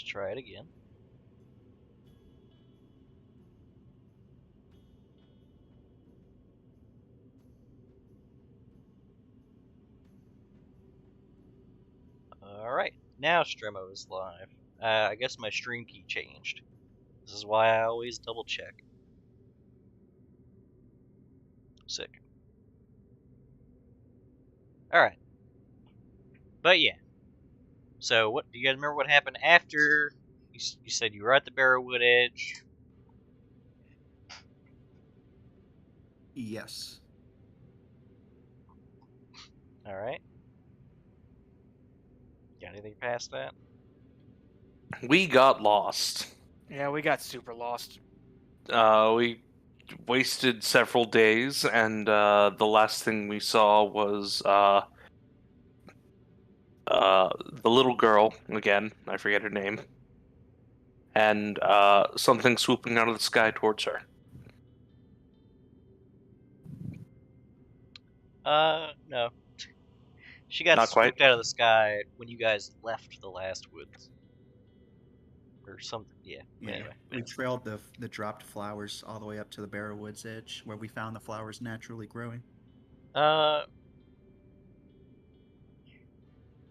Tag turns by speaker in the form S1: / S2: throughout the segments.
S1: try it again. Alright, now Stremo is live. I guess my stream key changed. This is why I always double check. Sick. Alright. But yeah. So, what do you guys remember what happened after you said you were at the Barrowwood Edge?
S2: Yes.
S1: Alright. Got anything past that?
S3: We got lost.
S4: Yeah, we got super lost.
S3: We wasted several days, and the last thing we saw was the little girl again. I forget her name, and something swooping out of the sky towards her.
S1: No. She got
S3: Not quite.
S1: swooped out of the sky when you guys left the last woods. Or something, yeah. Anyway.
S2: We trailed the dropped flowers all the way up to the Barrowwood's edge, where we found the flowers naturally growing.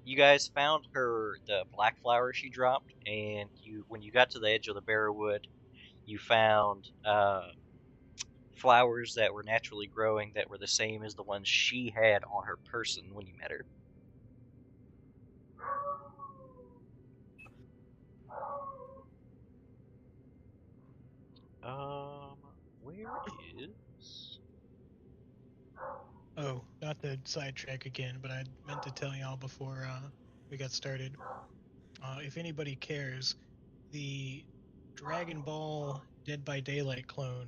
S1: You guys found the black flower she dropped, and when you got to the edge of the Barrowwood, you found flowers that were naturally growing that were the same as the ones she had on her person when you met her. Where is...
S5: Oh, not to sidetrack again, but I meant to tell y'all before we got started. If anybody cares, the Dragon Ball Dead by Daylight clone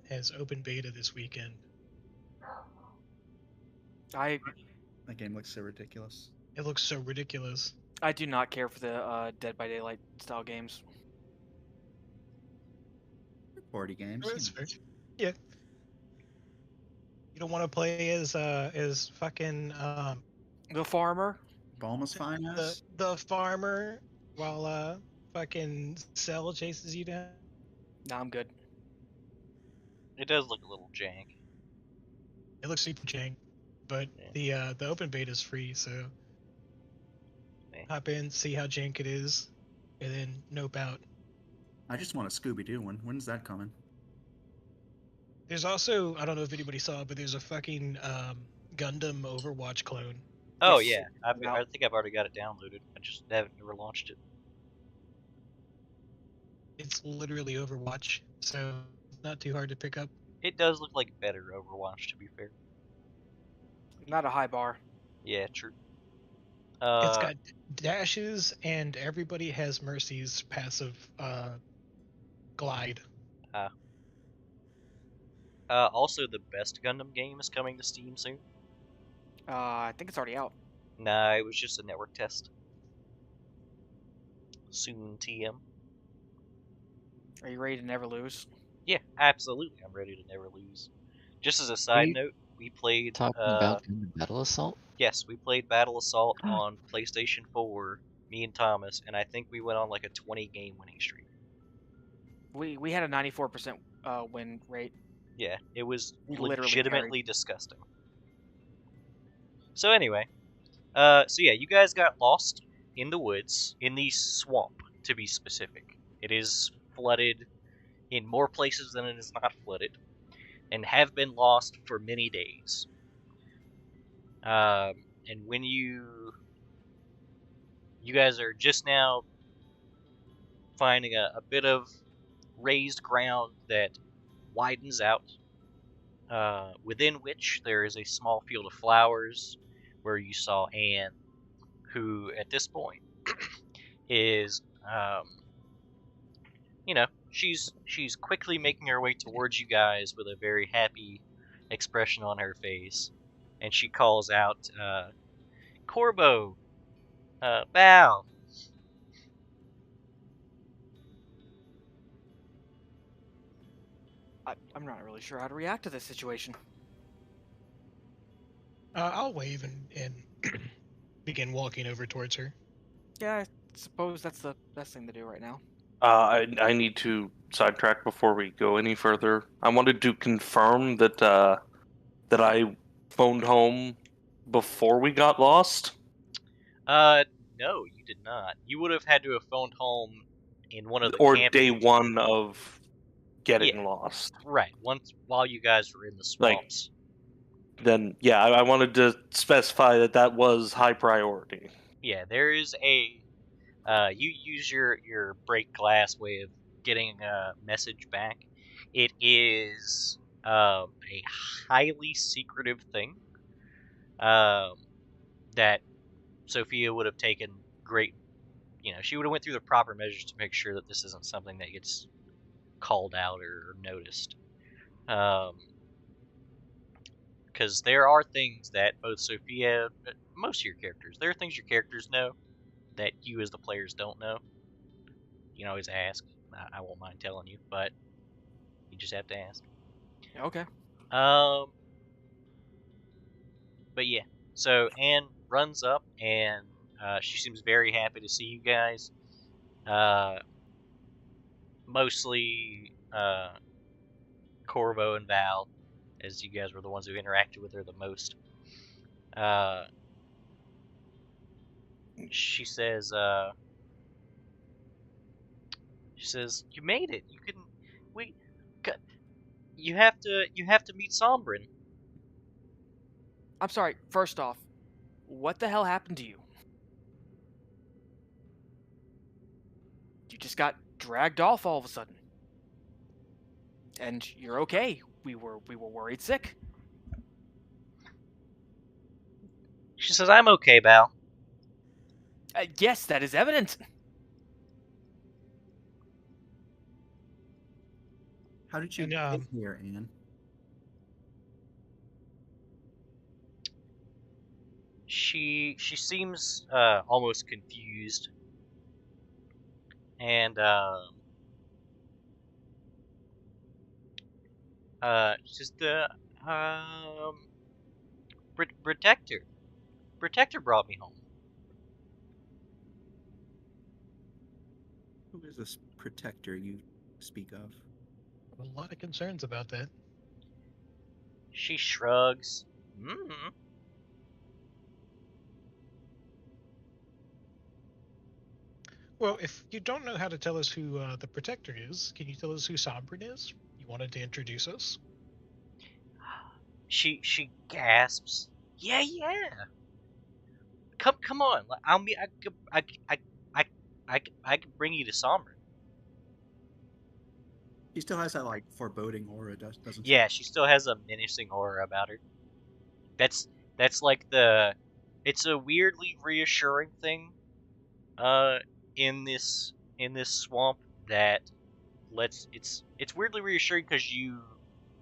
S5: has open beta this weekend.
S4: I
S2: That game looks so ridiculous.
S5: It looks so ridiculous.
S4: do not care for the Dead by Daylight style games.
S2: Party games.
S5: That's fair. Yeah. You don't want to play as fucking
S4: The farmer.
S2: Bulma's finest.
S5: the farmer while fucking Cell chases you down.
S4: Nah, I'm good.
S1: It does look a little jank.
S5: It looks super jank, but the open beta is free, so hop in, see how jank it is, and then nope out.
S2: I just want a Scooby-Doo one. When's that coming?
S5: There's also, I don't know if anybody saw it, but there's a fucking Gundam Overwatch clone.
S1: Oh
S4: Yes.
S1: yeah, I think I've already got it downloaded. I just haven't never launched it.
S5: It's literally Overwatch, so not too hard to pick up.
S1: It does look like better Overwatch, to be fair.
S4: Not a high bar.
S1: Yeah, true.
S5: It's got dashes, and everybody has Mercy's passive glide.
S1: Also, the best Gundam game is coming to Steam soon.
S4: I think it's already out.
S1: Nah, it was just a network test. Soon, TM.
S4: Are you ready to never lose?
S1: Yeah, absolutely. I'm ready to never lose. Just as a side note, we played.
S6: Talking about Gundam Battle Assault?
S1: Yes, we played Battle Assault on PlayStation 4, me and Thomas, and I think we went on like a 20-game winning streak.
S4: We had a 94% win rate.
S1: Yeah, it was
S4: Literally
S1: legitimately disgusting. So anyway, so yeah, you guys got lost in the woods, in the swamp, to be specific. It is flooded in more places than it is not flooded, and have been lost for many days. And when you guys are just now finding a bit of raised ground that widens out, within which there is a small field of flowers where you saw Anne, who at this point is, she's quickly making her way towards you guys with a very happy expression on her face, and she calls out, Corbo, bow.
S4: I'm not really sure how to react to this situation.
S5: I'll wave and begin walking over towards her.
S4: Yeah, suppose that's the best thing to do right now.
S3: I need to sidetrack before we go any further. I wanted to confirm that that I phoned home before we got lost.
S1: No, you did not. You would have had to have phoned home in one of the
S3: Or
S1: camping.
S3: day one of getting
S1: Yeah.
S3: lost.
S1: Right, once while you guys were in the
S3: Like-
S1: swamps.
S3: Then, yeah, I wanted to specify that that was high priority.
S1: Yeah, there is a. You use your break glass way of getting a message back. It is a highly secretive thing. That Sophia would have taken great. She would have went through the proper measures to make sure that this isn't something that gets called out or noticed. Because there are things that both Sophia, most of your characters, there are things your characters know that you as the players don't know. You can always ask. I won't mind telling you, but you just have to ask.
S4: Okay.
S1: Um, but yeah, so Anne runs up and she seems very happy to see you guys. Mostly Corvo and Val, as you guys were the ones who interacted with her the most. She says, "You made it. You can, we, you have to meet Sombrin."
S4: I'm sorry. First off, what the hell happened to you? You just got dragged off all of a sudden. And you're okay. We were worried sick.
S1: She says, "I'm okay, Val."
S4: Yes, that is evident.
S2: How did you
S5: And,
S2: get here, Anne?
S1: She seems almost confused, and just Protector brought me home.
S2: Who is this protector you speak of?
S5: a lot of concerns about that.
S1: She shrugs. Mm-hmm.
S5: Well, if you don't know how to tell us who the protector is, can you tell us who Sombrin is? You wanted to introduce us?
S1: She gasps. Yeah. Come on. I'll meet. I can bring you to Sombrin.
S2: She still has that like foreboding aura, doesn't she?
S1: Yeah, she still has a menacing aura about her. That's like the. It's a weirdly reassuring thing. In this swamp that it's weirdly reassuring because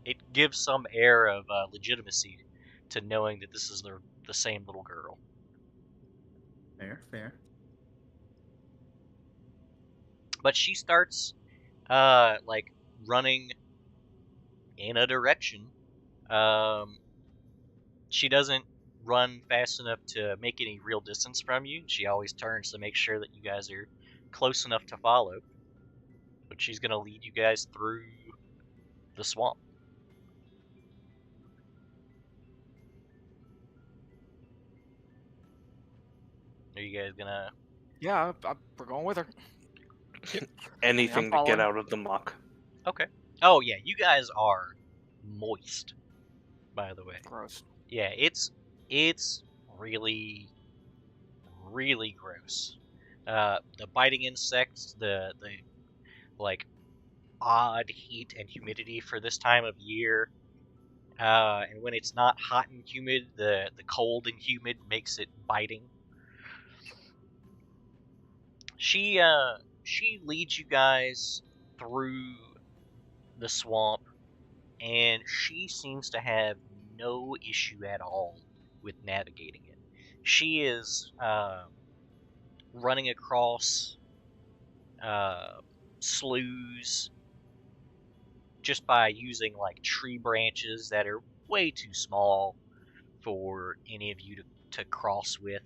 S1: it gives some air of legitimacy to knowing that this is the same little girl.
S2: Fair.
S1: But she starts like running in a direction. She doesn't run fast enough to make any real distance from you. She always turns to make sure that you guys are close enough to follow. But she's gonna lead you guys through the swamp. Are you guys gonna?
S4: Yeah, we're going with her.
S3: Anything to get
S4: following.
S3: out of the muck.
S1: Okay. Oh yeah, you guys are moist. By the way,
S4: Gross.
S1: yeah, it's really gross. The biting insects, the like odd heat and humidity for this time of year, and when it's not hot and humid, the cold and humid makes it biting. She leads you guys through the swamp, and she seems to have no issue at all with navigating it. She is running across sloughs just by using like tree branches that are way too small for any of you to cross with.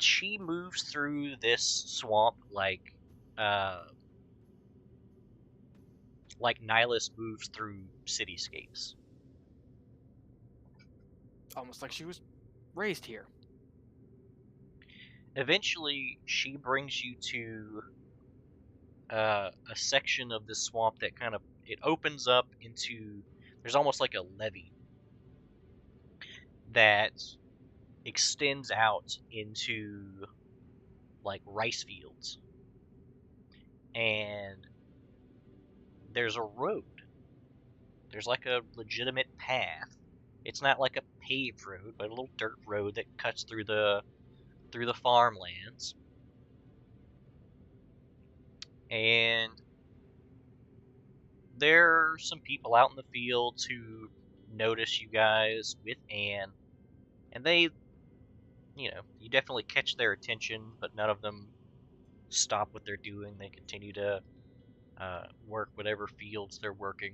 S1: she moves through this swamp like Nihilus moves through cityscapes.
S4: Almost like she was raised here.
S1: Eventually, she brings you to a section of the swamp that kind of it opens up into. There's almost like a levee that extends out into like rice fields, and there's a road. There's like a legitimate path. It's not like a paved road, but a little dirt road that cuts through the farmlands. And there are some people out in the fields who notice you guys with Anne, and they, you definitely catch their attention, but none of them stop what they're doing. They continue to work whatever fields they're working.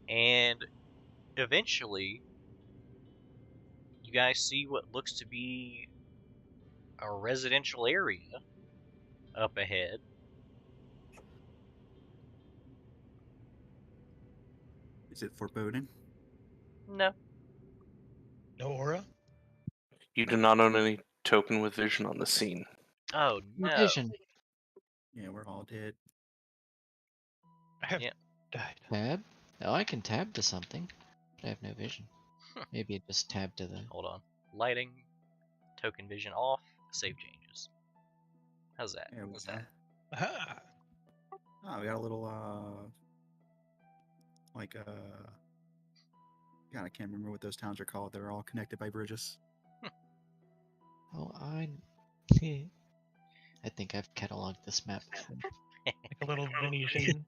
S1: And eventually, you guys see what looks to be a residential area up ahead.
S2: Is it foreboding?
S1: No.
S5: No aura?
S3: You do not own any token with vision on the scene.
S1: Oh,
S6: No
S1: no.
S6: vision.
S2: Yeah, we're all dead.
S5: I have
S1: Yep.
S5: died.
S6: Tab? Oh, I can tab to something, but I have no vision. Maybe it just tab to the.
S1: Hold on. Lighting, token vision off, save changes. How's that?
S2: There we
S1: What's
S2: go.
S1: that?
S5: Aha!
S2: Oh, we got a little God, I can't remember what those towns are called. They're all connected by bridges.
S6: Oh, I think I've cataloged this map before.
S5: Like a little Venetian.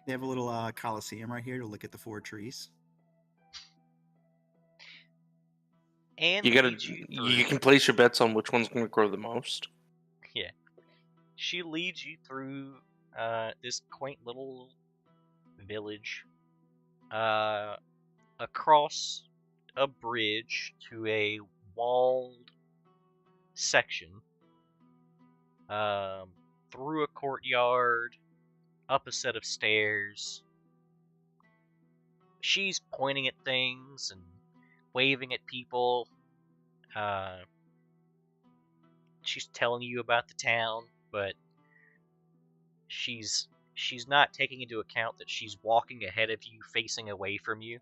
S2: They have a little coliseum right here to look at the 4 trees.
S1: And
S3: You
S1: leads you through.
S3: you can place your bets on which one's going to grow the most.
S1: Yeah. She leads you through this quaint little village across a bridge to a walled section, through a courtyard, up a set of stairs. She's pointing at things and waving at people. She's telling you about the town, but she's not taking into account that she's walking ahead of you, facing away from you,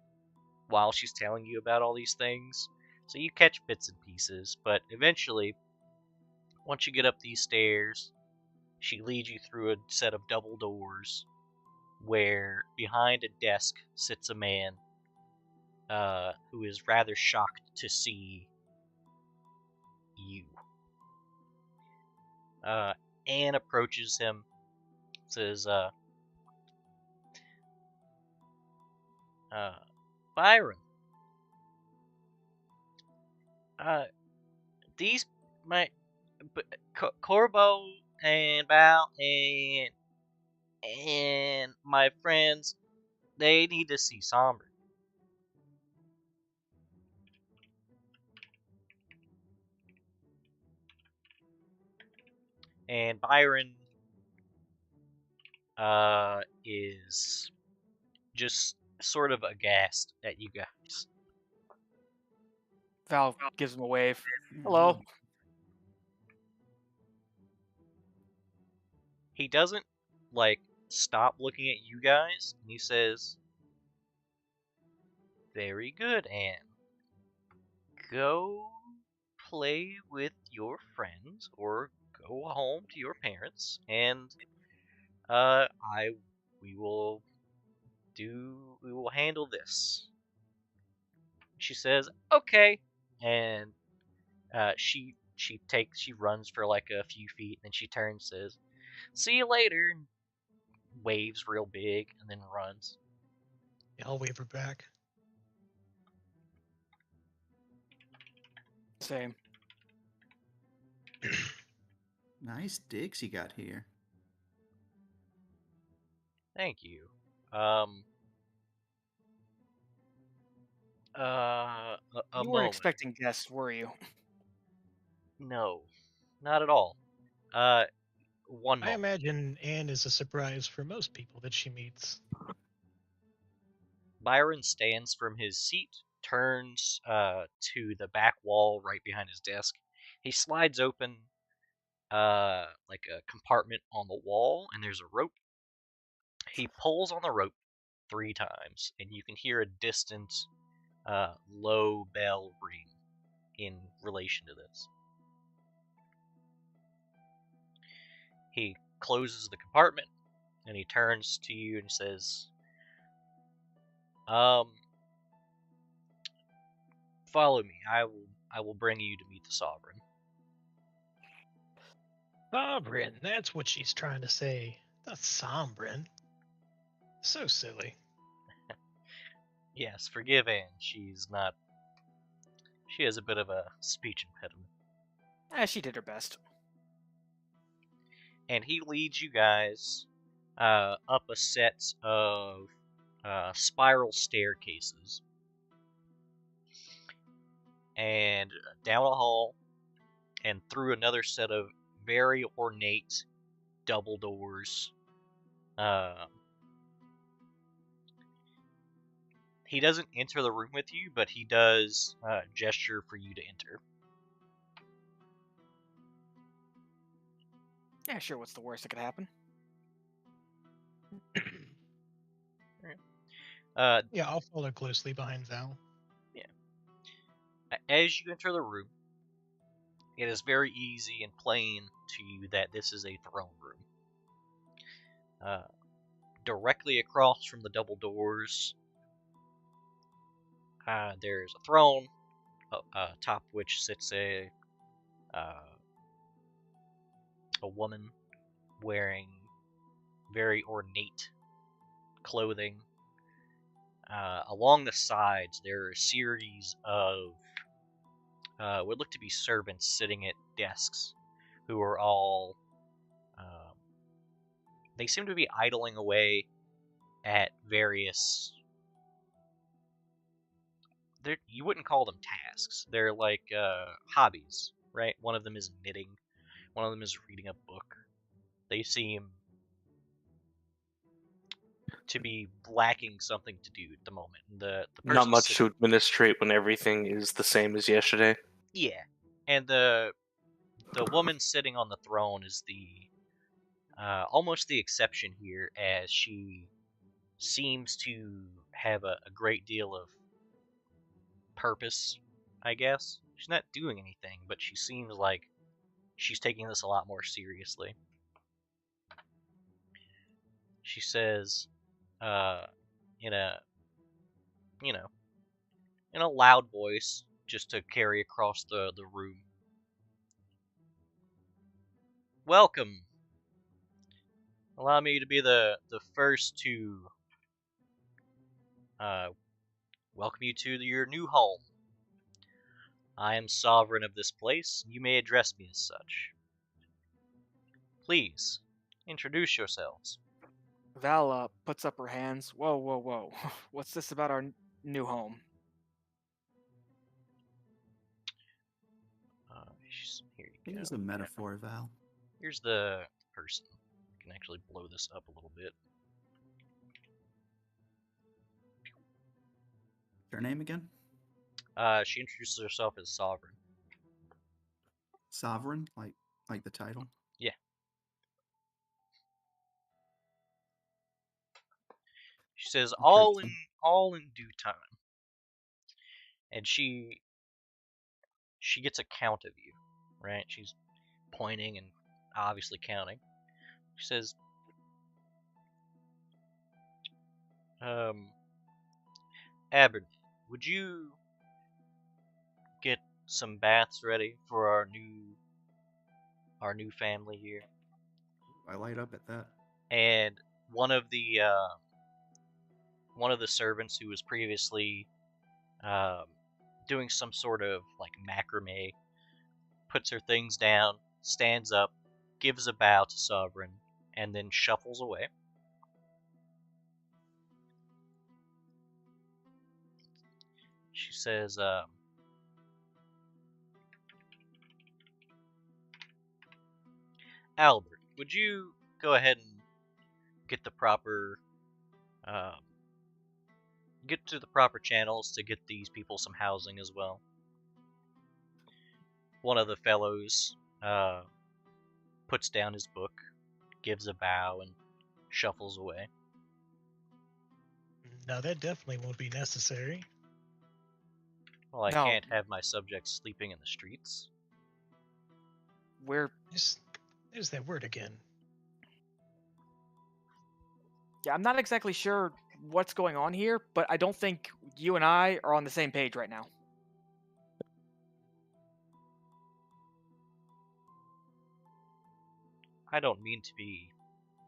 S1: while she's telling you about all these things. So you catch bits and pieces, but eventually, once you get up these stairs, she leads you through a set of double doors, where behind a desk sits a man who is rather shocked to see you. Anne approaches him, says, Byron, these, Corbo and Val and my friends, they need to see Somber. And Byron is just sort of aghast at you guys.
S4: Val gives him a wave.
S2: Yeah,
S4: Hello.
S1: He doesn't stop looking at you guys, and he says, "Very good, Anne. Go play with your friends or go home to your parents, and we will handle this." She says, "Okay," and she runs for like a few feet, and then she turns, and says, "See you later," and waves real big, and then runs.
S5: Yeah, I'll wave her back.
S4: Same.
S2: Nice digs you got here.
S1: Thank you. A
S4: You weren't
S1: moment.
S4: expecting guests, were you?
S1: No, not at all. One
S5: I
S1: moment.
S5: imagine Anne is a surprise for most people that she meets.
S1: Byron stands from his seat, turns to the back wall right behind his desk. He slides open like a compartment on the wall, and there's a rope. He pulls on the rope 3 times, and you can hear a distant low bell ring in relation to this. He closes the compartment, and he turns to you and says, follow me. I will bring you to meet the Sovereign.
S5: Sovereign, that's what she's trying to say. Not Sombrin. So silly.
S1: Yes, forgive Anne. She has a bit of a speech impediment.
S4: She did her best.
S1: And he leads you guys up a set of spiral staircases and down a hall and through another set of very ornate double doors. He doesn't enter the room with you, but he does gesture for you to enter.
S4: Yeah, sure. What's the worst that could happen?
S5: Yeah, I'll follow closely behind Val.
S1: As you enter the room, it is very easy and plain to you that this is a throne room. Directly across from the double doors, there's a throne, atop which sits a woman wearing very ornate clothing. Along the sides, there are a series of what look to be servants sitting at desks, who are all they seem to be idling away at various. You wouldn't call them tasks. They're like hobbies, right? One of them is knitting. One of them is reading a book. They seem to be lacking something to do at the moment. The
S3: Not
S1: person
S3: much to administrate when everything is the same as yesterday.
S1: Yeah, and the woman sitting on the throne is the almost the exception here, as she seems to have a great deal of purpose, I guess. She's not doing anything, but she seems like she's taking this a lot more seriously. She says, in a, in a loud voice, just to carry across the room. Welcome. Allow me to be the first to welcome you to your new home. I am sovereign of this place, and you may address me as such. Please, introduce yourselves.
S4: Val puts up her hands. Whoa, whoa, whoa. What's this about our new home?
S1: Here you go.
S2: Use a metaphor, Val.
S1: Here's the person. I can actually blow this up a little bit.
S2: Her name again?
S1: She introduces herself as Sovereign.
S2: Sovereign, like the title.
S1: Yeah. She says, all in due time. And she gets a count of you, right? She's pointing and obviously counting. She says, Abernathy, would you get some baths ready for our new family here?
S2: I light up at that.
S1: And one of the servants who was previously doing some sort of like macrame puts her things down, stands up, gives a bow to Sovereign, and then shuffles away. She says, Albert, would you go ahead and get the proper, um, get to the proper channels to get these people some housing as well? One of the fellows puts down his book, gives a bow, and shuffles away.
S5: No, that definitely won't be necessary.
S1: Well, I
S4: No.
S1: can't have my subjects sleeping in the streets.
S4: We're
S5: There's that word again.
S4: yeah, I'm not exactly sure what's going on here, but I don't think you and I are on the same page right now.
S1: I don't mean to be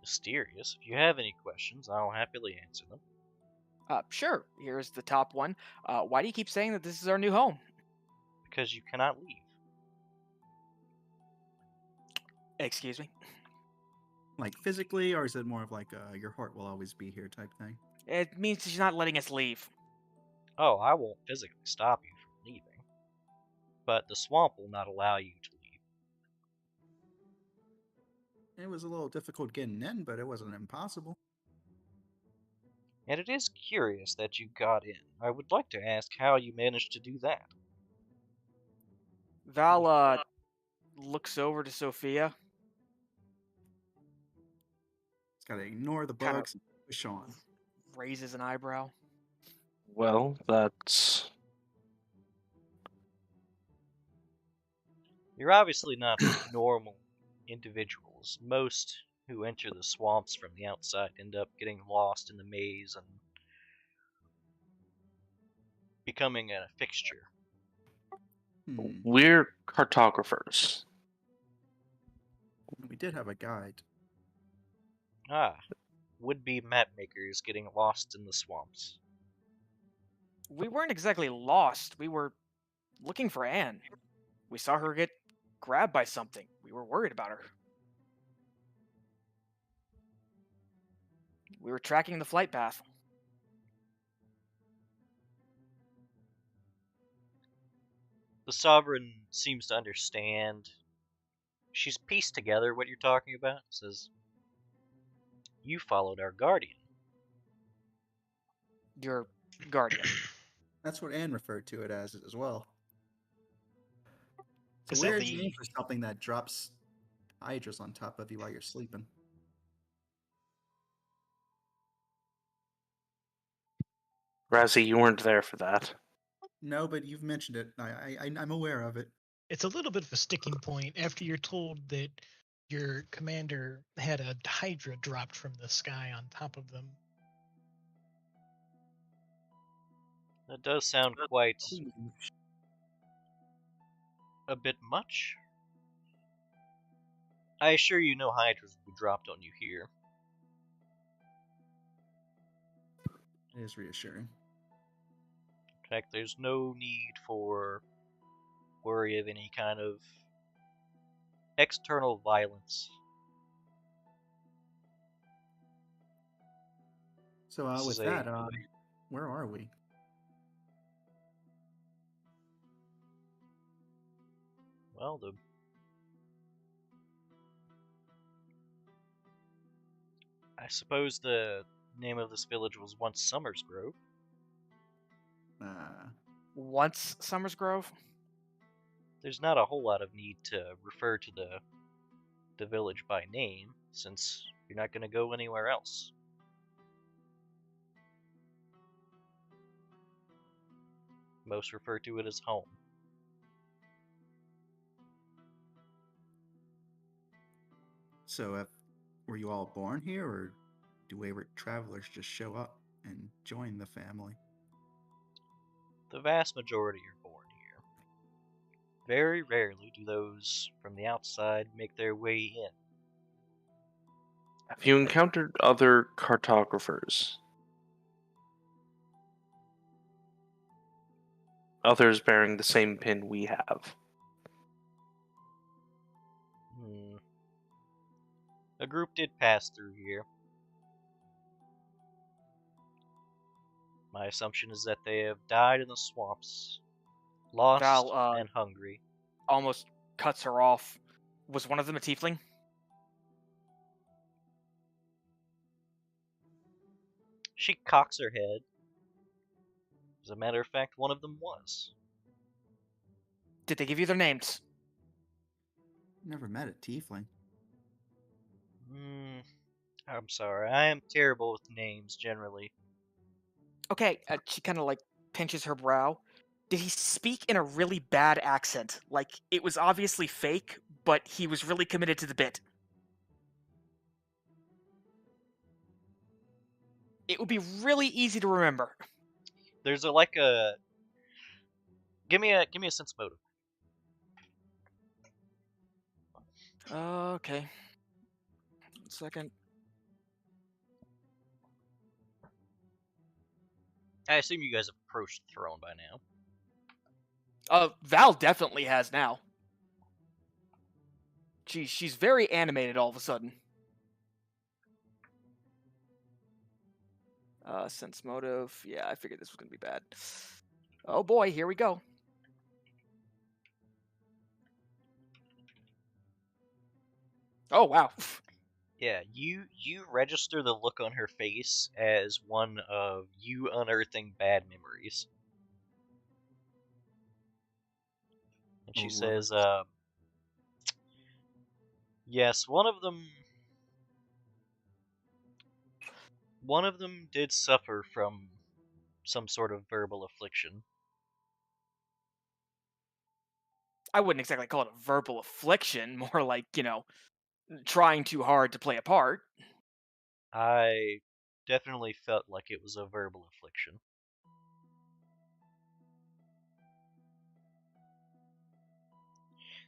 S1: mysterious. If you have any questions, I'll happily answer them.
S4: Sure. Here's the top one. Why do you keep saying that this is our new home?
S1: Because you cannot leave.
S4: Excuse me.
S2: Like physically, or is it more of like your heart will always be here type thing?
S4: It means she's not letting us leave.
S1: Oh, I won't physically stop you from leaving. But the swamp will not allow you to leave.
S2: It was a little difficult getting in, but it wasn't impossible.
S1: And it is curious that you got in. I would like to ask how you managed to do that.
S4: Val looks over to Sophia.
S2: It's got to ignore the
S4: Kinda-
S2: bugs and push on.
S4: Raises an eyebrow.
S3: Well, that's
S1: You're obviously not normal individuals. Most who enter the swamps from the outside end up getting lost in the maze and becoming a fixture.
S3: we're cartographers.
S2: We did have a guide.
S1: Ah, would-be map makers getting lost in the swamps.
S4: We weren't exactly lost. We were looking for Anne. We saw her get grabbed by something. We were worried about her. We were tracking the flight path.
S1: The Sovereign seems to understand. She's pieced together what you're talking about. Says, you followed our guardian.
S4: Your guardian.
S2: That's what Anne referred to it as well. It's
S5: Is
S2: a
S5: that
S2: weird
S5: the-
S2: name for something that drops hydras on top of you while you're sleeping.
S3: Razzie, you weren't there for that.
S2: No, but you've mentioned it. I'm aware of it.
S5: It's a little bit of a sticking point after you're told that your commander had a hydra dropped from the sky on top of them.
S1: That does sound quite a bit much. I assure you no hydras will be dropped on you here.
S2: It is reassuring.
S1: In fact, there's no need for worry of any kind of external violence.
S2: So
S1: This
S2: with
S1: is a-
S2: that, where are we?
S1: Well, I suppose the name of this village was once Summers Grove.
S4: Once Summers Grove?
S1: There's not a whole lot of need to refer to the village by name, since you're not going to go anywhere else. Most refer to it as home.
S2: So, were you all born here, or do wayward travelers just show up and join the family?
S1: The vast majority are born here. Very rarely do those from the outside make their way in.
S3: Have you encountered other cartographers? Others bearing the same pin we have?
S1: A group did pass through here. My assumption is that they have died in the swamps, lost
S4: Val
S1: and hungry.
S4: almost cuts her off. Was one of them a tiefling?
S1: She cocks her head. As a matter of fact, one of them was.
S4: Did they give you their names?
S2: Never met a tiefling.
S1: I'm sorry. I am terrible with names generally.
S4: Okay, she kind of like pinches her brow. Did he speak in a really bad accent? Like, it was obviously fake, but he was really committed to the bit. It would be really easy to remember.
S1: There's a give me a sense motive.
S4: Okay. 1 second.
S1: I assume you guys have approached the throne by now.
S4: Val definitely has now. She's very animated all of a sudden. Sense motive. Yeah, I figured this was gonna be bad. Oh boy, here we go. Oh wow.
S1: Yeah, you register the look on her face as one of you unearthing bad memories. And she
S2: Oh,
S1: says,
S2: Lord.
S1: yes, one of them did suffer from some sort of verbal affliction.
S4: I wouldn't exactly call it a verbal affliction, more like, trying too hard to play a part.
S1: I definitely felt like it was a verbal affliction.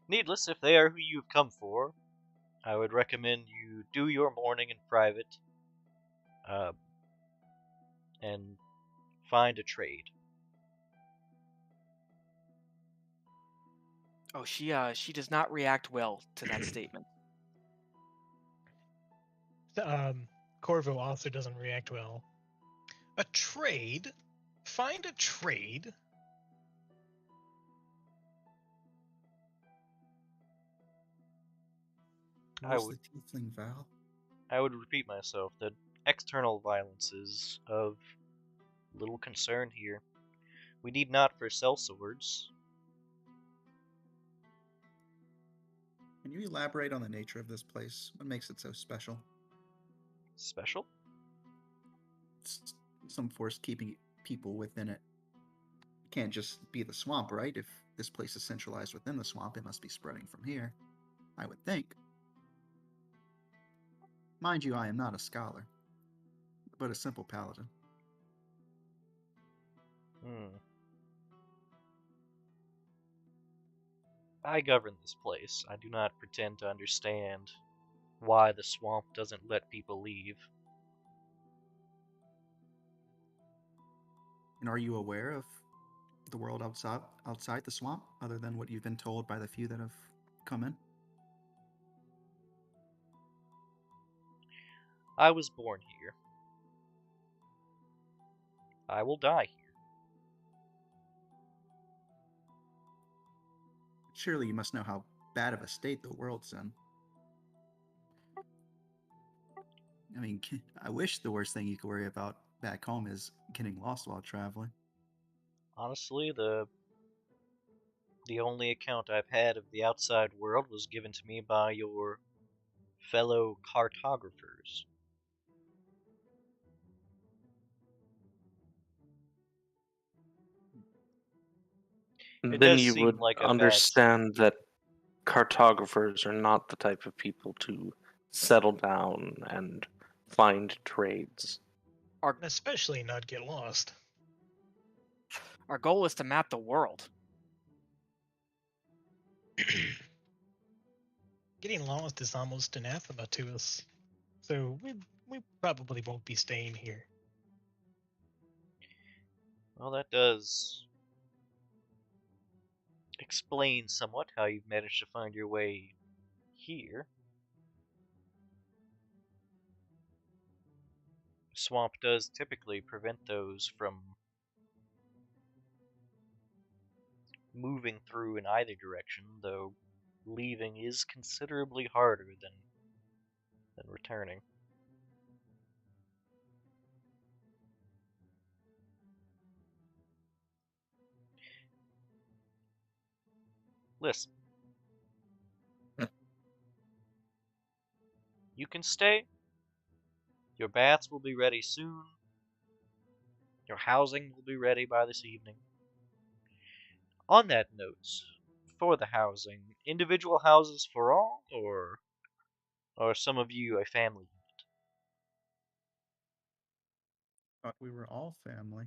S1: Needless, if they are who you have come for, I would recommend you do your mourning in private, and find a trade.
S4: Oh, she does not react well to that statement.
S5: Corvo also doesn't react well. A trade? Find a trade?
S1: I
S2: Who's
S1: would-
S2: the tiefling, Val?
S1: I would repeat myself, the external violence is of little concern here. We need not for sellswords.
S2: Can you elaborate on the nature of this place? What makes it so special?
S1: Special?
S2: It's some force keeping people within it. It can't just be the swamp, right? If this place is centralized within the swamp, it must be spreading from here, I would think. Mind you, I am not a scholar, but a simple paladin.
S1: I govern this place. I do not pretend to understand why the swamp doesn't let people leave.
S2: And are you aware of the world outside the swamp, other than what you've been told by the few that have come in?
S1: I was born here. I will die here.
S2: Surely you must know how bad of a state the world's in. I mean, I wish the worst thing you could worry about back home is getting lost while traveling.
S1: Honestly, the only account I've had of the outside world was given to me by your fellow cartographers. It
S3: Then
S1: does
S3: you
S1: seem
S3: would
S1: like a bad
S3: understand that cartographers are not the type of people to settle down and find trades.
S5: And especially not get lost.
S4: Our goal is to map the world.
S5: Getting lost is almost anathema to us. So we probably won't be staying here.
S1: Well, that does explain somewhat how you've managed to find your way here. Swamp does typically prevent those from moving through in either direction, though leaving is considerably harder than returning. Listen. You can stay. Your baths will be ready soon. Your housing will be ready by this evening. On that note, for the housing, individual houses for all, or are some of you a family unit?
S2: Thought we were all family.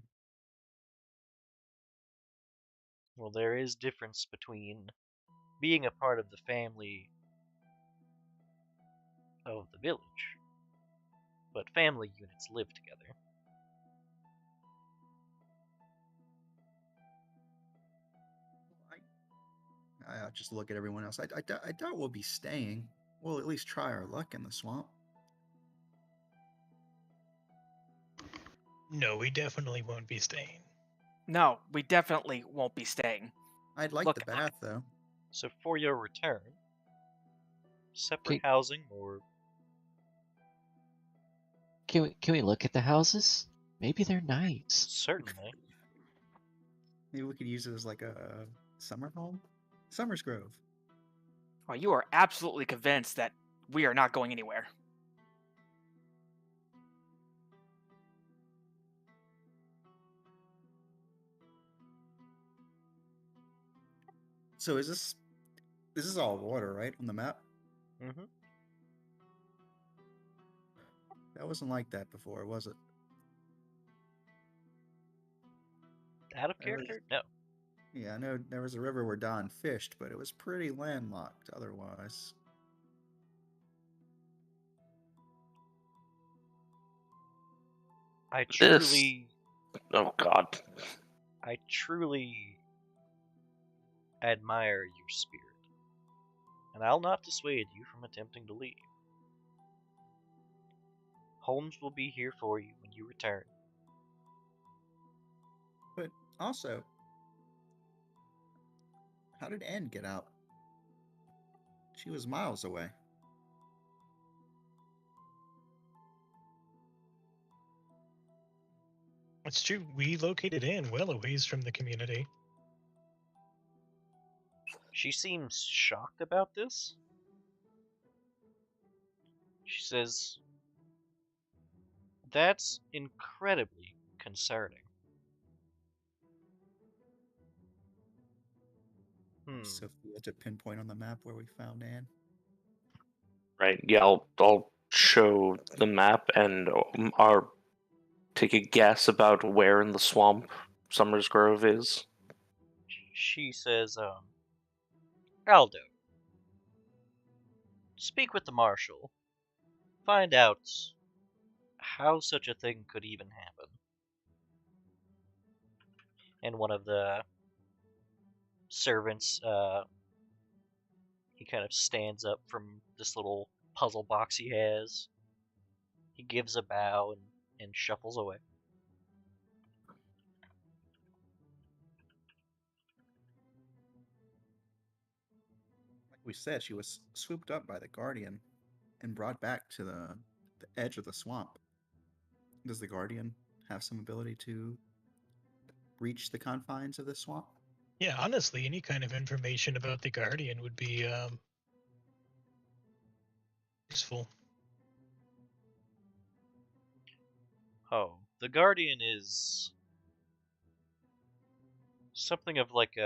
S1: Well, there is difference between being a part of the family of the village, but family units live together.
S2: I just look at everyone else. I doubt we'll be staying. We'll at least try our luck in the swamp.
S5: No, we definitely won't be staying.
S4: No, we definitely won't be staying.
S2: I'd like
S4: Look,
S2: the bath, though.
S1: So for your return, separate
S6: Okay.
S1: housing or
S6: Can we look at the houses? Maybe they're nice.
S1: certainly.
S2: Maybe we could use it as like a summer home? Summer's Grove.
S4: Oh, you are absolutely convinced that we are not going anywhere.
S2: So is this is all water, right, on the map?
S1: Mm-hmm.
S2: That wasn't like that before, was it?
S1: Out of
S2: There was-
S1: character? No.
S2: Yeah, I know there was a river where Don fished, but it was pretty landlocked otherwise.
S1: I
S3: This-
S1: truly,
S3: Oh God.
S1: I truly admire your spirit, and I'll not dissuade you from attempting to leave. Holmes will be here for you when you return.
S2: But also, how did Anne get out? She was miles away.
S5: It's true, we located in well a ways from the community.
S1: She seems shocked about this. She says, "That's incredibly concerning."
S2: Sophia to pinpoint on the map where we found Anne.
S3: Right. Yeah, I'll show the map and our take a guess about where in the swamp Summers Grove is.
S1: She says, Aldo, speak with the marshal. Find out how such a thing could even happen. And one of the servants, he kind of stands up from this little puzzle box he has. He gives a bow and shuffles away.
S2: Like we said, she was swooped up by the Guardian and brought back to the edge of the swamp. Does the Guardian have some ability to reach the confines of the swamp?
S5: Yeah, honestly, any kind of information about the Guardian would be useful.
S1: Oh, the Guardian is something of like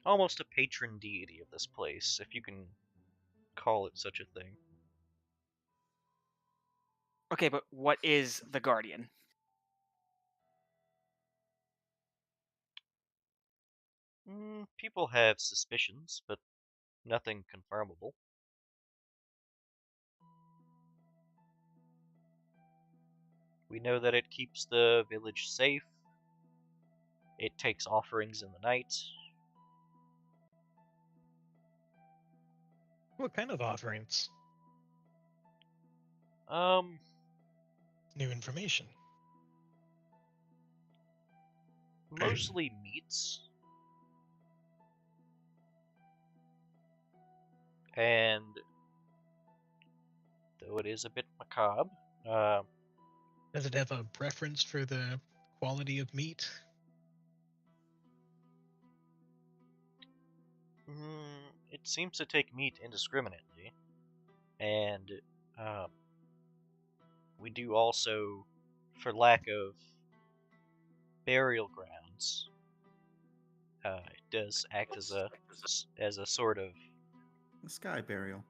S1: almost a patron deity of this place, if you can call it such a thing.
S4: Okay, but what is the Guardian?
S1: People have suspicions, but nothing confirmable. We know that it keeps the village safe. It takes offerings in the night.
S5: What kind of offerings?
S1: Um,
S5: new information?
S1: Mostly meats. And though it is a bit macabre,
S5: Does it have a preference for the quality of meat?
S1: it seems to take meat indiscriminately. And we do also, for lack of burial grounds, it does act as a sort of,
S2: The sky burial.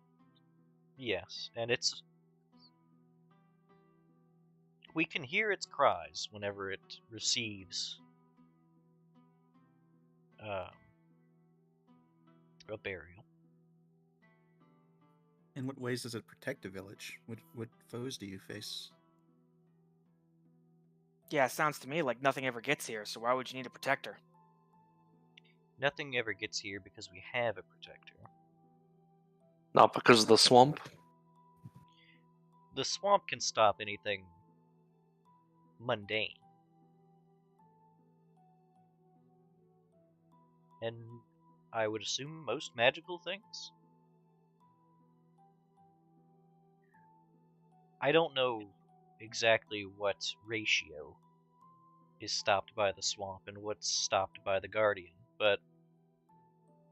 S1: yes, and we can hear its cries whenever it receives a burial.
S2: In what ways does it protect the village? What foes do you face?
S4: Yeah, it sounds to me like nothing ever gets here, so why would you need a protector?
S1: Nothing ever gets here because we have a protector.
S3: Not because of the swamp.
S1: The swamp can stop anything mundane. And I would assume most magical things? I don't know exactly what ratio is stopped by the swamp and what's stopped by the Guardian, but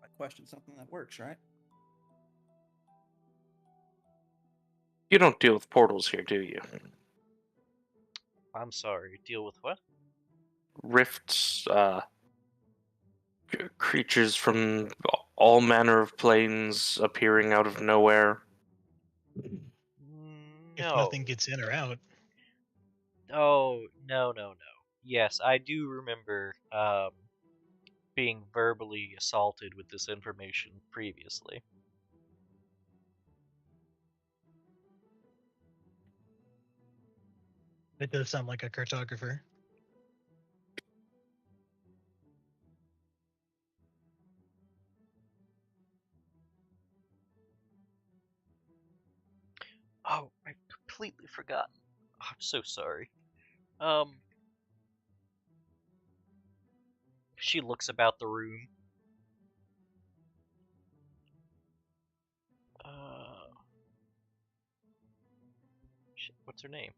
S2: I question something that works, right?
S3: You don't deal with portals here, do you?
S1: I'm sorry, deal with what?
S3: Rifts, creatures from all manner of planes appearing out of nowhere.
S5: If
S1: No.
S5: nothing gets in or out.
S1: Oh, no. Yes, I do remember being verbally assaulted with this information previously.
S5: It does sound like a cartographer.
S1: Oh, I completely forgot. I'm so sorry. She looks about the room. Shit, what's her name?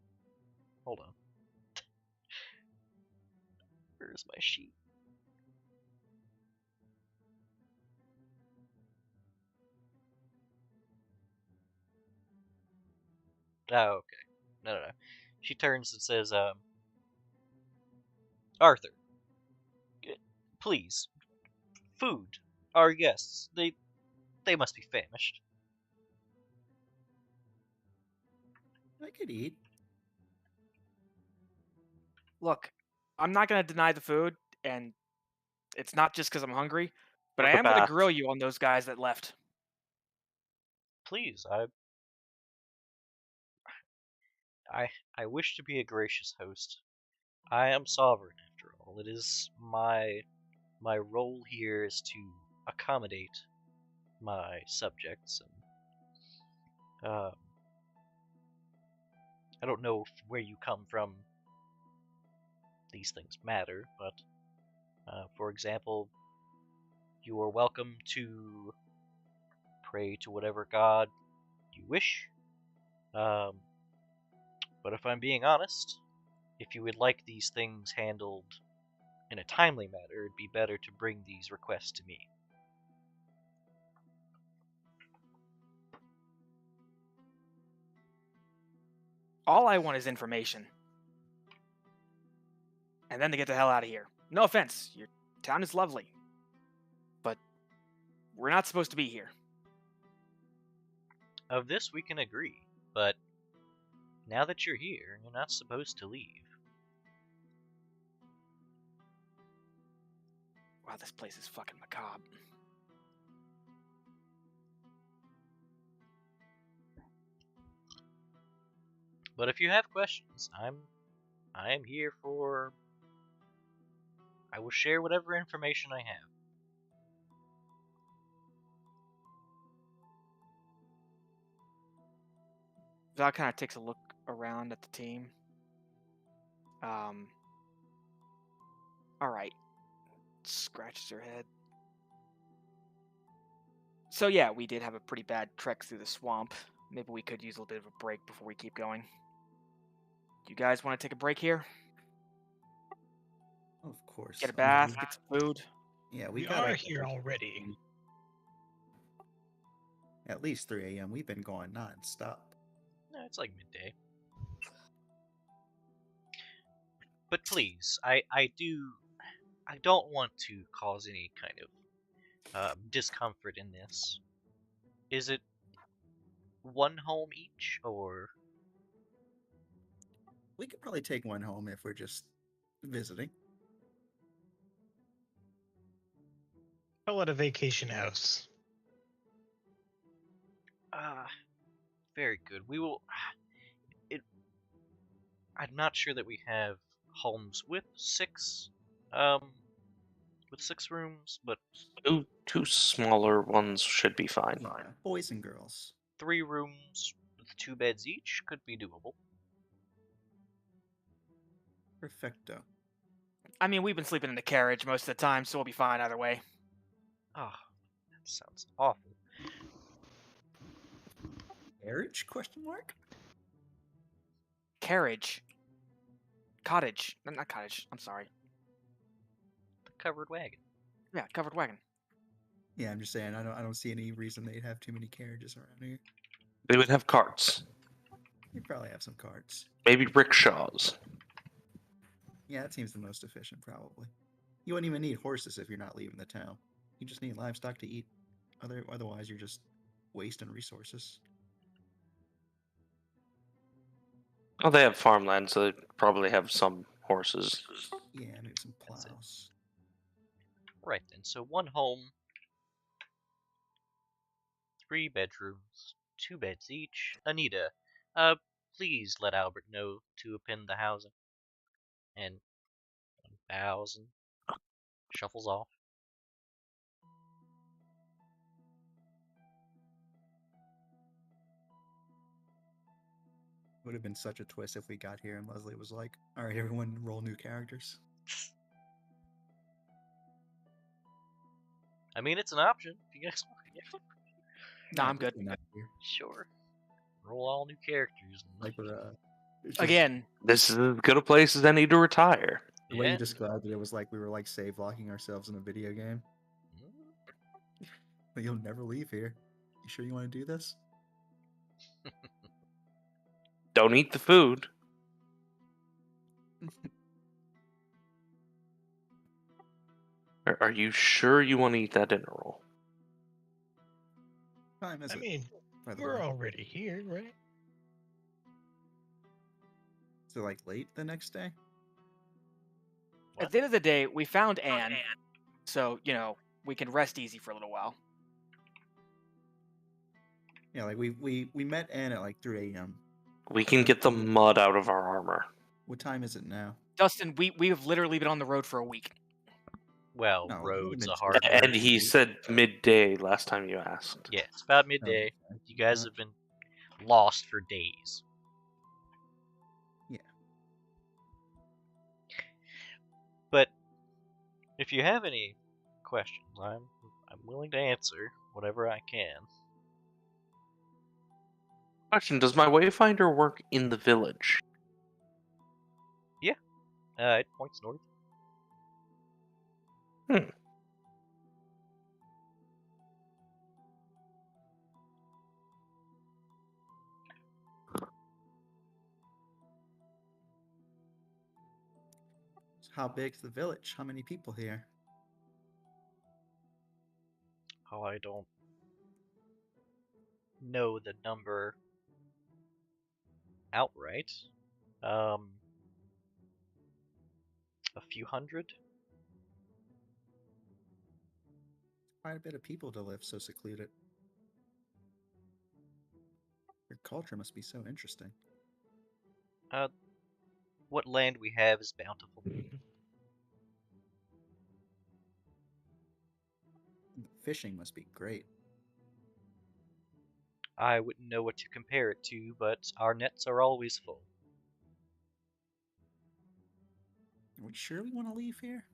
S1: Hold on. Where's my sheet? Oh, okay. No. She turns and says, Arthur, please, food. Our guests, they must be famished.
S2: I could eat.
S4: Look, I'm not going to deny the food, and it's not just because I'm hungry, but
S3: Or
S4: I
S3: the
S4: am going to
S3: bath.
S4: grill you on those guys that left.
S1: Please, I wish to be a gracious host. I am sovereign, after all. It is my role here is to accommodate my subjects, and I don't know where you come from. These things matter, but for example, you are welcome to pray to whatever god you wish. But if I'm being honest, if you would like these things handled in a timely manner, it'd be better to bring these requests to me.
S4: All I want is information. And then to get the hell out of here. No offense, your town is lovely. But we're not supposed to be here.
S1: Of this we can agree, but now that you're here, you're not supposed to leave.
S4: Wow, this place is fucking macabre.
S1: But if you have questions, I am here for. I will share whatever information I have.
S4: Val kind of takes a look around at the team. All right. Scratches her head. So yeah, we did have a pretty bad trek through the swamp. Maybe we could use a little bit of a break before we keep going. You guys want to take a break here?
S2: Of course.
S4: Get a
S2: I mean,
S4: bath, get some food.
S2: yeah,
S5: We
S2: gotta
S5: are here already.
S2: At least 3 a.m. We've been going non-stop.
S1: No, it's like midday. But please, I don't want to cause any kind of discomfort in this. Is it one home each, or
S2: We could probably take one home if we're just visiting.
S5: Call it a vacation house.
S1: very good. We will. It. I'm not sure that we have homes with six rooms, but
S3: Two smaller ones should be fine.
S2: Yeah, boys and girls.
S1: 3 rooms with 2 beds each could be doable.
S2: Perfecto.
S4: I mean, we've been sleeping in the carriage most of the time, so we'll be fine either way.
S1: Oh, that sounds awful.
S2: Marriage? Question mark.
S4: Carriage. Cottage. No, not cottage. I'm sorry.
S1: The covered wagon.
S4: Yeah, covered wagon.
S2: Yeah, I'm just saying. I don't see any reason they'd have too many carriages around here.
S3: They would have carts,
S2: They probably have some carts.
S3: maybe rickshaws.
S2: Yeah, that seems the most efficient, probably. You wouldn't even need horses if you're not leaving the town. You just need livestock to eat. Otherwise, you're just wasting resources.
S3: Oh, they have farmland, so they probably have some horses.
S2: Yeah, maybe some
S1: That's it.
S2: plows.
S1: Right then, so 1 home, 3 bedrooms, 2 beds each. Anita, please let Albert know to append the housing. And bows and shuffles off.
S2: Would have been such a twist if we got here and Leslie was like, "All right, everyone, roll new characters."
S1: I mean, it's an option if you guys want.
S4: Nah, I'm good.
S2: definitely not here.
S1: Sure. Roll all new characters.
S2: Like we're it's just-
S4: Again,
S3: This is as good a place as any to retire.
S2: The way
S1: Yeah.
S2: you described it, it was like we were like save locking ourselves in a video game. But you'll never leave here. You sure you want to do this?
S3: Don't eat the food. Are you sure you want to eat that dinner roll?
S2: Time is
S5: I
S2: it?
S5: mean,
S2: By the
S5: we're
S2: way,
S5: already here, right?
S2: is it like late the next day?
S4: at the end of the day, we found Anne, so, we can rest easy for a little while.
S2: Yeah, like we met Anne at like 3 a.m.
S3: We can get the mud out of our armor.
S2: What time is it now?
S4: Dustin, we have literally been on the road for a week.
S1: Well,
S2: No, it would've
S1: road's
S2: been
S1: a
S2: two
S1: hard
S2: hours.
S3: And he said midday last time you asked.
S1: Yeah, it's about midday.
S2: okay.
S1: You guys have been lost for days.
S2: Yeah.
S1: But if you have any questions, I'm willing to answer whatever I can.
S3: Question: does my wayfinder work in the village?
S1: It points north.
S2: So how big's the village? How many people here?
S1: Oh, I don't know the number outright. A few hundred.
S2: Quite a bit of people to live so secluded. Your culture must be so interesting.
S1: What land we have is bountiful.
S2: The fishing must be great.
S1: I wouldn't know what to compare it to, but our nets are always full.
S2: we sure we want to leave here?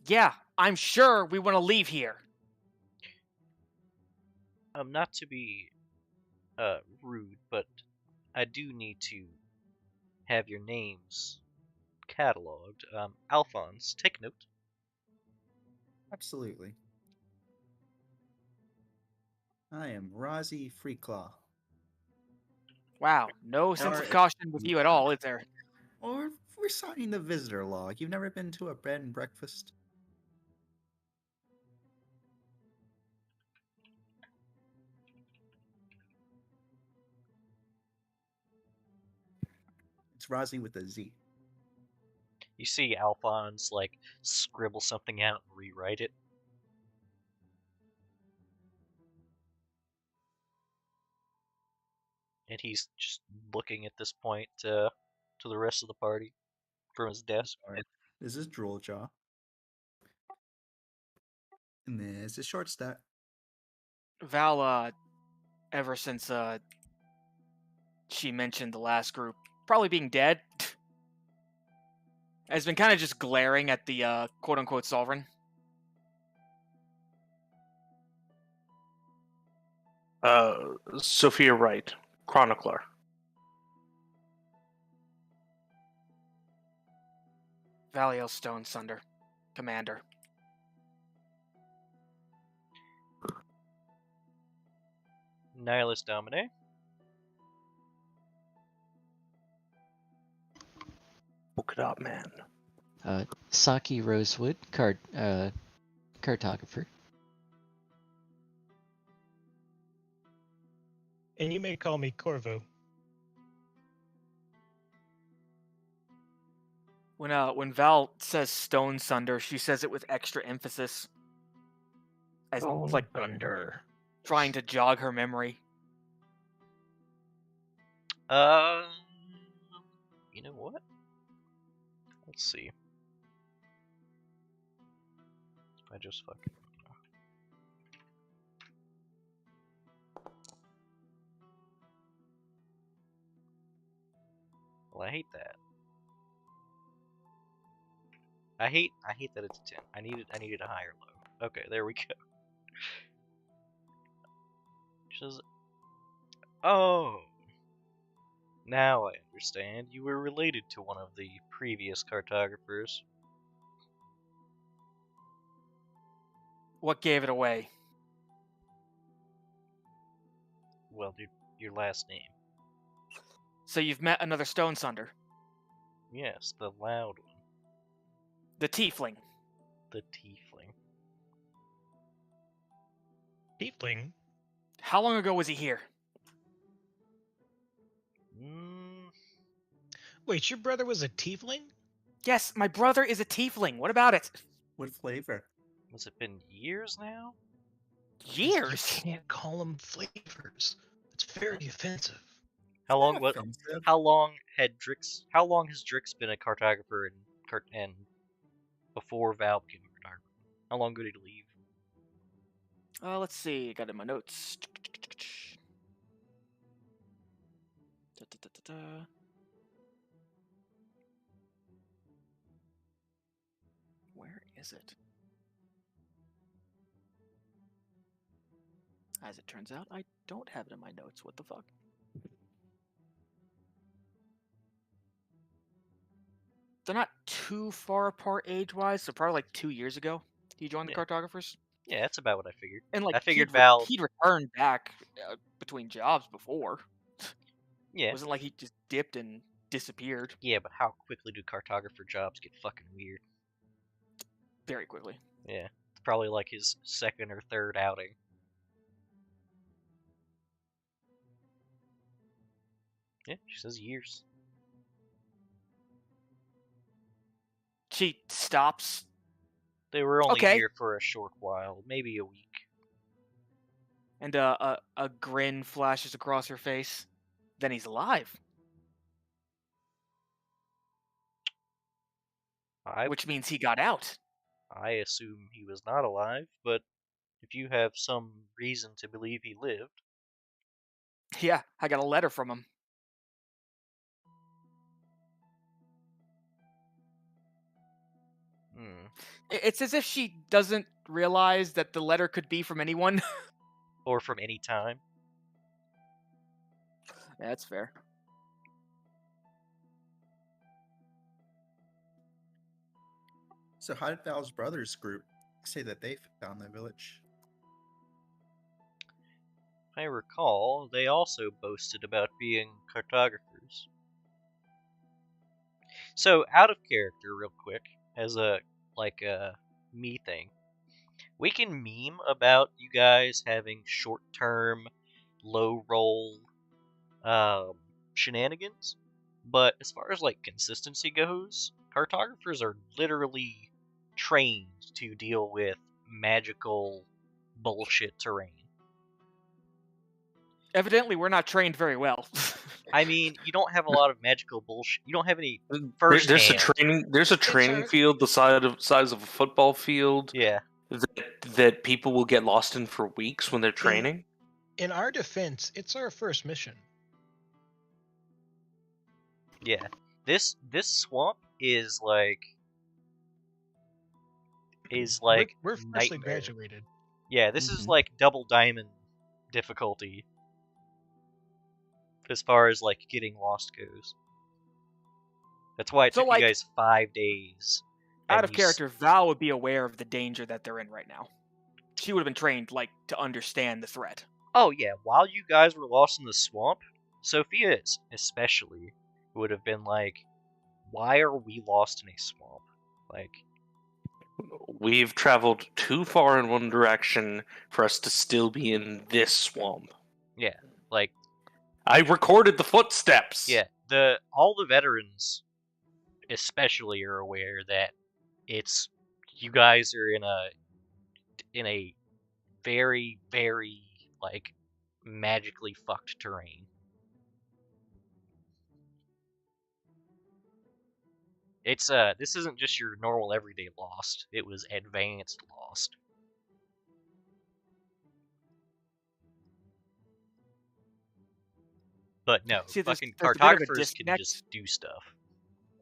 S4: Yeah, I'm sure we want to leave here.
S1: Not to be rude, but I do need to have your names cataloged. Alphonse, take note.
S2: Absolutely. I am Rozzy Freeclaw.
S4: Wow, no sense of
S2: Or-
S4: caution with you at all, is there?
S2: Or we're signing the visitor log. You've never been to a bed and breakfast? It's Rozzy with a Z.
S1: You see Alphonse like scribble something out and rewrite it. And he's just looking at this point to the rest of the party from his desk.
S2: Sorry. This is Drool Jaw. And this is Short Stack.
S4: Val, ever since she mentioned the last group probably being dead, has been kind of just glaring at the quote-unquote sovereign.
S3: Sophia Wright, chronicler.
S4: Valiel Stone Sunder, commander.
S1: Nihilus Domine.
S3: Look it up, man.
S6: Saki Rosewood, cartographer.
S5: And you may call me Corvo.
S4: When Val says Stone Sunder, she says it with extra emphasis, as like
S3: Thunder.
S4: trying to jog her memory.
S1: You know what? Let's see. I just fucking. Well, I hate that. I hate that it's a 10. I needed a higher low. Okay, there we go. Just, oh, now I understand. You were related to one of the previous cartographers.
S4: What gave it away?
S1: Well, your last name.
S4: So you've met another Stone Sunder,
S1: Yes, the loud one.
S4: the Tiefling.
S1: The tiefling.
S5: Tiefling?
S4: How long ago was he here?
S5: Wait, your brother was a tiefling?
S4: Yes, my brother is a Tiefling. What about it?
S2: What flavor?
S1: Has it been years now?
S4: Years?
S5: You can't call them flavors. It's very offensive.
S1: How long?
S2: Not
S1: What?
S2: offensive.
S1: How long had Drix? How long has Drix been a cartographer and before Val became a cartographer? How long ago did he leave?
S4: Let's see. I got it in my notes. Where is it? As it turns out, I don't have it in my notes. What the fuck? They're not too far apart age-wise, so probably like 2 years ago he joined the
S1: Yeah.
S4: cartographers.
S1: Yeah, that's about what I figured.
S4: And like
S1: I figured
S4: he'd,
S1: Val.
S4: he'd returned back between jobs before.
S1: Yeah.
S4: It wasn't like he just dipped and disappeared
S1: Yeah, but how quickly do cartographer jobs get fucking weird?
S4: very quickly.
S1: Yeah, it's probably like his second or third outing. Yeah, she says years.
S4: She stops.
S1: They were only
S4: Okay.
S1: here for a short while, maybe a week.
S4: And a grin flashes across her face. Then he's alive, which means he got out.
S1: I assume he was not alive, but if you have some reason to believe he lived,
S4: Yeah, I got a letter from him. It's as if she doesn't realize that the letter could be from anyone.
S1: Or from any time.
S4: That's fair.
S2: So how did Val's brothers group say that they found the village?
S1: If I recall, they also boasted about being cartographers. So, out of character, real quick, as a me thing, we can meme about you guys having short-term, low-roll shenanigans, but as far as like consistency goes, cartographers are literally trained to deal with magical bullshit terrain.
S4: Evidently, we're not trained very well.
S1: I mean, you don't have a lot of magical bullshit. You don't have any
S3: There's a
S1: first-hand.
S3: training. There's a training field the size of a football field.
S1: Yeah.
S3: That people will get lost in for weeks when they're training.
S5: In our defense, it's our first mission.
S1: Yeah. This swamp is like
S5: we're freshly graduated.
S1: Yeah, this is like double diamond difficulty as far as like getting lost goes. That's why it took you guys 5 days.
S4: Out of character, Val would be aware of the danger that they're in right now. She would have been trained like to understand the threat.
S1: Oh yeah, while you guys were lost in the swamp, Sophia especially would have been like, why are we lost in a swamp? Like,
S3: we've traveled too far in one direction for us to still be in this swamp.
S1: Yeah, like
S3: I recorded the footsteps.
S1: Yeah, all the veterans especially are aware that you guys are in a very, very like magically fucked terrain. It's this isn't just your normal everyday lost. It was advanced lost. But no, fucking cartographers can just do stuff.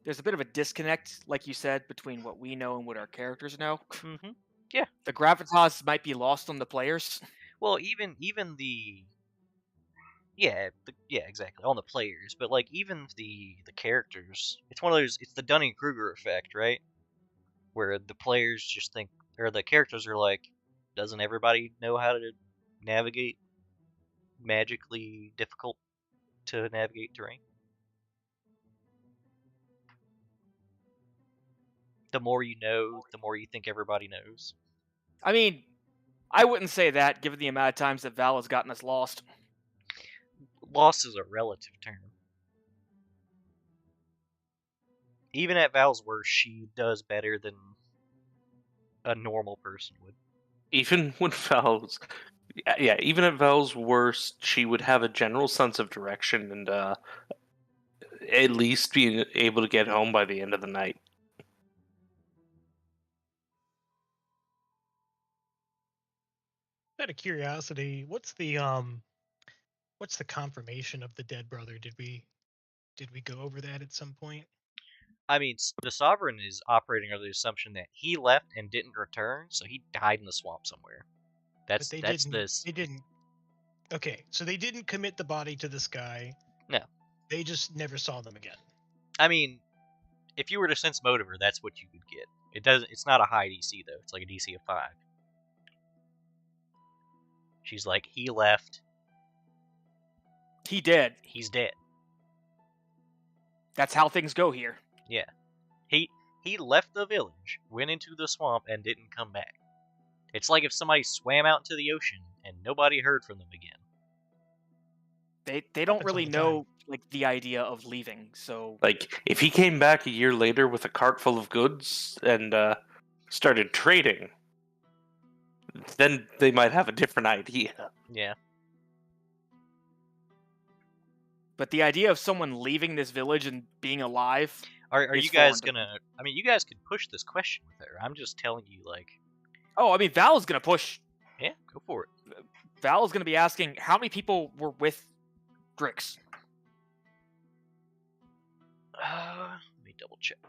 S4: There's a bit of a disconnect, like you said, between what we know and what our characters know.
S1: Mm-hmm. Yeah.
S4: The gravitas might be lost on the players.
S1: Well, even the exactly, on the players, but like even the characters, it's one of those. It's the Dunning-Kruger effect, right? Where the players just think, or the characters are like, doesn't everybody know how to navigate magically difficult to navigate terrain? The more you know, the more you think everybody knows.
S4: I mean, I wouldn't say that, given the amount of times that Val has gotten us lost.
S1: Lost is a relative term. Even at Val's worst, she does better than a normal person would.
S3: Even when Val's... Yeah, even at Val's worst, she would have a general sense of direction and at least be able to get home by the end of the night.
S5: Out of curiosity, what's the confirmation of the dead brother? Did we go over that at some point?
S1: I mean, the Sovereign is operating under the assumption that he left and didn't return, so he died in the swamp somewhere. They didn't.
S5: Okay, so they didn't commit the body to this guy.
S1: No.
S5: They just never saw them again.
S1: I mean, if you were to sense motive her, that's what you would get. It's not a high DC though. It's like a DC of 5. She's like, he left.
S4: He dead.
S1: He's dead.
S4: That's how things go here.
S1: Yeah. He left the village, went into the swamp, and didn't come back. It's like if somebody swam out into the ocean and nobody heard from them again.
S4: They don't really know like the idea of leaving, so
S3: like if he came back a year later with a cart full of goods and started trading, then they might have a different idea.
S1: Yeah.
S4: But the idea of someone leaving this village and being alive...
S1: Are you guys gonna... I mean, you guys could push this question with her. I'm just telling you, like...
S4: Oh, I mean, Val's gonna push.
S1: Yeah, go for it.
S4: Val is gonna be asking, how many people were with Drix?
S1: Let me double check.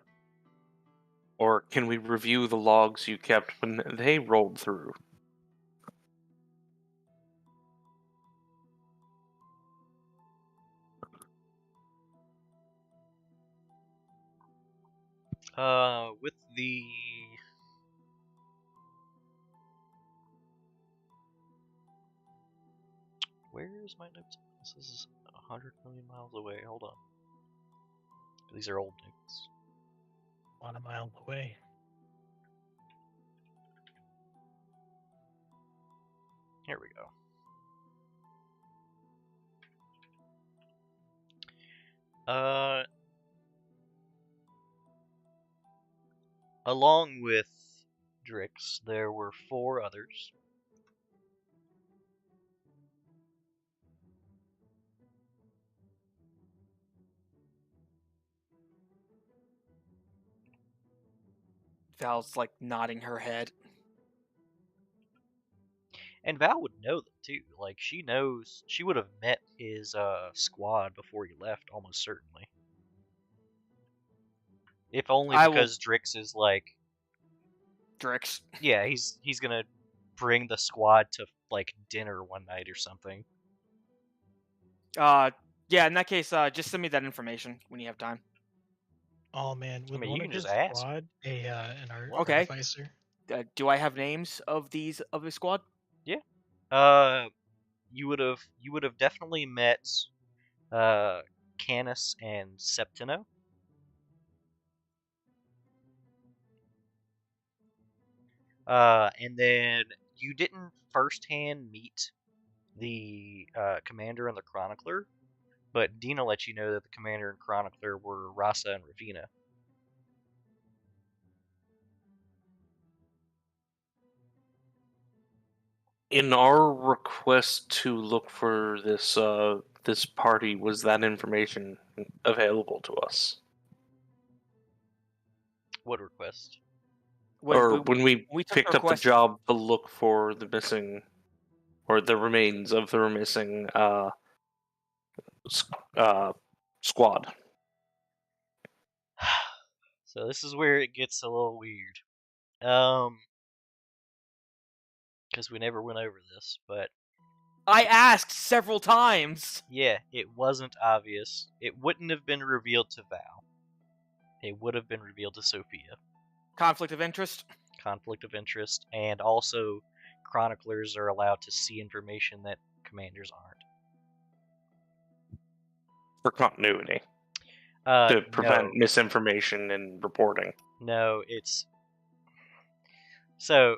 S3: Or can we review the logs you kept when they rolled through?
S1: With the where is my notes? This is 100 million miles away. Hold on. These are old notes.
S5: A lot of miles away.
S1: Here we go. Along with Drix, there were 4 others.
S4: Val's like nodding her head.
S1: And Val would know them too. Like, she knows, she would have met his squad before he left, almost certainly. If only
S4: I will-
S1: because Drix is like,
S4: Drix.
S1: yeah, he's gonna bring the squad to like dinner one night or something.
S4: Yeah, in that case, just send me that information when you have time.
S5: Oh man, with
S1: mean,
S5: one
S1: you
S5: of
S1: can just
S5: his
S1: ask.
S5: squad, an
S4: Okay.
S5: artificer.
S4: Do I have names of these of his squad?
S1: You would have definitely met Canis and Septino. And then you didn't firsthand meet the commander and the chronicler, but Dina let you know that the commander and chronicler were Rasa and Ravina.
S3: In our request to look for this party, was that information available to us?
S1: What request?
S3: When we
S4: we took
S3: picked
S4: the
S3: up the
S4: request-
S3: job to look for the missing, or the remains of the missing squad.
S1: So this is where it gets a little weird. Because we never went over this, but
S4: I asked several times.
S1: yeah, it wasn't obvious. It wouldn't have been revealed to Val. It would have been revealed to Sophia.
S4: Conflict of interest.
S1: Conflict of interest, and also chroniclers are allowed to see information that commanders aren't.
S3: For continuity, to prevent
S1: No,
S3: misinformation and reporting.
S1: no, it's so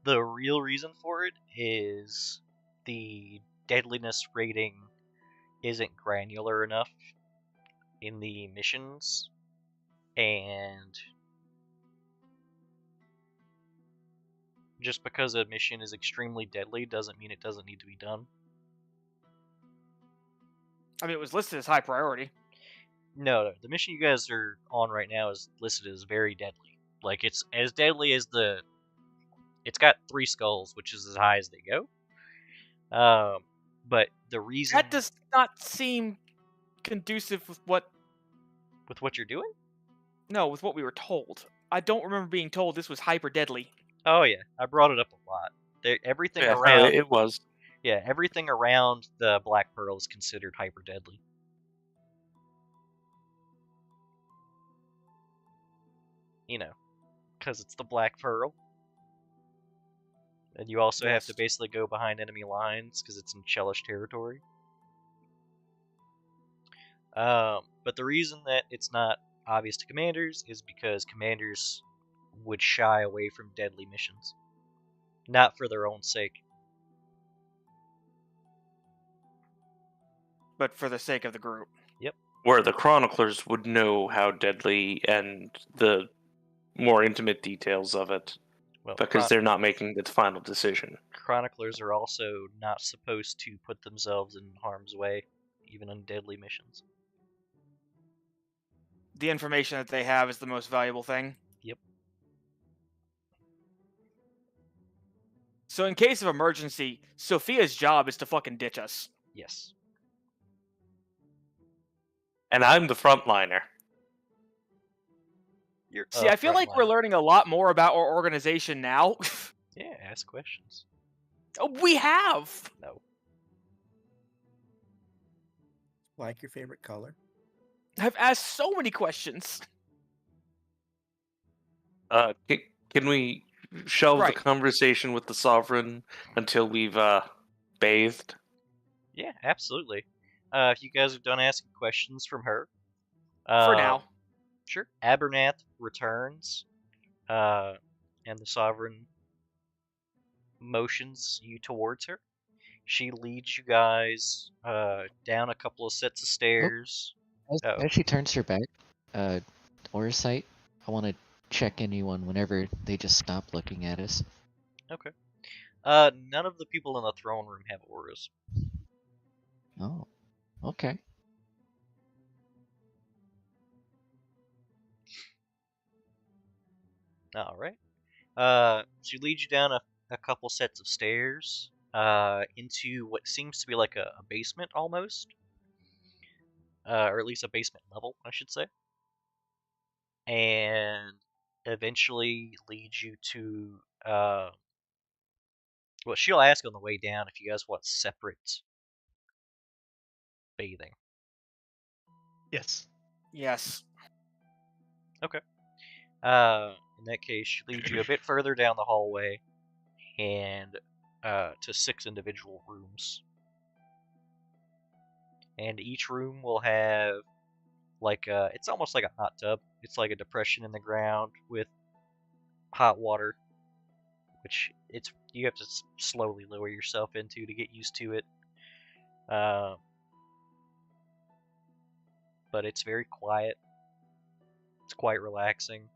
S1: the real reason for it is the deadliness rating isn't granular enough in the missions, and just because a mission is extremely deadly doesn't mean it doesn't need to be done.
S4: I mean, it was listed as high priority.
S1: No, the mission you guys are on right now is listed as very deadly. Like, it's as deadly as the... It's got 3 skulls, which is as high as they go. But the reason...
S4: That does not seem conducive with what...
S1: With what you're doing?
S4: No, with what we were told. I don't remember being told this was hyper deadly.
S1: Oh, yeah. I brought it up a lot. Everything
S3: Yeah,
S1: around...
S3: it was.
S1: Yeah, everything around the Black Pearl is considered hyper deadly. You know, because it's the Black Pearl. And you also have to
S4: Yes.
S1: basically go behind enemy lines because it's in Chelish territory. But the reason that it's not obvious to commanders is because commanders would shy away from deadly missions. Not for their own sake.
S4: But for the sake of the group.
S3: Where the chroniclers would know how deadly and the more intimate details of it,
S1: Well,
S3: because they're not making the final decision.
S1: chroniclers are also not supposed to put themselves in harm's way, even on deadly missions.
S4: The information that they have is the most valuable thing.
S1: Yep.
S4: So in case of emergency, Sophia's job is to fucking ditch us.
S1: Yes.
S3: And I'm the frontliner.
S1: You're
S4: See, I feel like we're learning a lot more about our organization now.
S1: Yeah, ask questions.
S4: Oh, we have.
S1: No.
S2: Like your favorite color?
S4: I've asked so many questions.
S3: Can we shelve
S4: Right.
S3: the conversation with the sovereign until we've bathed?
S1: Yeah, absolutely. If you guys are done asking questions from her,
S4: For now.
S1: Sure. Abernath returns, and the sovereign motions you towards her. She leads you guys down a couple of sets of stairs.
S6: As she turns her back, Orisight, I want to check anyone whenever they just stop looking at us.
S1: Okay. None of the people in the throne room have auras.
S6: Oh, okay.
S1: All right. She leads you down a couple sets of stairs into what seems to be like a basement almost, or at least a basement level, I should say, and eventually leads you to well, she'll ask on the way down if you guys want separate bathing.
S5: Yes.
S4: Yes.
S1: Okay. In that case, she leads you a bit further down the hallway and to 6 individual rooms. And each room will have like it's almost like a hot tub. It's like a depression in the ground with hot water, which you have to slowly lower yourself into to get used to it. But it's very quiet. It's quite relaxing.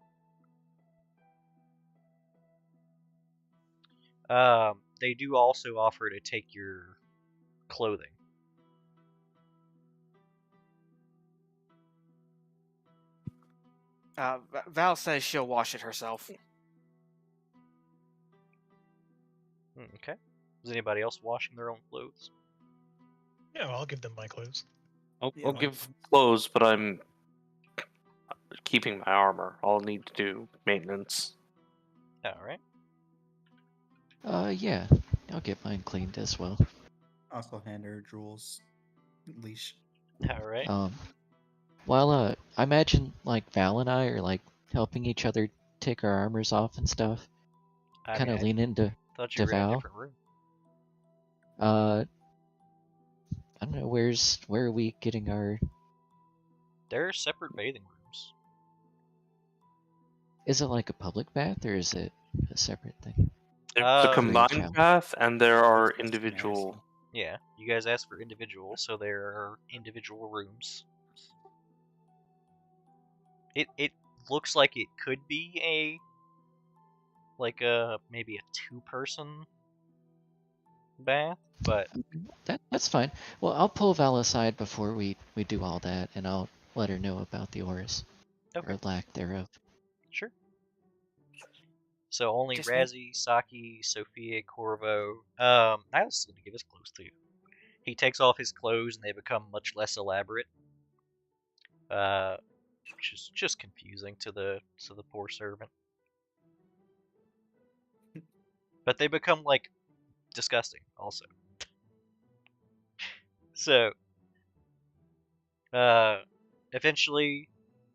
S1: They do also offer to take your clothing.
S4: Val says she'll wash it herself.
S1: Okay. Is anybody else washing their own clothes?
S5: Yeah, well, I'll give them my clothes.
S3: I'll
S2: Yeah,
S3: give clothes, but I'm keeping my armor. I'll need to do maintenance.
S1: All right.
S6: Yeah, I'll get mine cleaned as well.
S2: Also hand her Jules' leash.
S1: All right.
S6: While I imagine like Val and I are like helping each other take our armors off and stuff.
S1: I
S6: Kind
S1: mean,
S6: of
S1: I
S6: lean into
S1: thought you were in a
S6: Val.
S1: different room.
S6: I don't know. Where are we getting our?
S1: There are separate bathing rooms.
S6: Is it like a public bath or is it a separate thing?
S3: There's a
S1: For
S6: each
S3: combined
S6: house.
S3: bath, and there are
S2: It's
S3: individual.
S2: comparison.
S1: Yeah, you guys asked for individual, so there are individual rooms. It looks like it could be maybe a 2-person bath, but
S6: That's fine. Well, I'll pull Val aside before we do all that, and I'll let her know about the auras
S1: okay,
S6: or lack thereof.
S1: sure. So only
S4: Just me?
S1: Razzie, Saki, Sophia, Corvo. Niles is gonna give his clothes to you. He takes off his clothes and they become much less elaborate. Which is just confusing to the poor servant. But they become like disgusting also. So eventually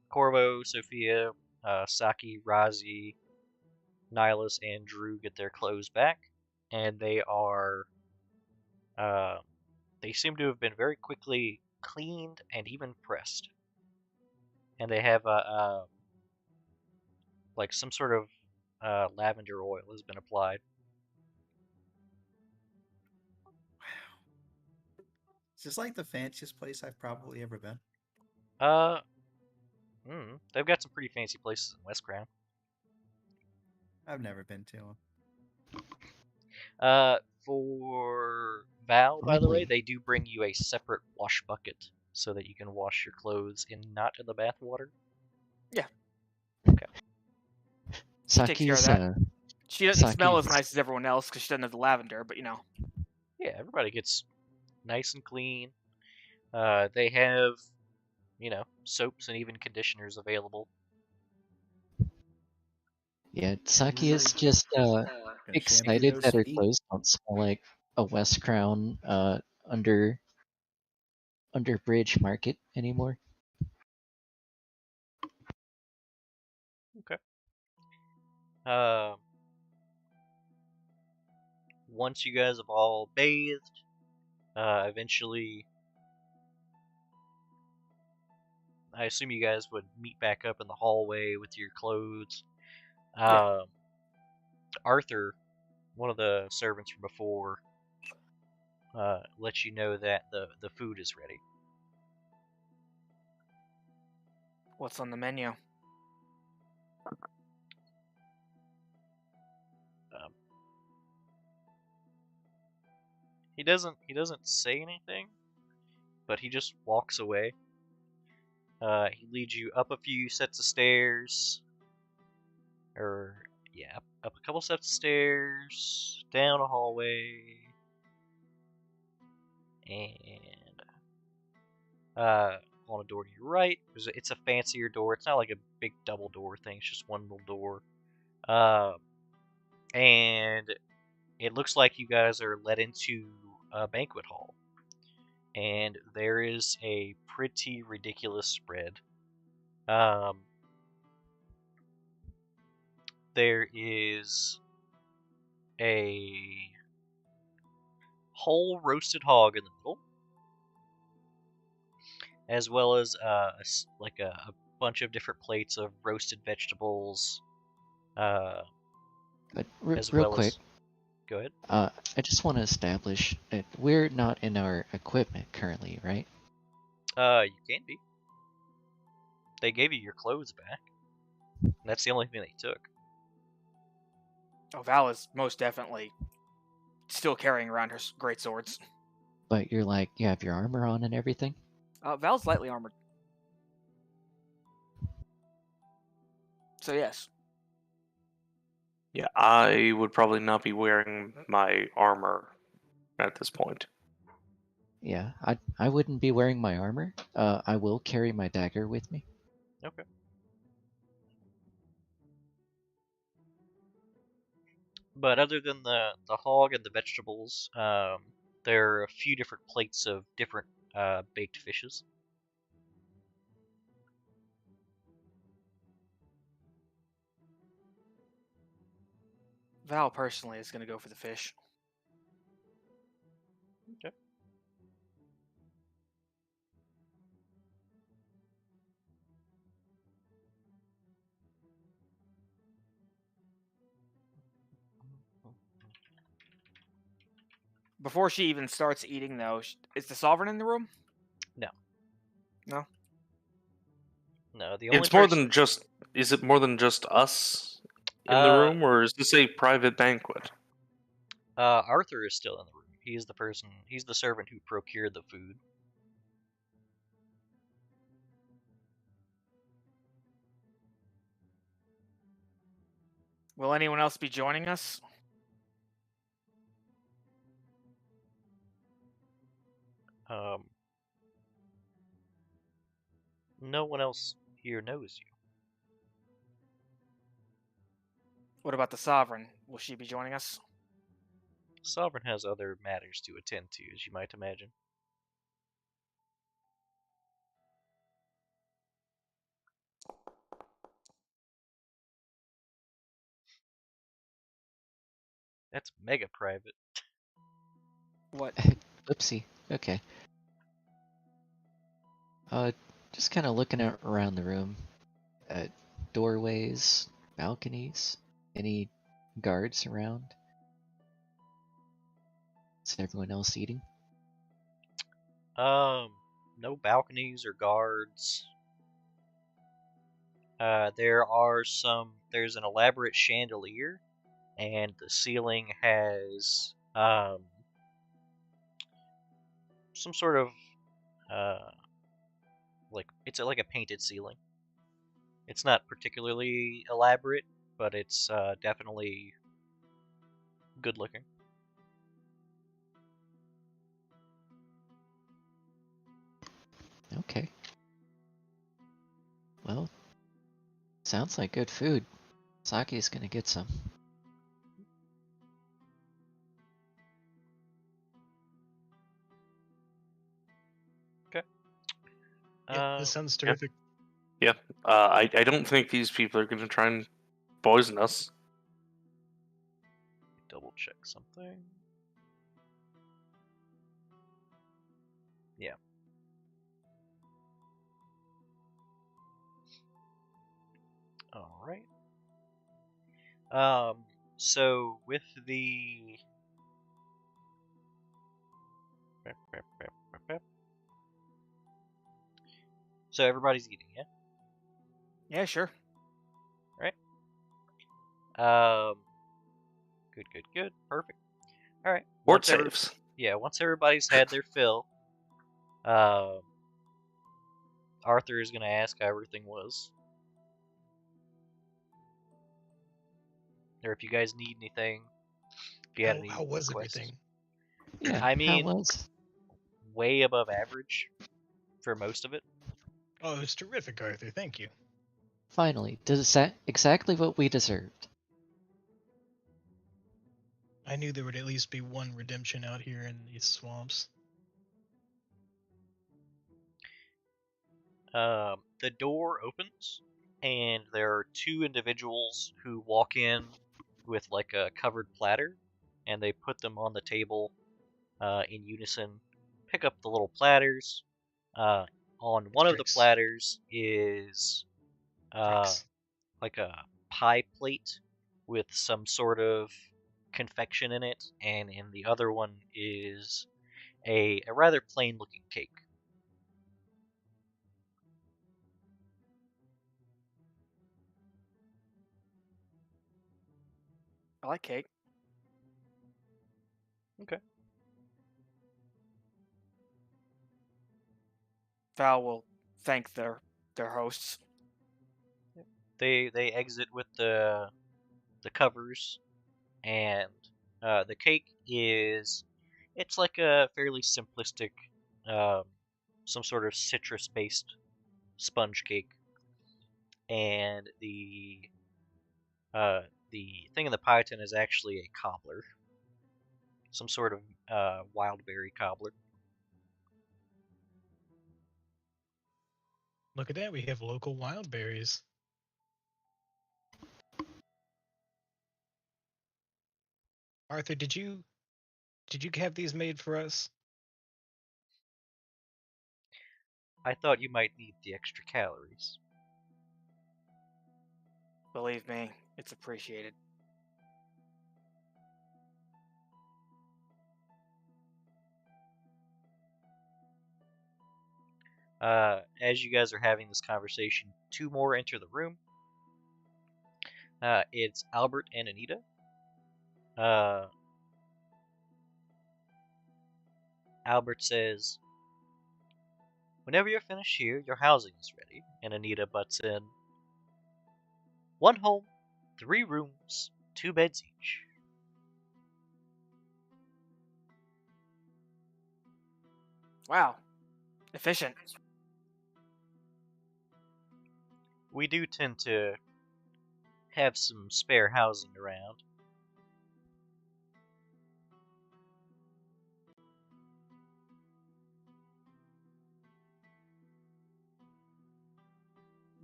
S1: Corvo, Sophia, Saki, Razi, Nihilus, and Drew get their clothes back, and they are they seem to have been very quickly cleaned and even pressed. And they have like some sort of lavender oil has been applied.
S2: Is this like the fanciest place I've probably ever been?
S1: They've got some pretty fancy places in West Crown.
S2: I've never been to them.
S1: For Val, by the way,
S6: Really?
S1: they do bring you a separate wash bucket so that you can wash your clothes not in the bath water.
S4: Yeah.
S1: Okay.
S4: She takes care of
S6: Saki's
S4: that. She doesn't smell as
S6: Saki's-
S4: nice as everyone else because she doesn't have the lavender, but you know.
S1: Yeah, everybody gets nice and clean. They have, soaps and even conditioners available.
S6: Yeah, Saki is
S2: Everybody
S6: just
S2: gonna
S6: excited
S2: those
S6: that her
S2: feet.
S6: clothes don't smell like a West Crown under Bridge Market anymore.
S1: Okay. Once you guys have all bathed, eventually, I assume you guys would meet back up in the hallway with your clothes.
S4: Yeah.
S1: Arthur, one of the servants from before, lets you know that the food is ready.
S4: What's on the menu?
S1: Um, he doesn't say anything, but he just walks away. He leads you up a few sets of stairs, or yeah, up a couple sets of stairs, down a hallway, and on a door to your right. It's a fancier door. It's not like a big double door thing. It's just one little door. And it looks like you guys are led into a banquet hall. And there is a pretty ridiculous spread. There is a whole roasted hog in the middle, as well as a bunch of different plates of roasted vegetables,
S6: But
S1: as
S6: real
S1: well
S6: quick,
S1: as. Go ahead.
S6: I just want to establish that we're not in our equipment currently, right?
S1: You can be. They gave you your clothes back. That's the only thing they took.
S4: Oh, Val is most definitely still carrying around her great swords.
S6: But you're like, you have your armor on and everything?
S4: Val's lightly armored. So yes.
S3: Yeah, I would probably not be wearing my armor at this point.
S6: Yeah, I wouldn't be wearing my armor. I will carry my dagger with me.
S1: Okay. But other than the hog and the vegetables, there are a few different plates of different baked fishes.
S4: Val personally is going to go for the fish.
S1: Okay.
S4: Before she even starts eating, though, is the Sovereign in the room?
S1: No.
S4: No?
S1: No, the only
S3: It's more
S1: person.
S3: than just. Is it more than just us in the room, or is this a private banquet?
S1: Arthur is still in the room. He's the person. He's the servant who procured the food.
S4: Will anyone else be joining us?
S1: No one else here knows you.
S4: What about the Sovereign? Will she be joining us?
S1: Sovereign has other matters to attend to, as you might imagine. That's mega private.
S4: What?
S6: Oopsie. Okay. Just kind of looking around the room. Doorways, balconies, any guards around? Is everyone else eating?
S1: No balconies or guards. There's an elaborate chandelier, and the ceiling has some sort of it's like a painted ceiling. It's not particularly elaborate, but it's definitely good looking.
S6: Okay. Well, sounds like good food. Saki's gonna get some.
S5: Yeah, this sounds
S3: yeah.
S5: terrific.
S3: I don't think these people are going to try and poison us.
S1: Double check something. Yeah. All right. So with the so everybody's eating, yeah?
S4: Yeah, sure.
S1: Good. Perfect. All right.
S3: Port saves.
S1: Once everybody's had their fill, Arthur is going to ask how everything was. Or if you guys need anything. If you had any
S5: How was
S1: requests.
S5: everything?
S6: Yeah,
S1: I mean,
S6: how was?
S1: way above average for most of it.
S5: Oh, it was terrific, Arthur. Thank you.
S6: Finally, exactly what we deserved.
S5: I knew there would at least be one redemption out here in these swamps.
S1: The door opens, and there are two individuals who walk in with like a covered platter, and they put them on the table in unison. Pick up the little platters. On one of the
S5: Tricks.
S1: platters is
S5: Tricks.
S1: like a pie plate with some sort of confection in it, and in the other one is a rather plain looking cake.
S4: I like cake.
S1: Okay.
S4: Val will thank their hosts.
S1: They exit with the covers, and the cake is it's like a fairly simplistic, um, some sort of citrus based sponge cake, and the thing in the pie tin is actually a cobbler, some sort of wild berry cobbler.
S5: Look at that. We have local wild berries. Arthur, did you have these made for us?
S1: I thought you might need the extra calories.
S4: Believe me, it's appreciated.
S1: As you guys are having this conversation, two more enter the room. It's Albert and Anita. Albert says, "Whenever you're finished here, your housing is ready." And Anita butts in, "One home, 3 rooms, 2 beds each."
S4: Wow. Efficient.
S1: We do tend to have some spare housing around.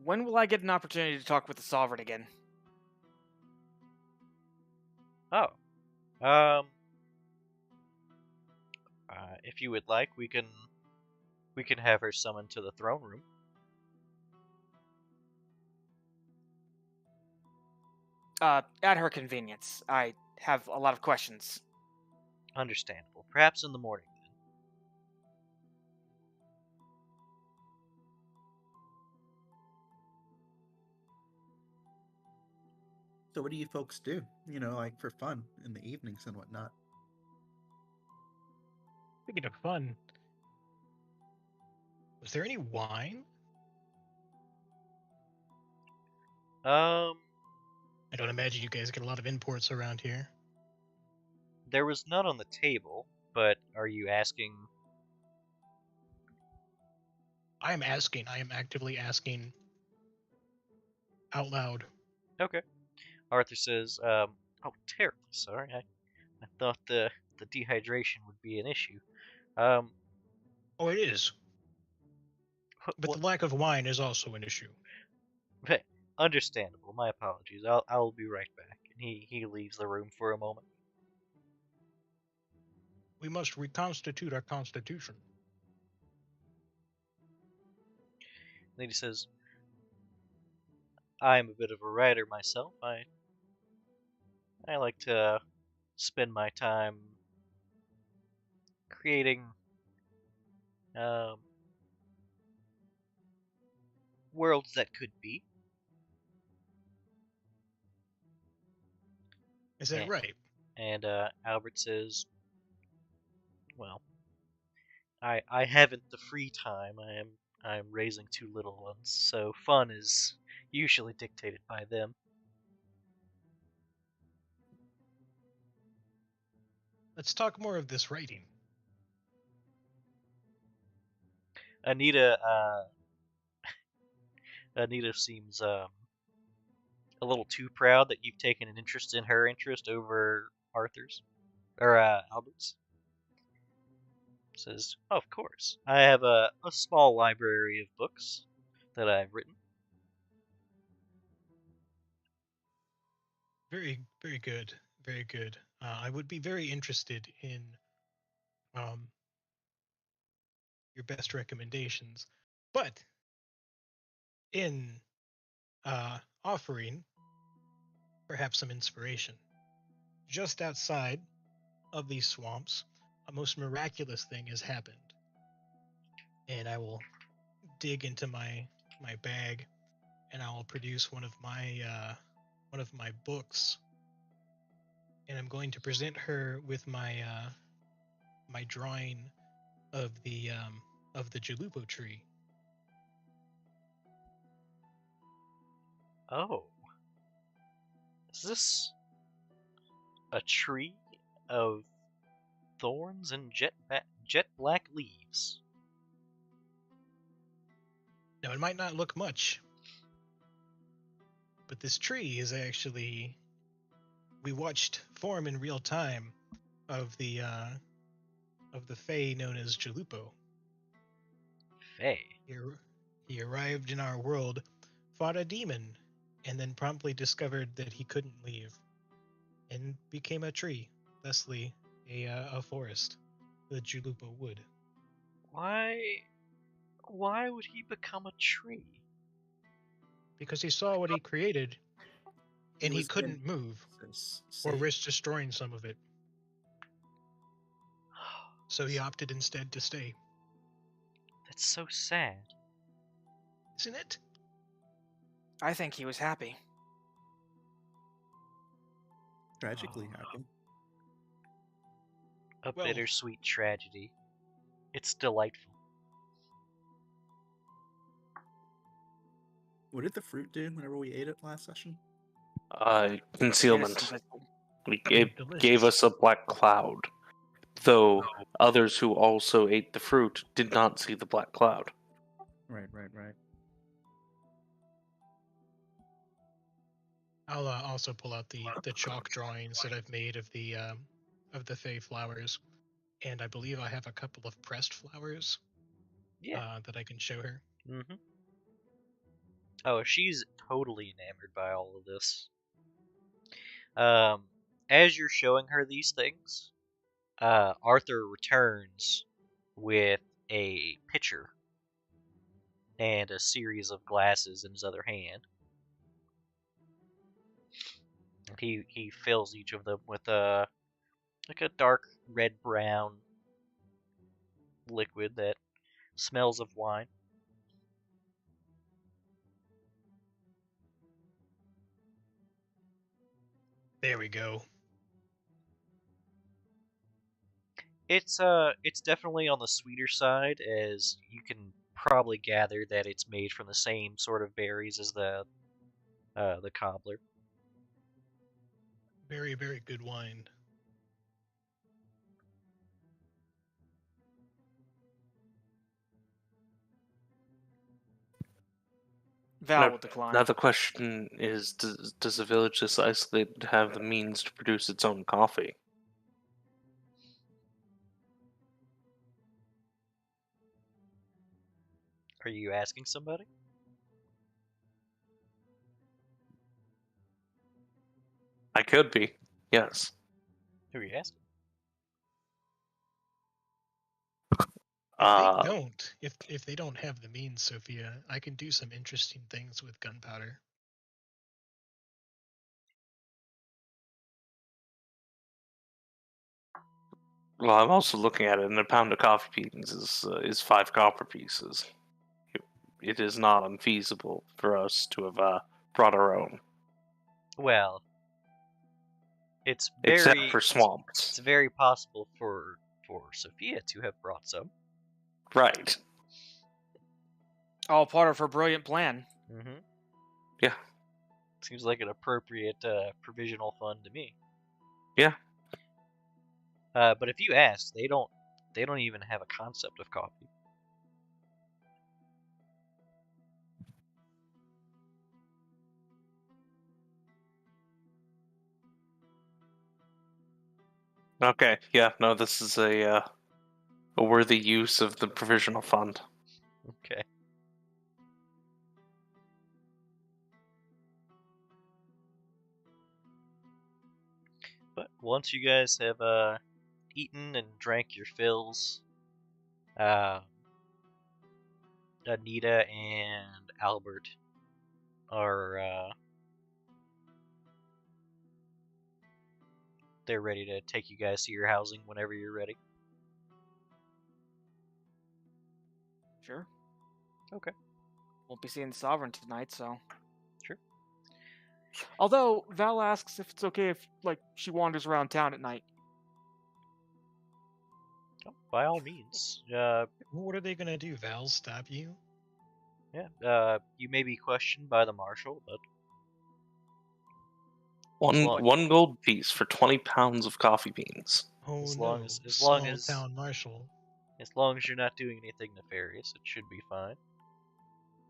S4: When will I get an opportunity to talk with the Sovereign again?
S1: Oh. If you would like, we can have her summoned to the throne room.
S4: At her convenience. I have a lot of questions.
S1: Understandable. Perhaps in the morning then.
S2: So what do you folks do? You know, like for fun in the evenings and whatnot.
S5: Speaking of fun, was there any wine? I don't imagine you guys get a lot of imports around here.
S1: There was none on the table, but are you asking?
S5: I am asking. I am actively asking out loud.
S1: Okay. Arthur says, "Oh, terribly sorry. I thought the dehydration would be an issue. Um,
S5: Oh, it is. But
S1: what,
S5: the lack of wine is also an issue.
S1: understandable. My apologies. I'll be right back." And he leaves the room for a moment.
S5: We must reconstitute our constitution.
S1: Then he says, "I'm a bit of a writer myself. I like to spend my time creating um, worlds that could be."
S5: Is that
S1: And,
S5: right?
S1: and Albert says, "Well, I haven't the free time. I'm raising two little ones, so fun is usually dictated by them."
S5: Let's talk more of this writing.
S1: Anita Anita seems a little too proud that you've taken an interest in her interest over Arthur's or Albert's. Says, "Oh, of course. I have a small library of books that I've written."
S5: Very, very good. Very good. I would be very interested in um, your best recommendations, but in offering perhaps some inspiration. Just outside of these swamps, a most miraculous thing has happened, and I will dig into my bag, and I will produce one of my books, and I'm going to present her with my drawing of the Jalupo tree.
S1: Oh, is this a tree of thorns and jet black leaves?
S5: Now it might not look much, but this tree is actually we watched form in real time of the fae known as Jalupo.
S1: Faye.
S5: He arrived in our world, fought a demon, and then promptly discovered that he couldn't leave, and became a tree, thusly a forest, the Jalupo wood.
S1: Why would he become a tree?
S5: Because he saw what he created, and he
S2: was
S5: couldn't
S2: in-
S5: move
S2: says,
S5: or
S2: "Say,
S5: risk destroying some of it, so he opted instead to stay.
S1: That's so sad.
S5: Isn't it?
S4: I think he was happy.
S2: tragically
S5: Oh.
S2: happy."
S1: A
S5: Well-
S1: bittersweet tragedy. It's delightful.
S2: What did the fruit do whenever we ate it last session?
S3: Concealment. It
S5: Delicious.
S3: gave us a black cloud, though others who also ate the fruit did not see the black cloud.
S2: Right.
S5: I'll also pull out the chalk drawings that I've made of the Fey flowers, and I believe I have a couple of pressed flowers
S1: Yeah.
S5: that I can show her.
S1: Mm-hmm. Oh, she's totally enamored by all of this. As you're showing her these things, Arthur returns with a pitcher and a series of glasses in his other hand. He fills each of them with a dark red brown liquid that smells of wine.
S5: There we go.
S1: It's definitely on the sweeter side, as you can probably gather that it's made from the same sort of berries as the cobbler.
S5: Very, very good wine.
S4: Val will decline.
S3: Now the question is, does the village this isolated have the means to produce its own coffee?
S1: Are you asking somebody?
S3: I could be, yes.
S1: Who are you asking?
S5: If they don't have the means, Sophia, I can do some interesting things with gunpowder.
S3: Well, I'm also looking at it, and a pound of coffee beans is 5 copper pieces. It is not unfeasible for us to have brought our own.
S1: Well, it's
S3: Except
S1: very
S3: for swamps.
S1: it's very possible for Sophia to have brought some.
S3: Right.
S4: All part of her brilliant plan.
S1: Mm-hmm.
S3: Yeah.
S1: Seems like an appropriate provisional fund to me.
S3: Yeah.
S1: But if you ask, they don't even have a concept of coffee.
S3: Okay. Yeah. No, this is a worthy use of the provisional fund.
S1: Okay. But once you guys have eaten and drank your fills, Anita and Albert are they're ready to take you guys to your housing whenever you're ready.
S4: Sure.
S1: Okay.
S4: Won't be seeing the Sovereign tonight, so.
S1: Sure.
S4: Although Val asks if it's okay if she wanders around town at night.
S1: Oh, by all means.
S5: What are they gonna do? Val stop you?
S1: Yeah. You may be questioned by the marshal, but
S3: One gold piece for 20 pounds of coffee beans.
S5: Oh
S1: as
S5: no!
S1: long as
S5: Small town marshal.
S1: As long as you're not doing anything nefarious, it should be fine.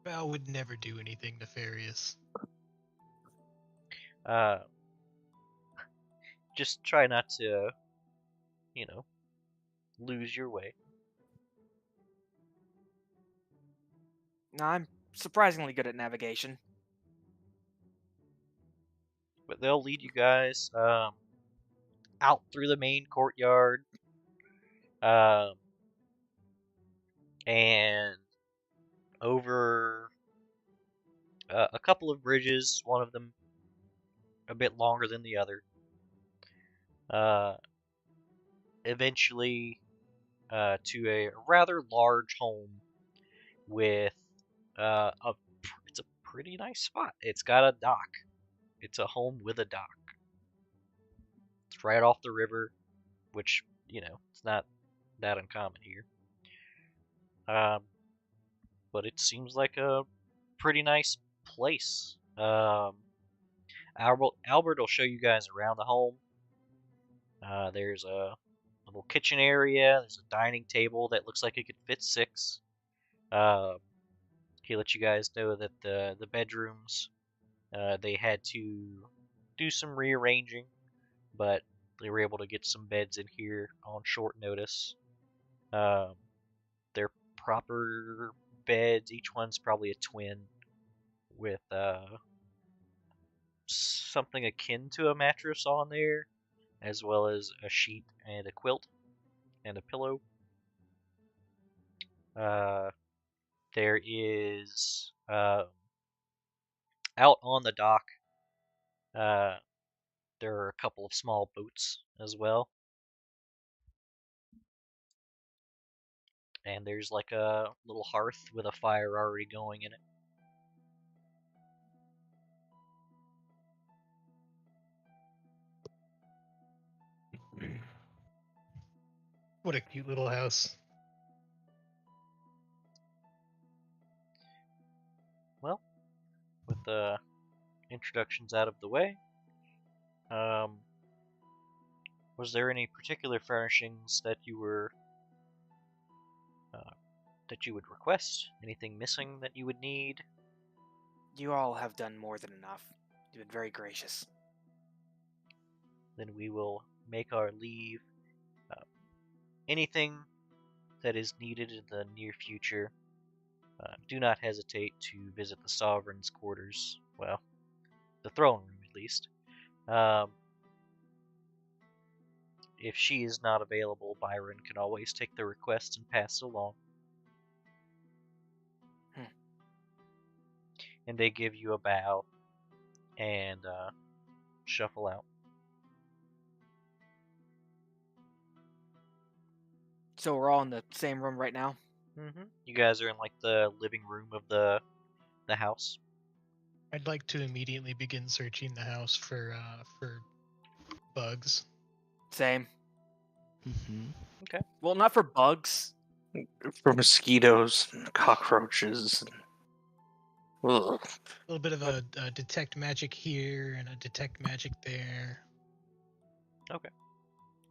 S5: Val would never do anything nefarious.
S1: Just try not to, lose your way.
S4: I'm surprisingly good at navigation.
S1: But they'll lead you guys out through the main courtyard, and over a couple of bridges, one of them a bit longer than the other. Eventually, to a rather large home with it's a pretty nice spot. It's got a dock. It's a home with a dock. It's right off the river, which, it's not that uncommon here. But it seems like a pretty nice place. Albert will show you guys around the home. There's a little kitchen area. There's a dining table that looks like it could fit 6. He let you guys know that the bedrooms, they had to do some rearranging, but they were able to get some beds in here on short notice. They're proper beds. Each one's probably a twin with something akin to a mattress on there, as well as a sheet and a quilt and a pillow. There is out on the dock. There are a couple of small boats as well. And there's like a little hearth with a fire already going in it.
S5: What a cute little house.
S1: Well, with the introductions out of the way, was there any particular furnishings that you were that you would request? Anything missing that you would need?
S4: You all have done more than enough. You've been very gracious.
S1: Then we will make our leave. Anything that is needed in the near future, do not hesitate to visit the Sovereign's quarters. Well, the throne room at least. If she is not available, Byron can always take the request and pass it along. And they give you a bow and shuffle out.
S4: So we're all in the same room right now?
S1: You guys are in like the living room of the house.
S5: I'd like to immediately begin searching the house for bugs.
S4: Same.
S6: Mm-hmm.
S1: Okay.
S4: Well, not for bugs.
S3: For mosquitoes and cockroaches. Ugh.
S5: A little bit of a detect magic here and a detect magic there.
S1: Okay.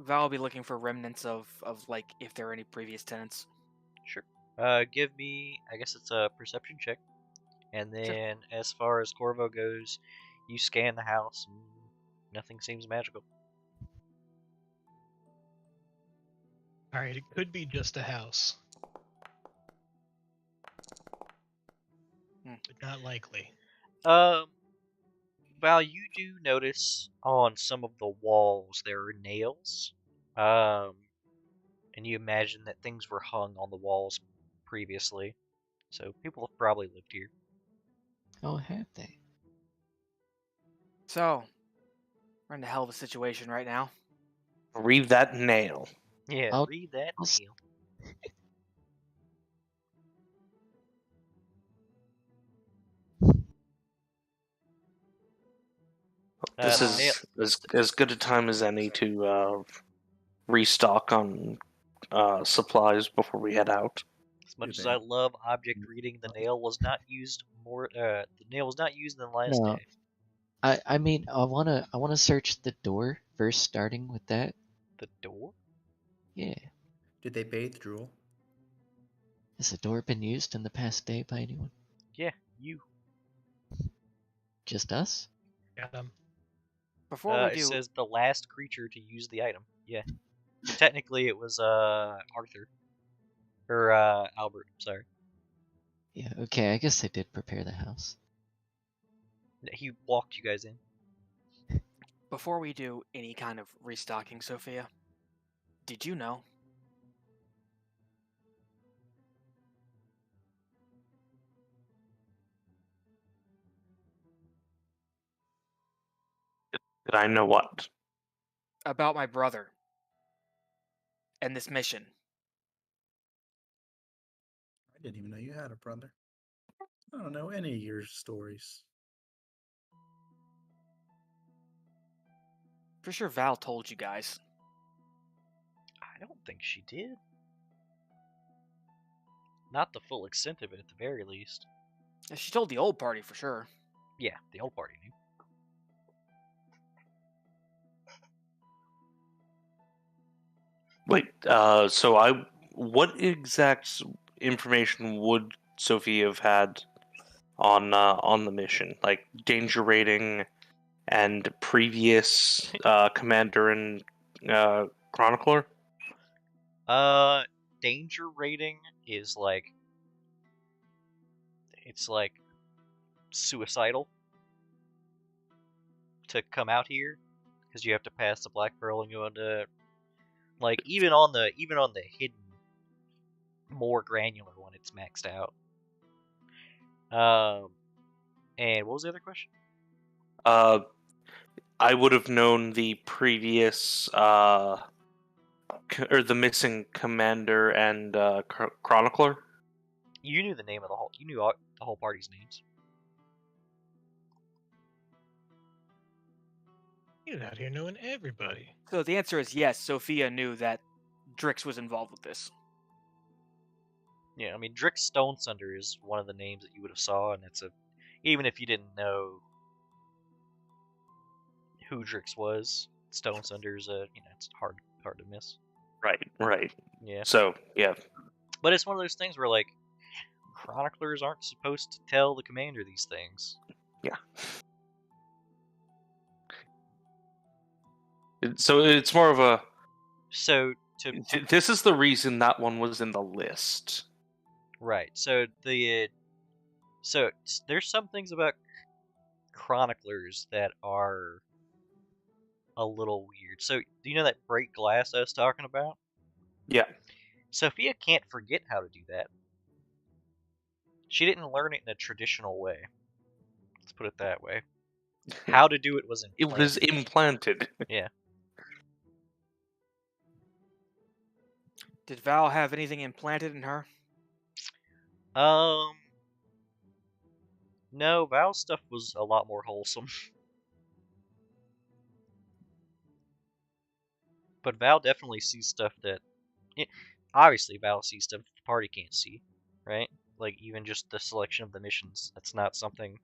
S4: Val will be looking for remnants of like if there are any previous tenants.
S1: Sure. Give me, I guess it's a perception check. And then as far as Corvo goes, you scan the house and nothing seems magical.
S5: Alright, it could be just a house. But not likely.
S1: Val, you do notice on some of the walls there are nails. And you imagine that things were hung on the walls previously. So people have probably lived here.
S6: Oh, have they?
S4: So, we're in a hell of a situation right now.
S3: Read that nail.
S1: Yeah,
S6: I'll-
S1: read that
S6: I'll s-
S1: nail.
S3: This
S1: the
S3: is as good a time as any to restock on supplies before we head out.
S1: As much
S2: Do
S1: as
S2: they-
S1: I love object reading, the nail was not used more. The nail was not used in the last
S6: No.
S1: day.
S6: I mean, I wanna search the door first, starting with that.
S1: The door?
S6: Yeah.
S2: Did they bathe Drool?
S6: Has the door been used in the past day by anyone?
S1: Yeah, you.
S6: Just us?
S5: Got him.
S4: Before we
S1: It
S4: do,
S1: says the last creature to use the item. Yeah. Technically, it was Arthur or Albert. Sorry,
S6: Yeah. Okay. I guess they did prepare the house.
S1: he walked you guys in.
S4: before we do any kind of restocking, Sophia, did you know?
S3: Did I know what?
S4: About my brother and this mission.
S2: I didn't even know you had a brother. I don't know any of your stories.
S4: For sure Val told you guys.
S1: I don't think she did. Not the full extent of it, at the very least.
S4: She told the old party for sure.
S1: Yeah, the old party knew.
S3: Wait, what exact information would Sophie have had on the mission? Like danger rating and previous commander and chronicler?
S1: Danger rating is like, it's like suicidal to come out here because you have to pass the Black Pearl and go into, like, even on the hidden, more granular one, it's maxed out. And what was the other question?
S3: I would have known the previous or the missing commander and chronicler.
S1: You knew the name of the whole. You knew the whole party's names.
S5: You're out here knowing everybody.
S4: So the answer is yes, Sophia knew that Drix was involved with this.
S1: Yeah, I mean, Drix Stone Sunder is one of the names that you would have saw, and it's a, even if you didn't know who Drix was, Stone Sunder is a, it's hard to miss.
S3: Right.
S1: Yeah.
S3: So yeah,
S1: But it's one of those things where, like, chroniclers aren't supposed to tell the commander these things.
S3: Yeah. So it's more of a.
S1: So
S3: This is the reason that one was in the list.
S1: right. So there's some things about chroniclers that are a little weird. So do you know that break glass I was talking about?
S3: Yeah.
S1: Sophia can't forget how to do that. She didn't learn it in a traditional way. Let's put it that way. How to do it was
S3: It was implanted.
S1: Yeah.
S4: Did Val have anything implanted in her?
S1: No, Val's stuff was a lot more wholesome. But Val definitely sees stuff that... obviously, Val sees stuff the party can't see, right? Like, even just the selection of the missions. That's not something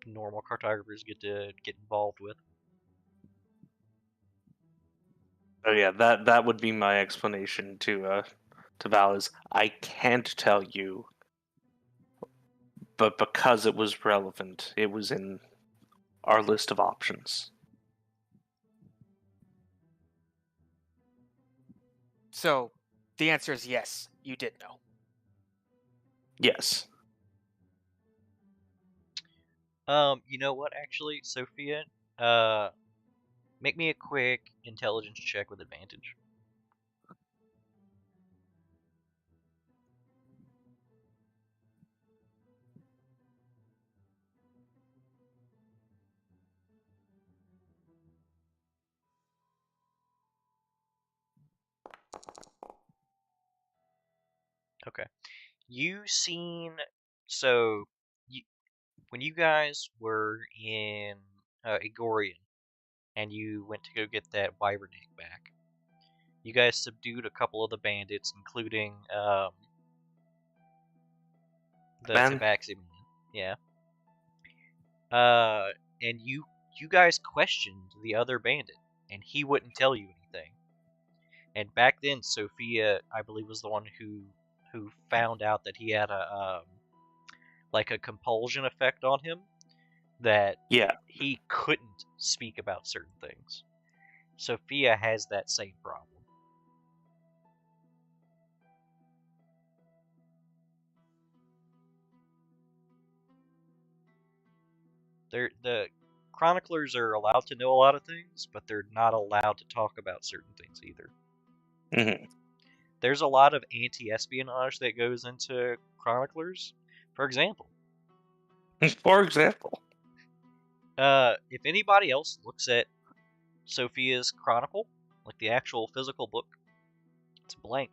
S1: normal cartographers get to get involved with.
S3: Oh yeah, that would be my explanation to Val is I can't tell you, but because it was relevant, it was in our list of options.
S4: So, the answer is yes, you did know.
S3: Yes.
S1: You know what, actually, Sophia? Make me a quick intelligence check with advantage. Okay. When you guys were in Igorian, and you went to go get that wyvern egg back, you guys subdued a couple of the bandits, including the
S3: Man.
S1: Tabaxi man. Yeah. And you guys questioned the other bandit, and he wouldn't tell you anything. And back then, Sophia, I believe, was the one who found out that he had a like a compulsion effect on him, that
S3: Yeah.
S1: he couldn't speak about certain things. Sophia has that same problem. The chroniclers are allowed to know a lot of things, but they're not allowed to talk about certain things either.
S3: Mm-hmm.
S1: There's a lot of anti-espionage that goes into chroniclers. For example, if anybody else looks at Sophia's chronicle, like the actual physical book, it's blank.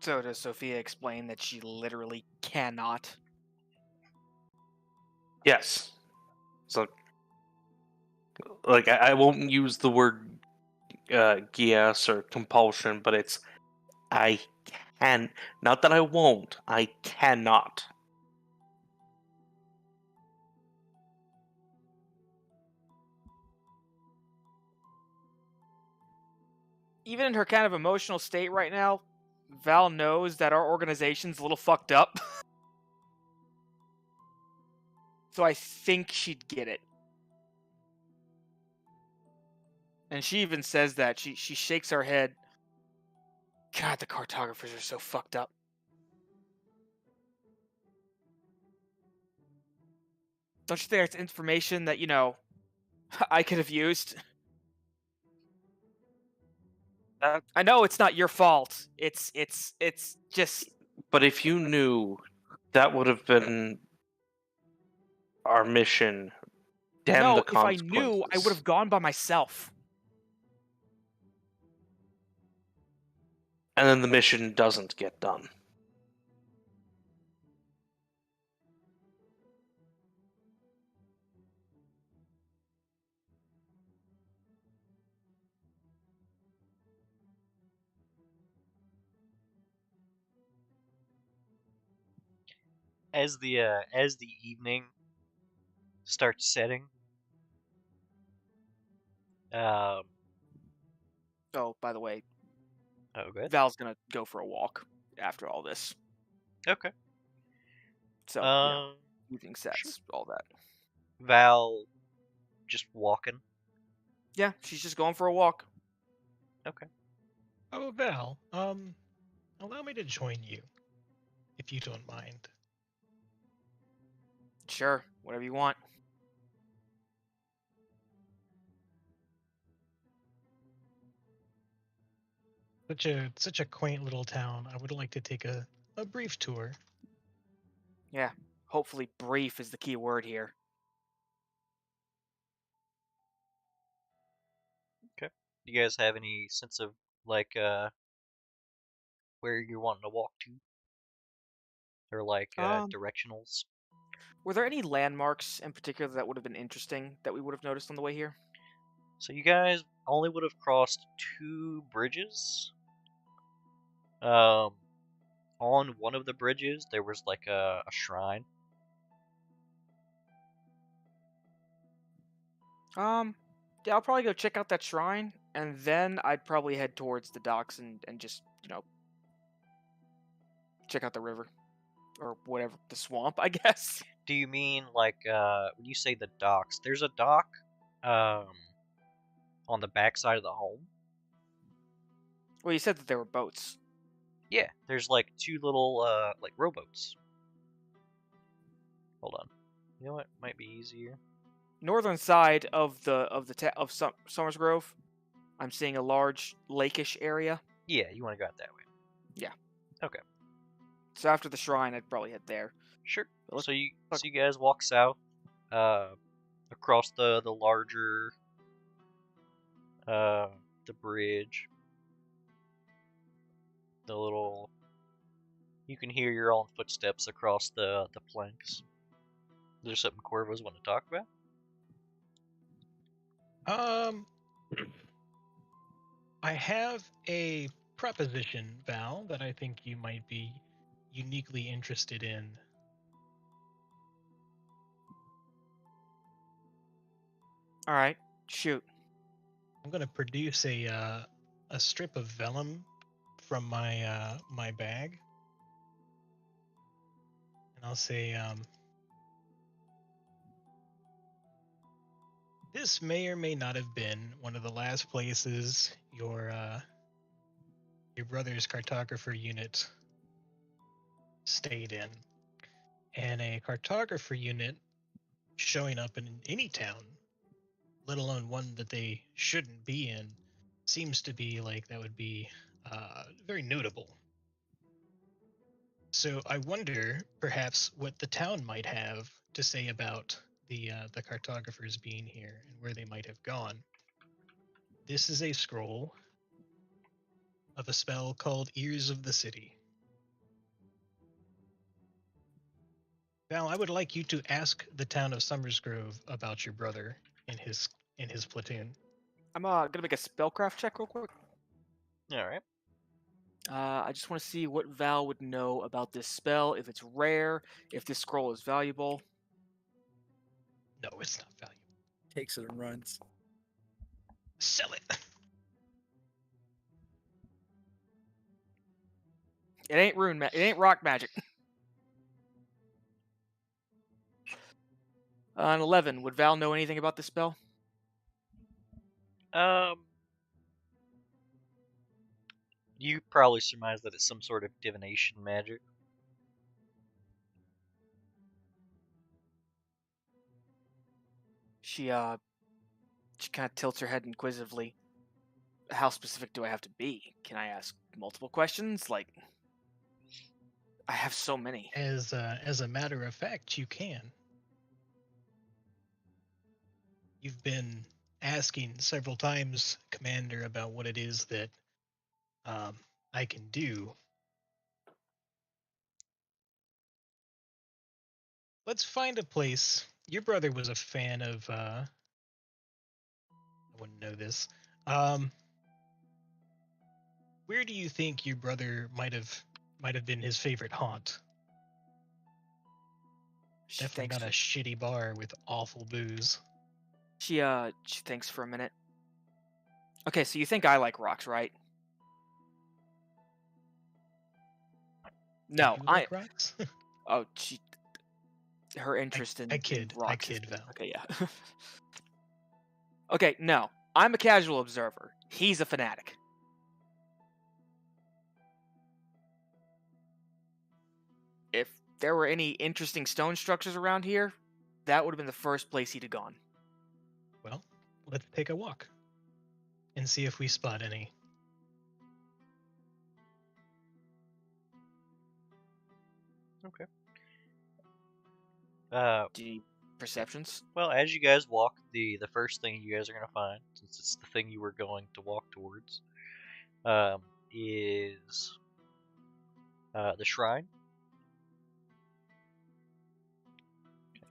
S4: So does Sophia explain that she literally cannot?
S3: Yes. So, like, I won't use the word gias or compulsion, but it's I can. Not that I won't. I cannot.
S4: Even in her kind of emotional state right now, Val knows that our organization's a little fucked up. So I think she'd get it. And she even says that. She shakes her head. God, the cartographers are so fucked up. Don't you think that's information that, I could have used? I know it's not your fault. It's just...
S3: But if you knew, that would have been our mission. Damn
S4: No,
S3: the
S4: if I
S3: consequences.
S4: knew, I would have gone by myself.
S3: And then the mission doesn't get done.
S1: As the evening starts setting. Um,
S4: Oh, by the way,
S1: oh, good.
S4: Val's gonna go for a walk after all this.
S1: Okay.
S4: So, evening
S1: Sure.
S4: sets, all that.
S1: Val just walking.
S4: Yeah, she's just going for a walk.
S1: Okay.
S5: Oh, Val, allow me to join you, if you don't mind.
S4: Sure, whatever you want.
S5: Such a quaint little town. I would like to take a brief tour.
S4: Yeah, hopefully brief is the key word here.
S1: Okay. Do you guys have any sense of like where you're wanting to walk to? Or like directionals?
S4: Were there any landmarks in particular that would have been interesting that we would have noticed on the way here?
S1: So you guys only would have crossed 2 bridges. On one of the bridges there was like a shrine.
S4: Yeah, I'll probably go check out that shrine, and then I'd probably head towards the docks and just, check out the river. Or whatever, the swamp, I guess.
S1: Do you mean like when you say the docks? There's a dock on the backside of the home.
S4: Well, you said that there were boats.
S1: Yeah, there's like 2 little like rowboats. Hold on. You know what might be easier?
S4: Northern side of Summers Grove, I'm seeing a large lake-ish area.
S1: Yeah, you want to go out that way.
S4: Yeah.
S1: Okay.
S4: So after the shrine, I'd probably head there.
S1: Sure.
S4: Let's
S1: So you
S4: look.
S1: guys walk south, across the larger the bridge. The little you can hear your own footsteps across the planks. Is there something Corvos want to talk about?
S5: I have a proposition, Val, that I think you might be uniquely interested in.
S4: All right, shoot.
S5: I'm gonna produce a strip of vellum from my my bag, and I'll say, this may or may not have been one of the last places your brother's cartographer unit stayed in, and a cartographer unit showing up in any town, let alone one that they shouldn't be in, seems to be like that would be very notable. So I wonder, perhaps, what the town might have to say about the cartographers being here and where they might have gone. This is a scroll of a spell called Ears of the City. Val, I would like you to ask the town of Summersgrove about your brother in his platoon.
S4: I'm gonna make a spellcraft check real quick.
S1: All right.
S4: I just want to see what Val would know about this spell, if it's rare, if this scroll is valuable.
S5: No, it's not valuable.
S2: Takes it and runs.
S5: Sell it.
S4: It ain't it ain't rock magic. An 11. Would Val know anything about this spell?
S1: You probably surmise that it's some sort of divination magic.
S4: She kind of tilts her head inquisitively. How specific do I have to be? Can I ask multiple questions? Like, I have so many.
S5: As a matter of fact, you can. You've been asking several times, Commander, about what it is that I can do. Let's find a place. Your brother was a fan of. I wouldn't know this. Where do you think your brother might have been his favorite haunt?
S4: She
S5: Definitely
S4: thinks.
S5: not a shitty bar with awful booze.
S4: She thinks for a minute. Okay, so you think I like rocks, right? No,
S5: You
S4: I.
S5: like rocks?
S4: Oh, her interest in
S5: kid. I
S4: rocks is-
S5: kid, Val.
S4: Okay, yeah. Okay, no. I'm a casual observer. He's a fanatic. If there were any interesting stone structures around here, that would have been the first place he'd have gone.
S5: Well, let's take a walk and see if we spot any.
S1: Okay.
S4: Do you need perceptions?
S1: Well, as you guys walk, the first thing you guys are gonna find, since it's the thing you were going to walk towards, is the shrine.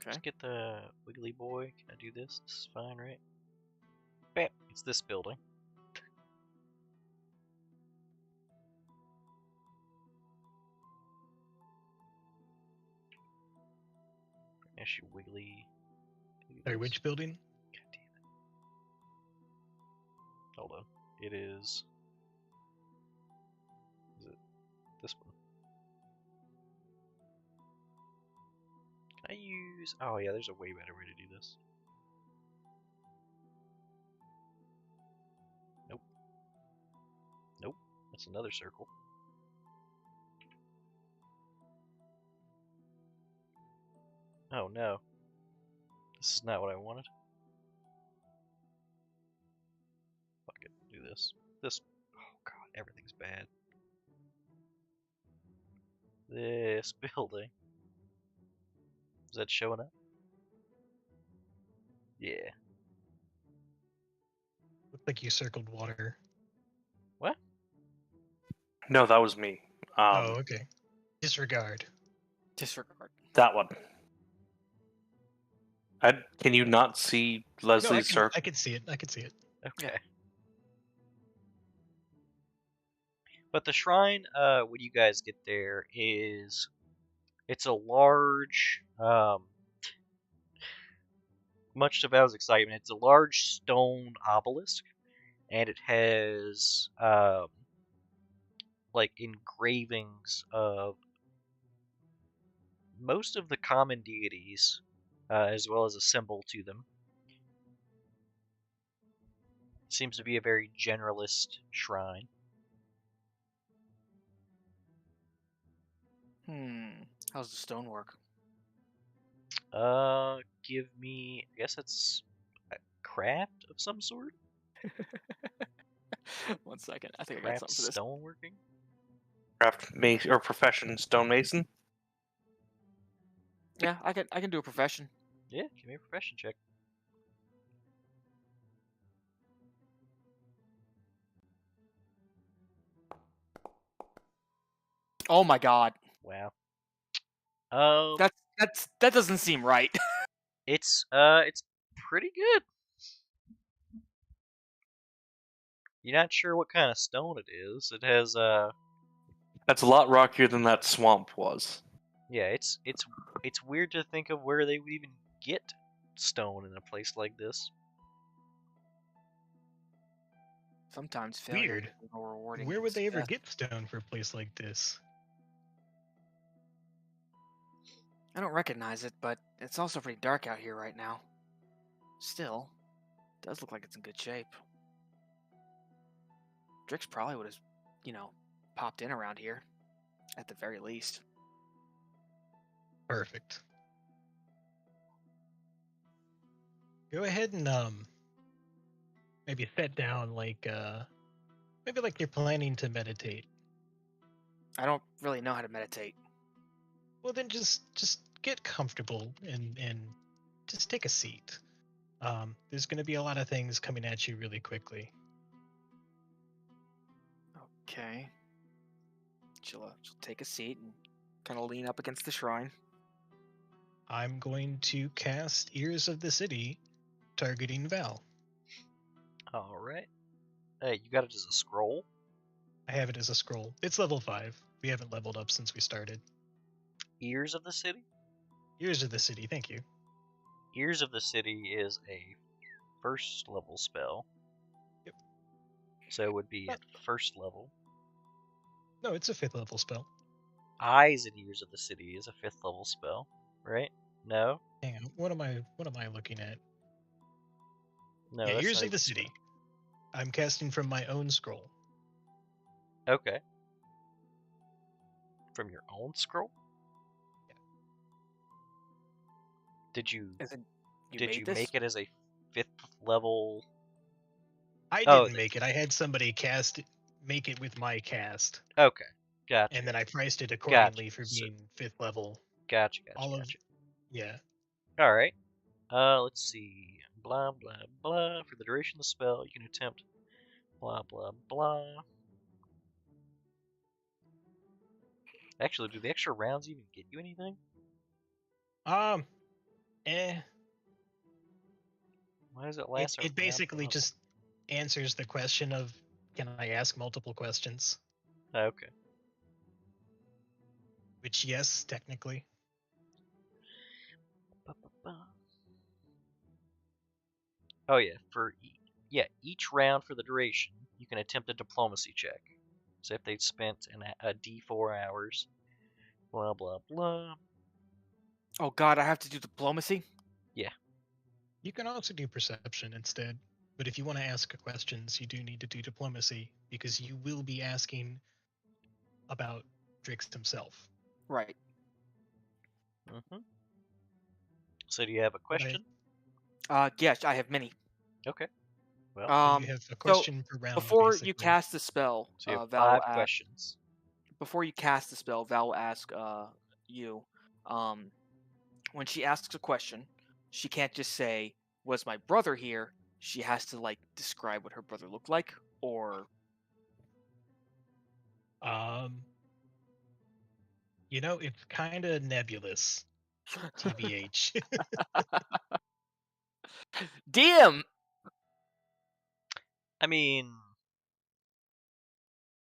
S4: Okay.
S1: Let's get the Wiggly Boy. Can I do this? This is fine, right? Bam! It's this building. Actually, Wiggly. Can I do
S5: Sorry,
S1: this?
S5: which building?
S1: God damn it. Hold on. It is. Is it this one? Can I use. Oh, yeah, there's a way better way to do this. Nope. Nope. That's another circle. Oh, no. This is not what I wanted. Fuck it. Do this. This. Oh, God. Everything's bad. This building. Is that showing up? Yeah.
S5: Looks like you circled water.
S1: What?
S3: No, that was me.
S5: Oh, okay. Disregard.
S4: Disregard.
S3: That one. Can you not see
S5: No,
S3: Leslie's circle?
S5: I could see it. I could see it.
S1: Okay. But the shrine, when you guys get there, it's a large, much to Val's excitement, it's a large stone obelisk, and it has like engravings of most of the common deities, as well as a symbol to them. Seems to be a very generalist shrine.
S4: How's the stonework?
S1: Give me, I guess it's a craft of some sort?
S4: 1 second. I think I got
S1: Craft
S4: something for this.
S1: stoneworking?
S3: Craft mason or profession stonemason?
S4: Yeah, I can do a profession.
S1: Yeah, give me a profession check.
S4: Oh my god.
S1: Wow.
S4: That doesn't seem right.
S1: It's pretty good. You're not sure what kind of stone it is. It has
S3: That's a lot rockier than that swamp was.
S1: yeah, it's weird to think of where they would even get stone in a place like this.
S4: Sometimes failure
S5: Weird.
S4: is more rewarding.
S5: Where
S4: than
S5: would they ever
S4: success.
S5: get stone for a place like this?
S4: I don't recognize it, but it's also pretty dark out here right now. Still, it does look like it's in good shape. Drix probably would have, popped in around here, at the very least.
S5: Perfect. Go ahead and maybe sit down like maybe like you're planning to meditate.
S4: I don't really know how to meditate.
S5: Well then just get comfortable and just take a seat. There's gonna be a lot of things coming at you really quickly.
S4: Okay. She'll take a seat and kind of lean up against the shrine.
S5: I'm going to cast Ears of the City, targeting Val.
S1: Alright. Hey, you got it as a scroll?
S5: I have it as a scroll. It's level 5. We haven't leveled up since we started.
S1: Ears of the City?
S5: Ears of the City, thank you.
S1: Ears of the City is a first level spell.
S5: Yep.
S1: So it would be at first level.
S5: No, it's a 5th level spell.
S1: Eyes and Ears of the City is a 5th level spell, right? No?
S5: Hang on, what am I looking at?
S1: No,
S5: Yeah,
S1: that's
S5: Ears
S1: not
S5: of
S1: even
S5: the
S1: a
S5: City.
S1: spell.
S5: I'm casting from my own scroll.
S1: Okay. From your own scroll?
S5: Yeah.
S1: Did you
S4: As in,
S1: did
S4: made
S1: you
S4: this?
S1: make it as a 5th level?
S5: I
S1: Oh,
S5: didn't make it. I had somebody make it with my cast,
S1: Okay. Gotcha.
S5: and then I priced it accordingly
S1: Gotcha.
S5: for
S1: So-
S5: being 5th level.
S1: Gotcha.
S5: All of
S1: Gotcha.
S5: yeah.
S1: All right. Let's see. Blah blah blah. For the duration of the spell, you can attempt. Blah blah blah. Actually, do the extra rounds even get you anything?
S5: Eh.
S1: Why does it last?
S5: It basically just answers the question of, can I ask multiple questions?
S1: Okay.
S5: Which, yes, technically.
S1: Oh yeah, each round for the duration, you can attempt a diplomacy check. So if they'd spent a D4 hours, blah blah blah.
S4: Oh God, I have to do diplomacy.
S5: You can also do perception instead. But if you want to ask questions, you do need to do diplomacy, because you will be asking about Drix himself.
S4: Right.
S1: Mm-hmm. So do you have a question?
S4: Yes, I have many.
S1: Okay. Well,
S5: So you have a question per round.
S4: Before
S5: basically.
S4: you cast the spell,
S1: so you have
S4: Val will
S1: 5
S4: ask.
S1: questions.
S4: Before you cast the spell, Val will ask you. When she asks a question, she can't just say, "Was my brother here?" She has to like describe what her brother looked like, or
S5: It's kind of nebulous. TBH.
S4: DM.
S1: I mean,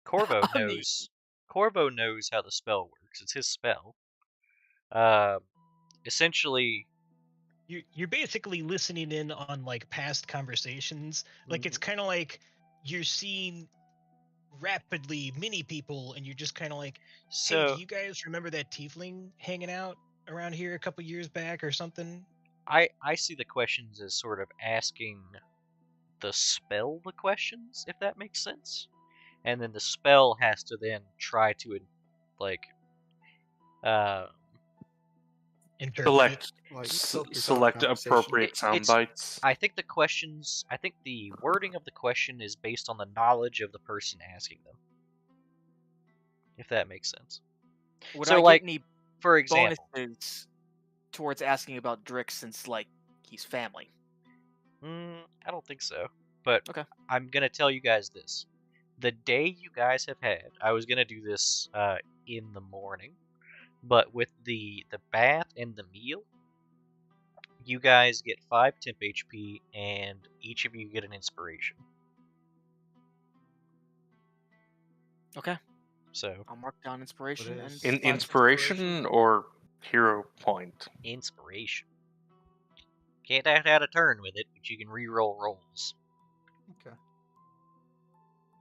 S1: Corvo
S4: I mean-
S1: knows. Corvo knows how the spell works. It's his spell. Essentially,
S5: You're basically listening in on like past conversations. Like it's kind of like you're seeing rapidly many people, and you're just kind of like, hey, do
S1: so
S5: you guys remember that tiefling hanging out around here a couple years back or something?
S1: I see the questions as sort of asking the spell the questions, if that makes sense. And then the spell has to then try to like
S5: Interpret it.
S2: Like, focus on
S3: select
S2: conversation.
S3: appropriate sound
S1: it's
S3: bites.
S1: I think the wording of the question is based on the knowledge of the person asking them. If that makes sense.
S4: Would
S1: So
S4: I
S1: like
S4: get any
S1: for example,
S4: bonuses towards asking about Drix since like he's family?
S1: I don't think so. But
S4: Okay.
S1: I'm gonna tell you guys this. The day you guys have had, I was gonna do this in the morning, but with the bath and the meal, you guys get 5 temp HP, and each of you get an inspiration.
S4: Okay.
S1: So
S4: I'll mark down inspiration
S2: What
S4: and
S2: is-
S3: In
S2: Five
S3: inspiration or hero point?
S1: inspiration. Can't act out a turn with it, but you can re-roll rolls.
S2: Okay.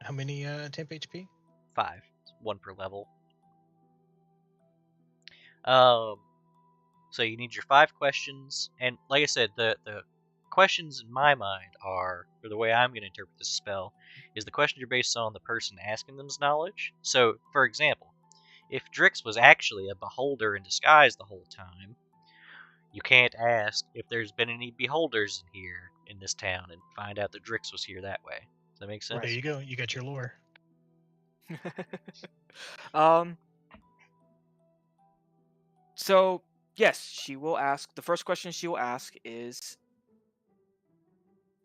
S5: How many temp HP?
S1: 5, 1 per level. So you need your 5 questions, and like I said, the questions in my mind are, or the way I'm going to interpret this spell, is the questions are based on the person asking them's knowledge. So, for example, if Drix was actually a beholder in disguise the whole time, you can't ask if there's been any beholders in here in this town and find out that Drix was here that way. Does that make sense?
S5: There you go. You got your lore.
S4: So yes, she will ask. The first question she will ask is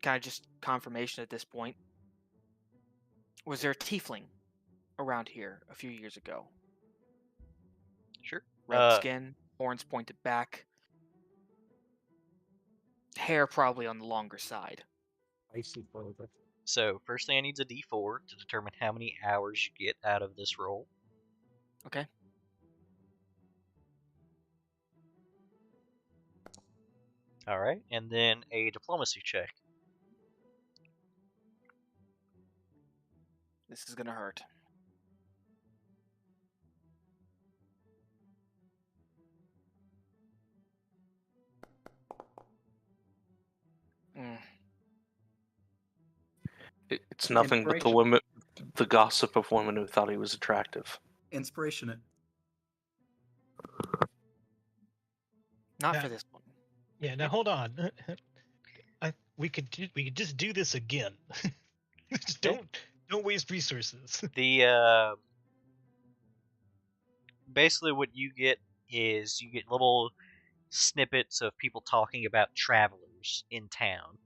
S4: kind of just confirmation at this point. Was there a tiefling around here a few years ago?
S1: Sure.
S4: Red skin, horns pointed back, hair probably on the longer side.
S2: Icy flavor.
S1: So, first thing I need is a d4 to determine how many hours you get out of this roll.
S4: Okay.
S1: All right, and then a diplomacy check.
S4: This is gonna hurt. Mm.
S3: It's nothing but the gossip of women who thought he was attractive.
S2: Inspiration it.
S4: Not
S5: Yeah.
S4: for this one.
S5: Yeah, now hold on. We could just do this again. Just don't waste resources.
S1: The basically what you get is you get little snippets of people talking about travelers in town.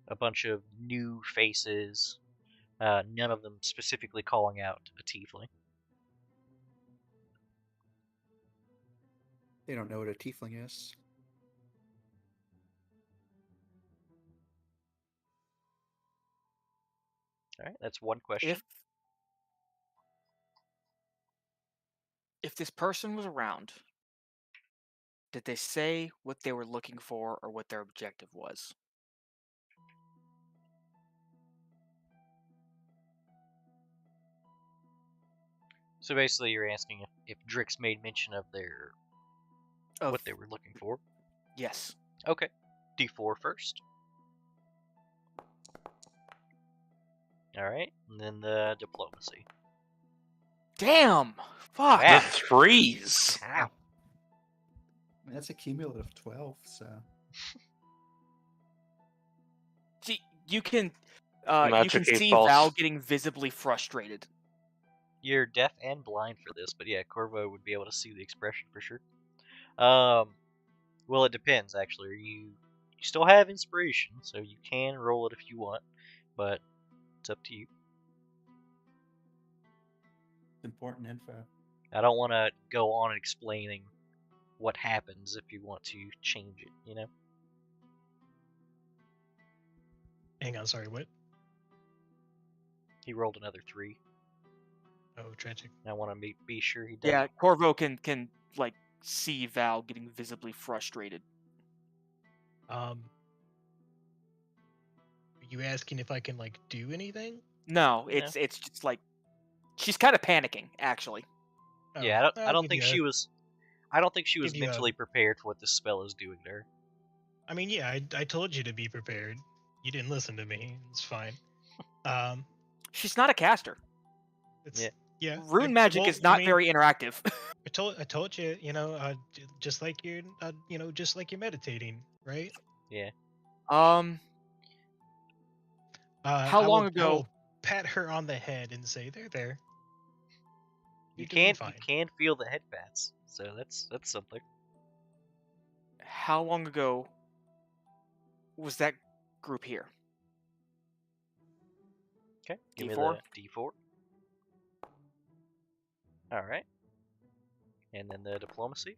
S1: A bunch of new faces, none of them specifically calling out a tiefling.
S2: They don't know what a tiefling is.
S1: All right, that's one question.
S4: If this person was around, did they say what they were looking for or what their objective was?
S1: So basically, you're asking if Drix made mention of what they were looking for.
S4: Yes.
S1: Okay, D4 first. All right, and then the diplomacy.
S4: Damn! Fuck!
S3: The
S1: Wow.
S3: threes!
S1: Wow.
S2: That's a cumulative 12, so.
S4: See, you can
S3: Magic 8
S4: see
S3: balls.
S4: Val getting visibly frustrated.
S1: You're deaf and blind for this, but yeah, Corvo would be able to see the expression for sure. Well, it depends actually. You still have inspiration, so you can roll it if you want, but it's up to you.
S2: Important info.
S1: I don't want to go on explaining what happens if you want to change it, you know?
S5: Hang on, sorry, what?
S1: He rolled another 3.
S5: Oh, tragic.
S1: I want to be sure he does.
S4: Yeah, Corvo can like see Val getting visibly frustrated.
S5: Are you asking if I can like do anything?
S4: No, it's just like she's kind of panicking actually.
S5: Oh,
S1: Yeah, I
S5: I'll
S1: don't
S5: give
S1: think
S5: you
S1: she was. I don't think she was
S5: give you a-
S1: mentally prepared for what this spell is doing to her.
S5: I mean, yeah, I told you to be prepared. You didn't listen to me. It's fine.
S4: She's not a caster.
S5: It's yeah.
S4: Rune magic is not very interactive.
S5: I told you, just like you're, just like you're meditating, right?
S1: Yeah.
S4: How
S5: I
S4: long
S5: will
S4: ago?
S5: Pat her on the head and say, "There.
S1: You
S5: You're doing
S1: can
S5: fine."
S1: you can feel the head pats, so that's something.
S4: How long ago was that group here?
S1: Okay, give me
S4: D4?
S1: the D4. All right, and then the diplomacy.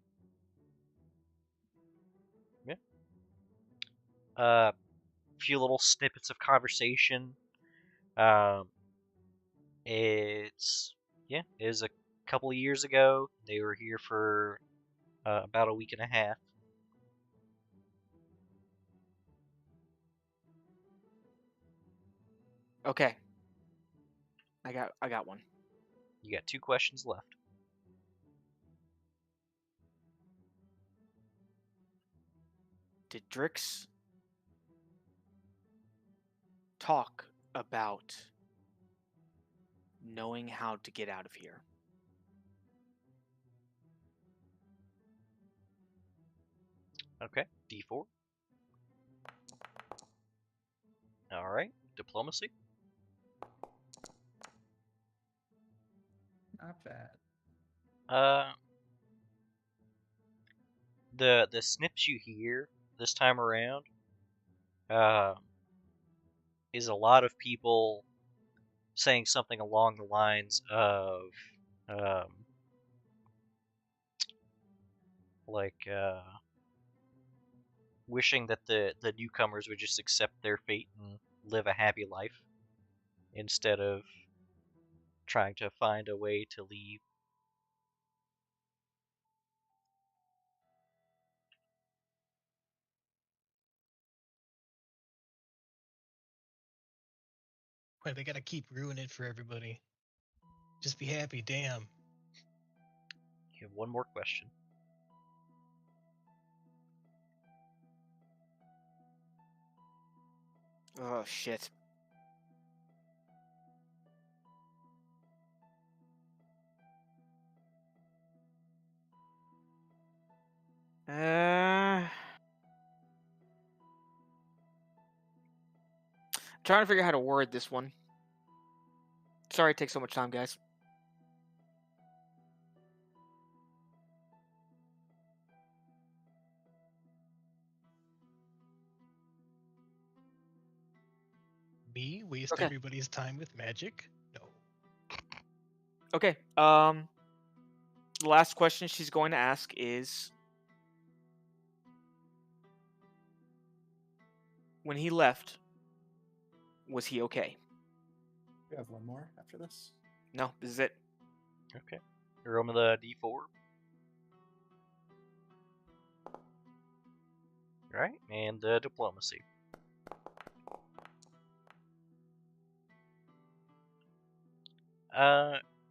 S1: Yeah. Few little snippets of conversation. It is a couple of years ago. They were here for about a week and a half.
S4: Okay. I got one.
S1: You got 2 questions left.
S4: Did Drix talk about knowing how to get out of here?
S1: Okay, D4. All right, diplomacy.
S2: Not bad.
S1: The snips you hear this time around, is a lot of people saying something along the lines of, like, wishing that the newcomers would just accept their fate and live a happy life instead of trying to find a way to leave.
S5: Why they gotta keep ruining it for everybody? Just be happy, damn.
S1: You have one more question.
S4: Oh shit. Trying to figure out how to word this one. Sorry it takes so much time, guys.
S5: Me waste
S4: Okay.
S5: everybody's time with magic? No.
S4: Okay. The last question she's going to ask is, when he left, was he okay?
S2: We have one more after this.
S4: No, this is it.
S1: Okay. Roll me the D4. Right, and diplomacy.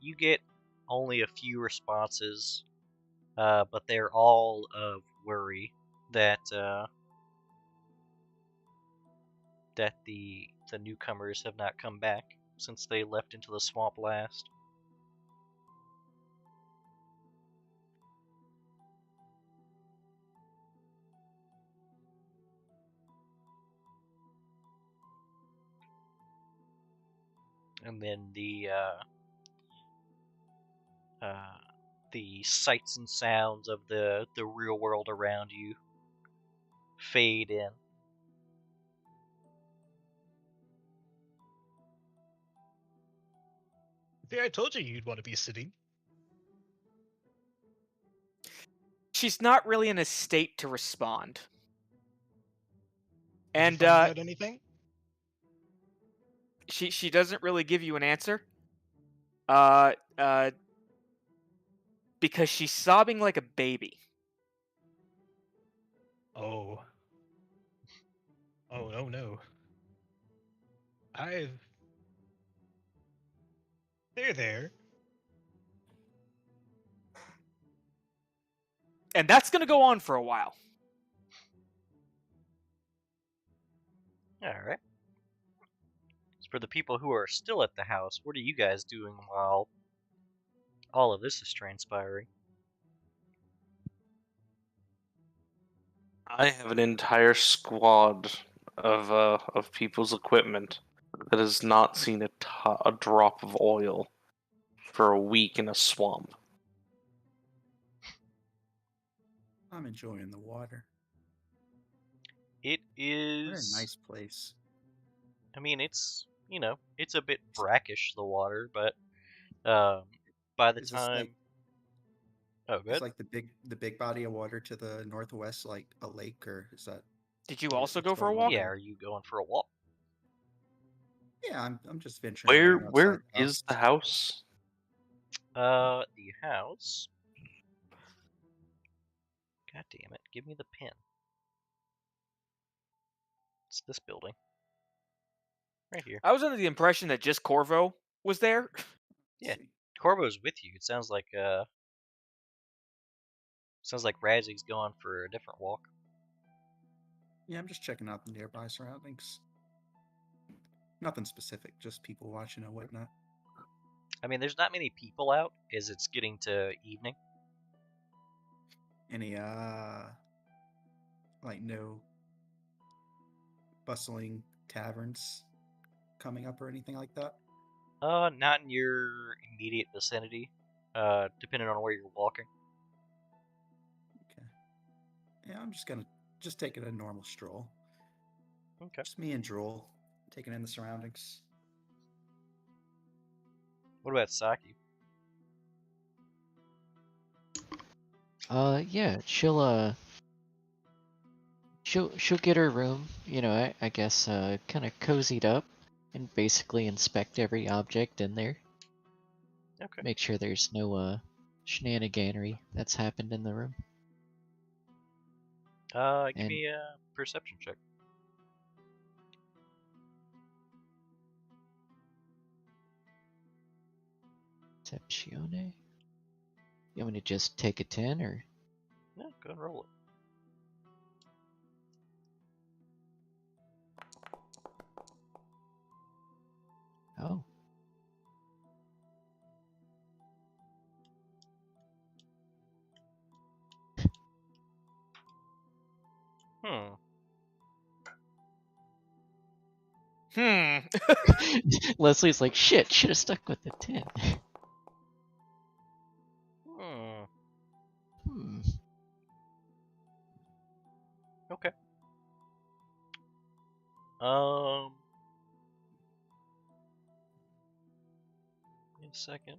S1: You get only a few responses, but they're all of worry that that the newcomers have not come back since they left into the swamp last. And then the sights and sounds of the real world around you fade in.
S5: See, I told you you'd want to be sitting.
S4: She's not really in a state to respond.
S5: Did
S4: And
S5: you find out anything?
S4: she doesn't really give you an answer. Because she's sobbing like a baby.
S5: Oh. Oh, no. There.
S4: And that's going to go on for a while.
S1: Alright. As for the people who are still at the house, what are you guys doing while all of this is transpiring?
S3: I have an entire squad of people's equipment that has not seen a drop of oil for a week in a swamp.
S2: I'm enjoying the water.
S1: It is...
S2: What a nice place.
S1: I mean, it's, it's a bit brackish, the water, but by the
S2: Is this
S1: time...
S2: like,
S1: Oh, good.
S2: it's like the big body of water to the northwest, like a lake, or is that?
S4: Did you
S2: what-
S4: also
S2: what's
S4: go for a
S2: going on
S4: walk?
S1: Yeah,
S2: there?
S1: are you going for a walk?
S2: Yeah, I'm just venturing around outside
S3: Where
S2: the house.
S3: is the house?
S1: The house... God damn it, give me the pin. It's this building. Right here.
S4: I was under the impression that just Corvo was there.
S1: Yeah.
S2: See.
S1: Corvo's with you. It sounds like Razzy's gone for a different walk.
S2: Yeah, I'm just checking out the nearby surroundings. Nothing specific, just people watching and whatnot.
S1: I mean, there's not many people out as it's getting to evening.
S2: Any like no bustling taverns coming up or anything like that?
S1: Not in your immediate vicinity. Depending on where you're walking.
S2: Okay. Yeah, I'm just taking a normal stroll.
S1: Okay.
S2: Just me and Droll taking in the surroundings.
S1: What about Saki?
S6: Yeah, she'll get her room, I guess kind of cozied up and basically inspect every object in there.
S1: Okay.
S6: Make sure there's no shenaniganery that's happened in the room.
S1: Give
S6: And-
S1: me a perception check.
S6: Perceptione. You want me to just take a 10 or?
S1: No, go and roll it.
S6: Oh. Leslie's like, shit, should have stuck with the 10.
S1: Okay. In a second.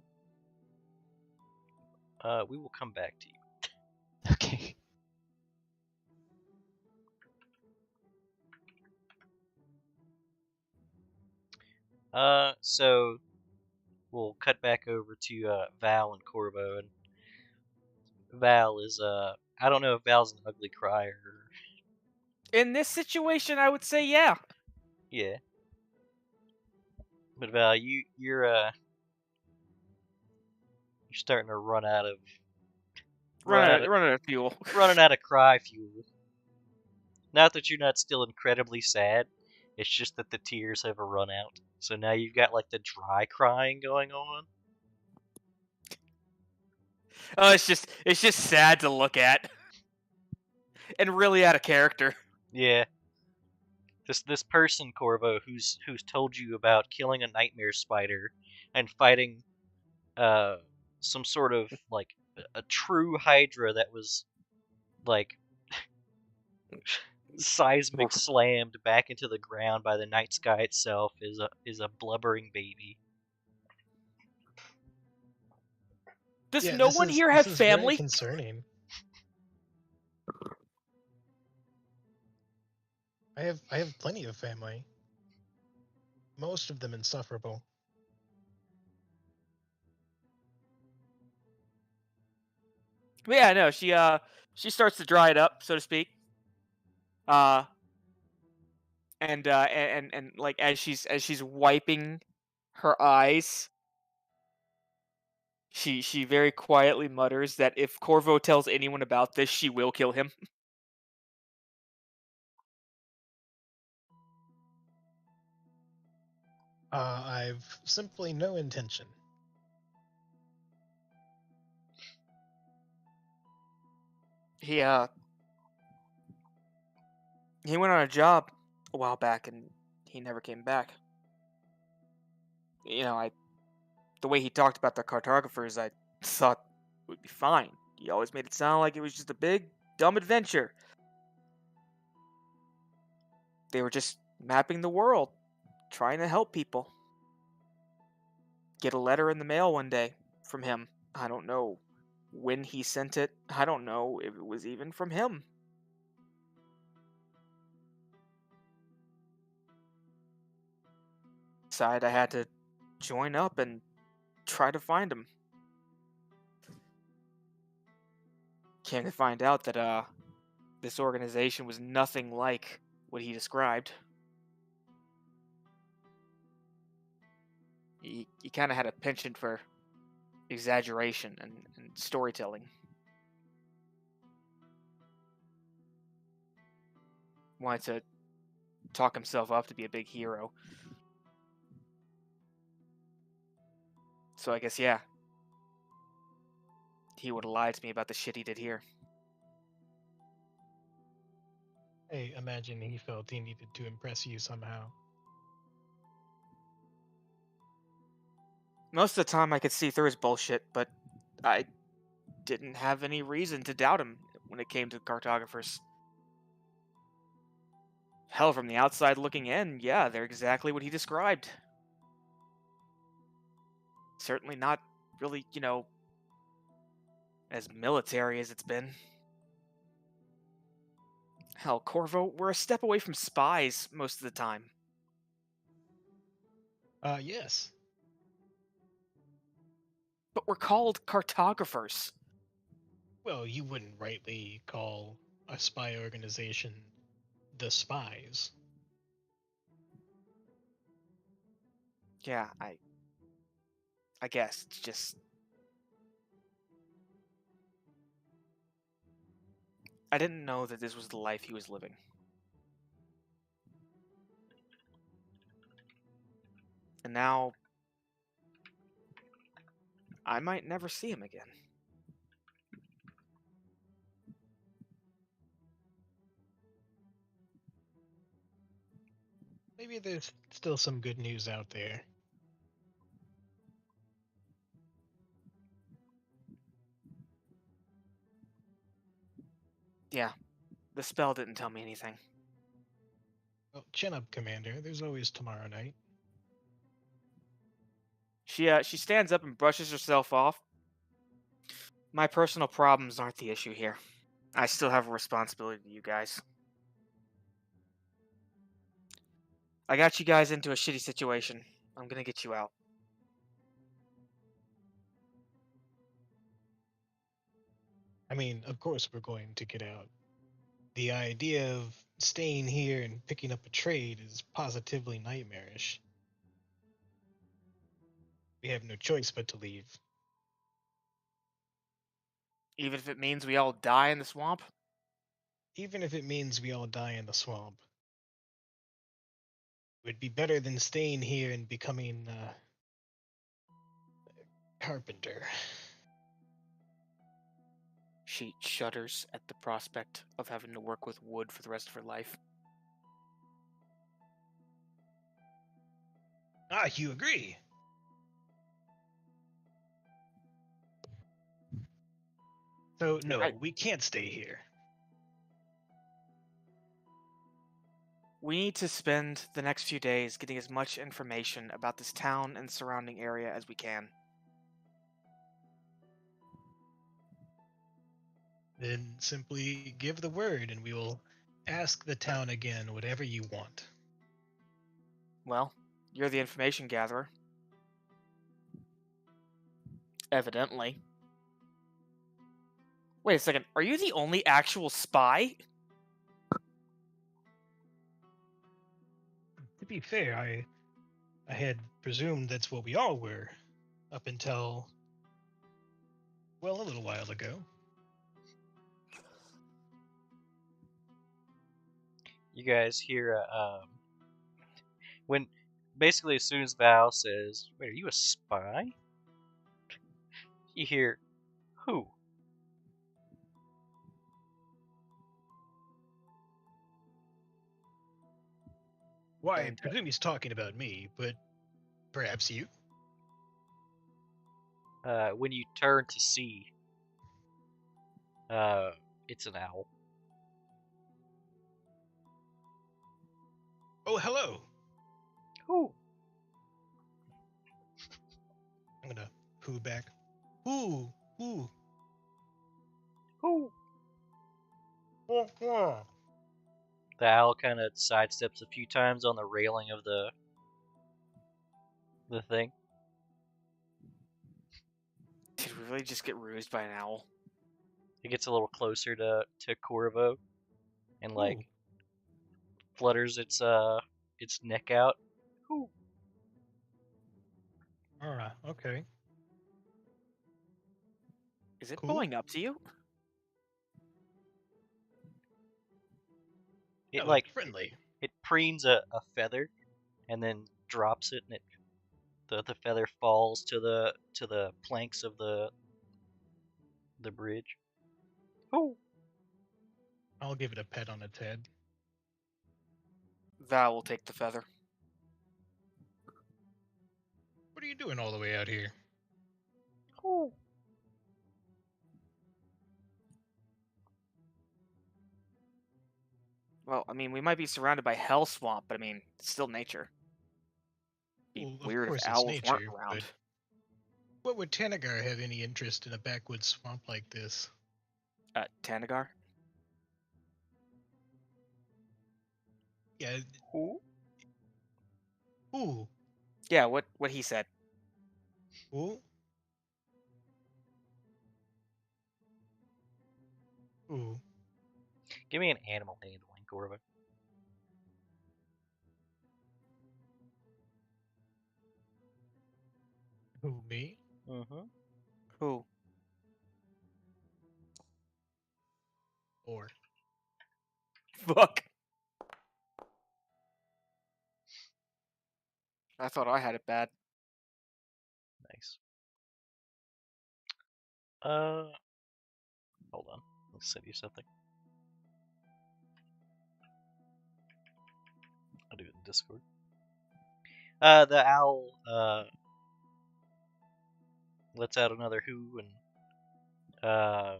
S1: We will come back to you.
S6: Okay.
S1: So we'll cut back over to Val and Corvo, and Val is I don't know if Val's an ugly crier.
S4: In this situation, I would say yeah.
S1: Yeah. But Val, you're starting to run out of
S4: Running out of fuel.
S1: running out of cry fuel. Not that you're not still incredibly sad, it's just that the tears have run out. So now you've got like the dry crying going on.
S4: Oh, it's just sad to look at, and really out of character.
S1: Yeah. This person, Corvo, who's told you about killing a nightmare spider and fighting some sort of like a true hydra that was like seismic slammed back into the ground by the night sky itself is a blubbering baby.
S4: Does
S5: Yeah,
S4: no
S5: this
S4: one
S5: is-
S4: here
S5: this
S4: have
S5: is very
S4: family?
S5: concerning. I have plenty of family. Most of them insufferable.
S4: But yeah, no, she starts to dry it up, so to speak. And like as she's wiping her eyes, she very quietly mutters that if Corvo tells anyone about this, she will kill him.
S5: I've simply no intention.
S4: He went on a job a while back and he never came back. You know, the way he talked about the cartographers, I thought would be fine. He always made it sound like it was just a big, dumb adventure. They were just mapping the world, trying to help people. Get a letter in the mail one day from him. I don't know when he sent it. I don't know if it was even from him. Decided I had to join up and try to find him. Came to find out that this organization was nothing like what he described. He kind of had a penchant for exaggeration and storytelling. Wanted to talk himself up to be a big hero. So I guess, yeah, he would have lied to me about the shit he did here.
S5: I imagine he felt he needed to impress you somehow.
S4: Most of the time I could see through his bullshit, but I didn't have any reason to doubt him when it came to cartographers. Hell, from the outside looking in, yeah, they're exactly what he described. Certainly not really, as military as it's been. Hell, Corvo, we're a step away from spies most of the time.
S5: Yes.
S4: But we're called cartographers.
S5: Well, you wouldn't rightly call a spy organization the Spies.
S4: Yeah, I guess it's just I didn't know that this was the life he was living. And now I might never see him again.
S5: Maybe there's still some good news out there.
S4: Yeah, the spell didn't tell me anything.
S5: Well, chin up, Commander. There's always tomorrow night.
S4: She stands up and brushes herself off. My personal problems aren't the issue here. I still have a responsibility to you guys. I got you guys into a shitty situation. I'm gonna get you out.
S5: I mean, of course we're going to get out. The idea of staying here and picking up a trade is positively nightmarish. We have no choice but to leave.
S4: Even if it means we all die in the swamp?
S5: Even if it means we all die in the swamp. It would be better than staying here and becoming a carpenter.
S4: She shudders at the prospect of having to work with wood for the rest of her life.
S5: Ah, you agree? So, no, we can't stay here.
S4: We need to spend the next few days getting as much information about this town and surrounding area as we can.
S5: Then simply give the word and we will ask the town again whatever you want.
S4: Well, you're the information gatherer. Evidently. Wait a second, are you the only actual spy?
S5: To be fair, I had presumed that's what we all were up until, well, a little while ago.
S1: You guys hear when basically as soon as Val says, "Wait, are you a spy?" You hear, "Who?"
S5: Why, I
S4: And,
S5: presume he's talking about me, but perhaps you?
S1: When you turn to see, it's an owl.
S5: Oh, hello.
S1: Who?
S5: I'm gonna poo back. Ooh, ooh.
S1: Who?
S5: Oh, oh.
S1: The owl kind of sidesteps a few times on the railing of the thing.
S4: did we really just get rused by an owl?
S1: It gets a little closer to Corvo, and like
S5: Ooh.
S1: flutters its neck out. Who?
S5: Alright, okay.
S4: Is it
S5: Cool.
S4: going up to you?
S1: It
S5: Oh,
S1: like
S5: friendly.
S1: it preens a feather, and then drops it, and the feather falls to the planks of the bridge. Who?
S5: I'll give it a pet on its head.
S4: Val will take the feather.
S5: What are you doing all the way out here?
S1: Who?
S4: Well, I mean, we might be surrounded by hell swamp, but I mean, it's still nature. Be
S5: Well, of
S4: weird if
S5: course it's
S4: owls weren't
S5: nature,
S4: around.
S5: but what would Tanagar have any interest in a backwoods swamp like this?
S4: Tanagar?
S5: Yeah.
S1: Who?
S5: Ooh.
S4: Yeah, what he said.
S5: Ooh. Ooh.
S1: Give me an animal handling, Corvo.
S5: Who, me?
S1: Mm-hmm.
S4: Who?
S5: Or
S4: Fuck. I thought I had it bad.
S1: Nice. Hold on. Let's send you something. I'll do it in Discord. The owl lets out another hoo, and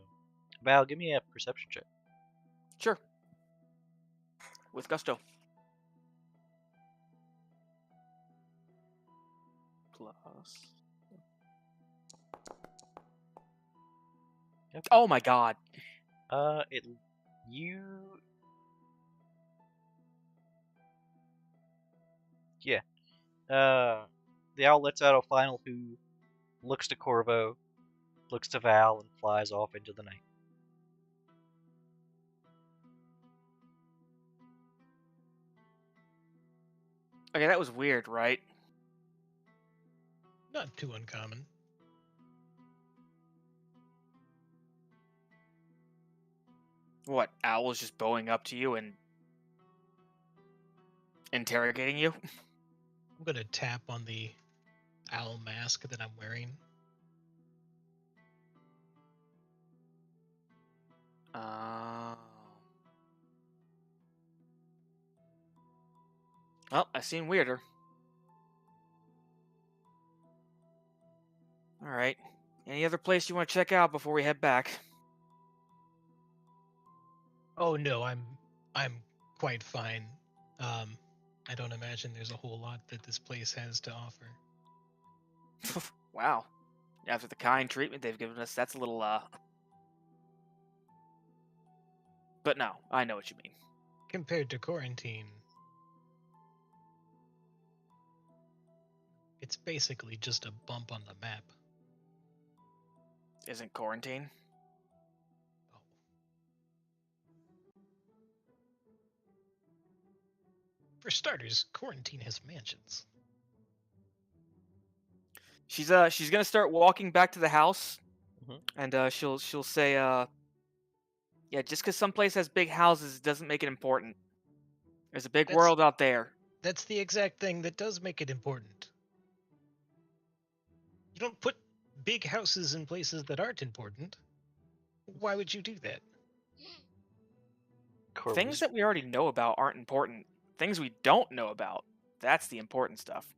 S1: Val, give me a perception check.
S4: Sure. With gusto. Plus.
S1: Okay.
S4: Oh my god.
S1: Yeah. The owl lets out a final hoo, looks to Corvo, looks to Val, and flies off into the night.
S4: Okay, that was weird, right?
S5: Not too uncommon.
S4: What, Owl's just bowing up to you and interrogating you?
S5: I'm gonna tap on the owl mask that I'm wearing.
S4: Oh. Well, I've seen weirder. Alright. Any other place you want to check out before we head back?
S5: Oh no, I'm quite fine. I don't imagine there's a whole lot that this place has to offer.
S4: Wow. After the kind treatment they've given us, that's a little, But no, I know what you mean.
S5: Compared to quarantine, it's basically just a bump on the map.
S4: Isn't quarantine?
S5: Oh. For starters, quarantine has mansions.
S4: She's gonna start walking back to the house,
S1: Mhm.
S4: and she'll say, yeah, just because some place has big houses doesn't make it important. There's a big world out there.
S5: That's the exact thing that does make it important. You don't put big houses in places that aren't important. Why would you do that?
S4: Things that we already know about aren't important. Things we don't know about, that's the important stuff.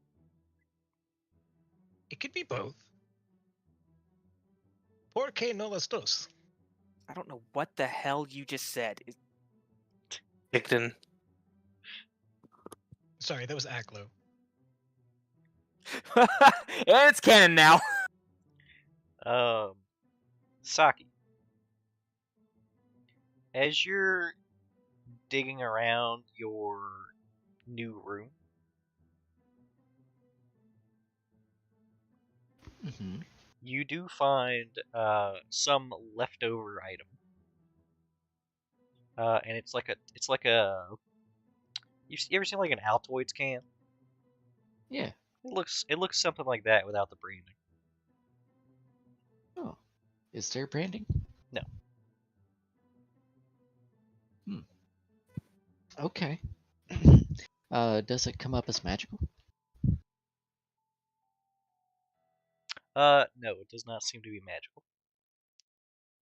S5: It could be both. ¿Por qué no las dos?
S4: I don't know what the hell you just said.
S3: Picton.
S5: Sorry, that was Aklo.
S4: It's canon now.
S1: Saki, as you're digging around your new room,
S6: Mm-hmm.
S1: you do find some leftover item, and it's like a. You ever seen like an Altoids can?
S6: Yeah.
S1: It looks something like that without the branding.
S6: Oh. Is there branding?
S1: No.
S6: Okay. Does it come up as magical?
S1: No, it does not seem to be magical.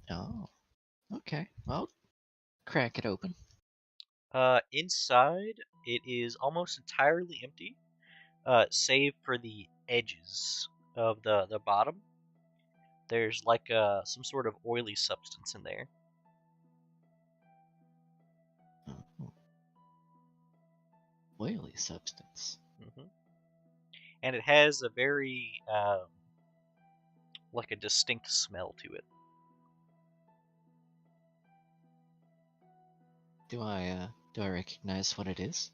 S6: Oh. Okay. Well, crack it open.
S1: Inside, it is almost entirely empty, save for the edges of the bottom. There's like some sort of oily substance in there.
S6: Oh. Oily substance.
S1: Hmm. And it has a very like a distinct smell to it.
S6: Do I recognize what it is?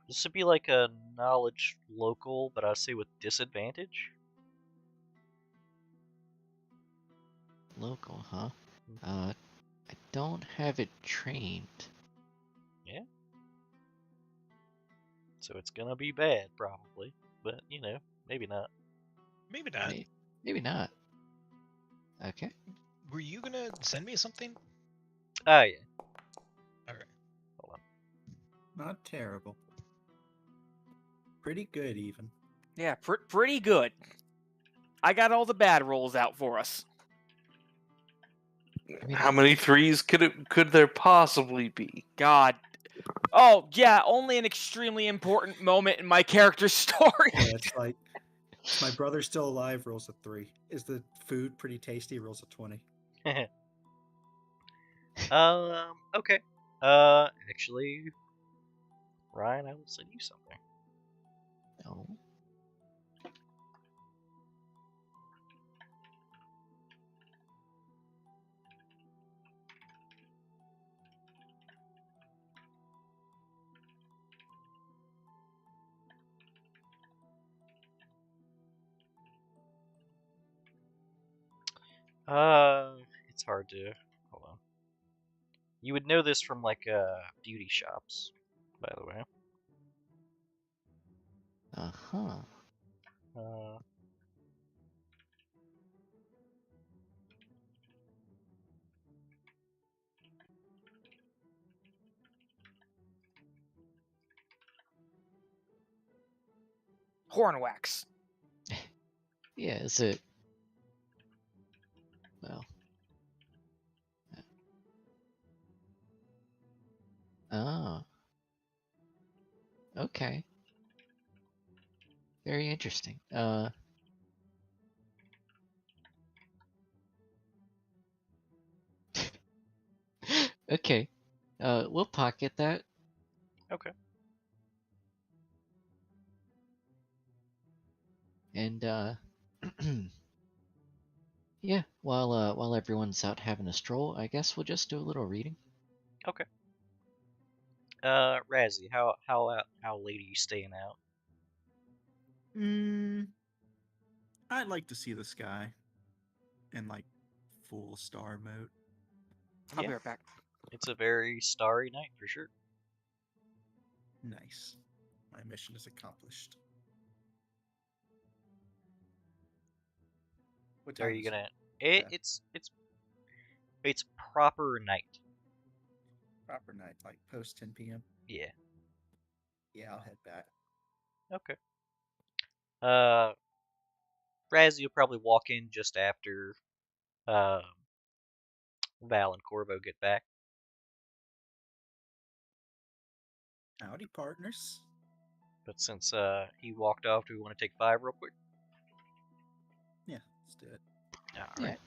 S1: This would be like a knowledge local, but I'd say with disadvantage.
S6: Local, huh? I don't have it trained.
S1: Yeah. So it's gonna be bad, probably. But, you know, maybe not.
S5: Maybe not.
S6: Maybe not. Okay.
S5: were you gonna send me something?
S1: Oh yeah.
S5: All right.
S1: Hold on.
S2: Not terrible. Pretty good, even.
S4: Yeah, pretty good. I got all the bad rolls out for us.
S6: I mean,
S3: How many threes could there possibly be?
S4: God. Oh, yeah, only an extremely important moment in my character's story.
S2: Yeah, it's like, is my brother still alive? Rolls a 3. Is the food pretty tasty? Rolls a 20.
S1: Okay. Actually, Ryan, I will send you something.
S6: no.
S1: It's hard to. Hold on. You would know this from like beauty shops, by the way.
S6: Uh-huh.
S1: Uh,
S4: Horn wax.
S6: Yeah, is it? Well. Oh. Okay. Very interesting. Okay. We'll pocket that.
S1: okay.
S6: And yeah, while everyone's out having a stroll, I guess we'll just do a little reading.
S1: Okay. Razzie, how late are you staying out?
S2: I'd like to see the sky in like full star mode.
S4: I'll
S1: Yeah.
S4: be right back.
S1: It's a very starry night for sure.
S2: Nice. My mission is accomplished. What
S1: Are
S2: time
S1: you
S2: is
S1: gonna?
S2: Yeah.
S1: It's proper night.
S2: proper night? Like post 10 p.m.
S1: Yeah.
S2: Yeah, I'll head back.
S1: Okay. Uh, Razzie will probably walk in just after Val and Corvo get back.
S2: Howdy, partners.
S1: But since he walked off, do we want to take 5 real quick?
S2: Yeah, let's do it.
S1: All
S6: Yeah.
S1: right.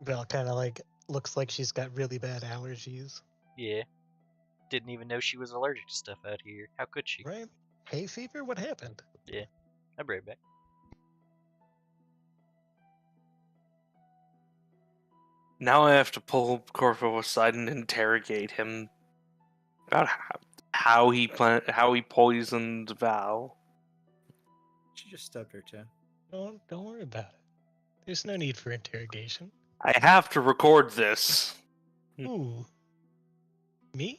S5: Val kind of like looks like she's got really bad allergies.
S1: Yeah. Didn't even know she was allergic to stuff out here. How could she?
S5: Right? Hay fever? What happened?
S1: Yeah. I'll be right back.
S3: Now I have to pull Corvo aside and interrogate him about how he poisoned Val.
S2: She just stubbed her toe.
S5: Don't worry about it. There's no need for interrogation.
S3: I have to record this.
S5: Ooh. Me?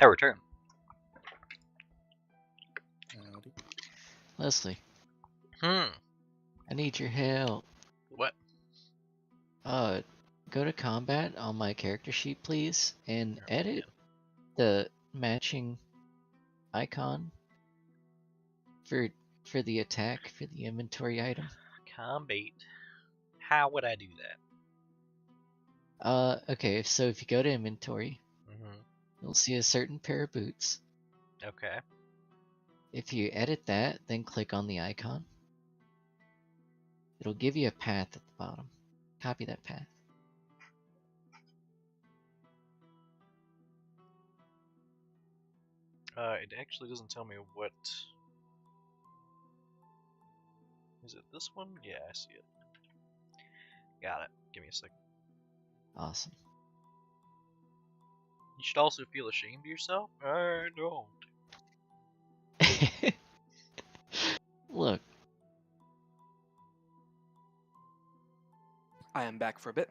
S1: I return.
S2: Howdy.
S6: Leslie,
S1: Hmm.
S6: I need your help.
S1: What?
S6: Go to combat on my character sheet, please, and
S1: Oh,
S6: edit the matching icon for the attack for the inventory item.
S1: Combat. How would I do that?
S6: Okay, so if you go to inventory,
S1: Mm-hmm.
S6: you'll see a certain pair of boots.
S1: Okay.
S6: If you edit that, then click on the icon. It'll give you a path at the bottom. Copy that path.
S1: It actually doesn't tell me what. Is it this one? Yeah, I see it. Got it. Give me a second.
S6: Awesome.
S1: You should also feel ashamed of yourself. I don't.
S6: Look,
S4: I am back for a bit.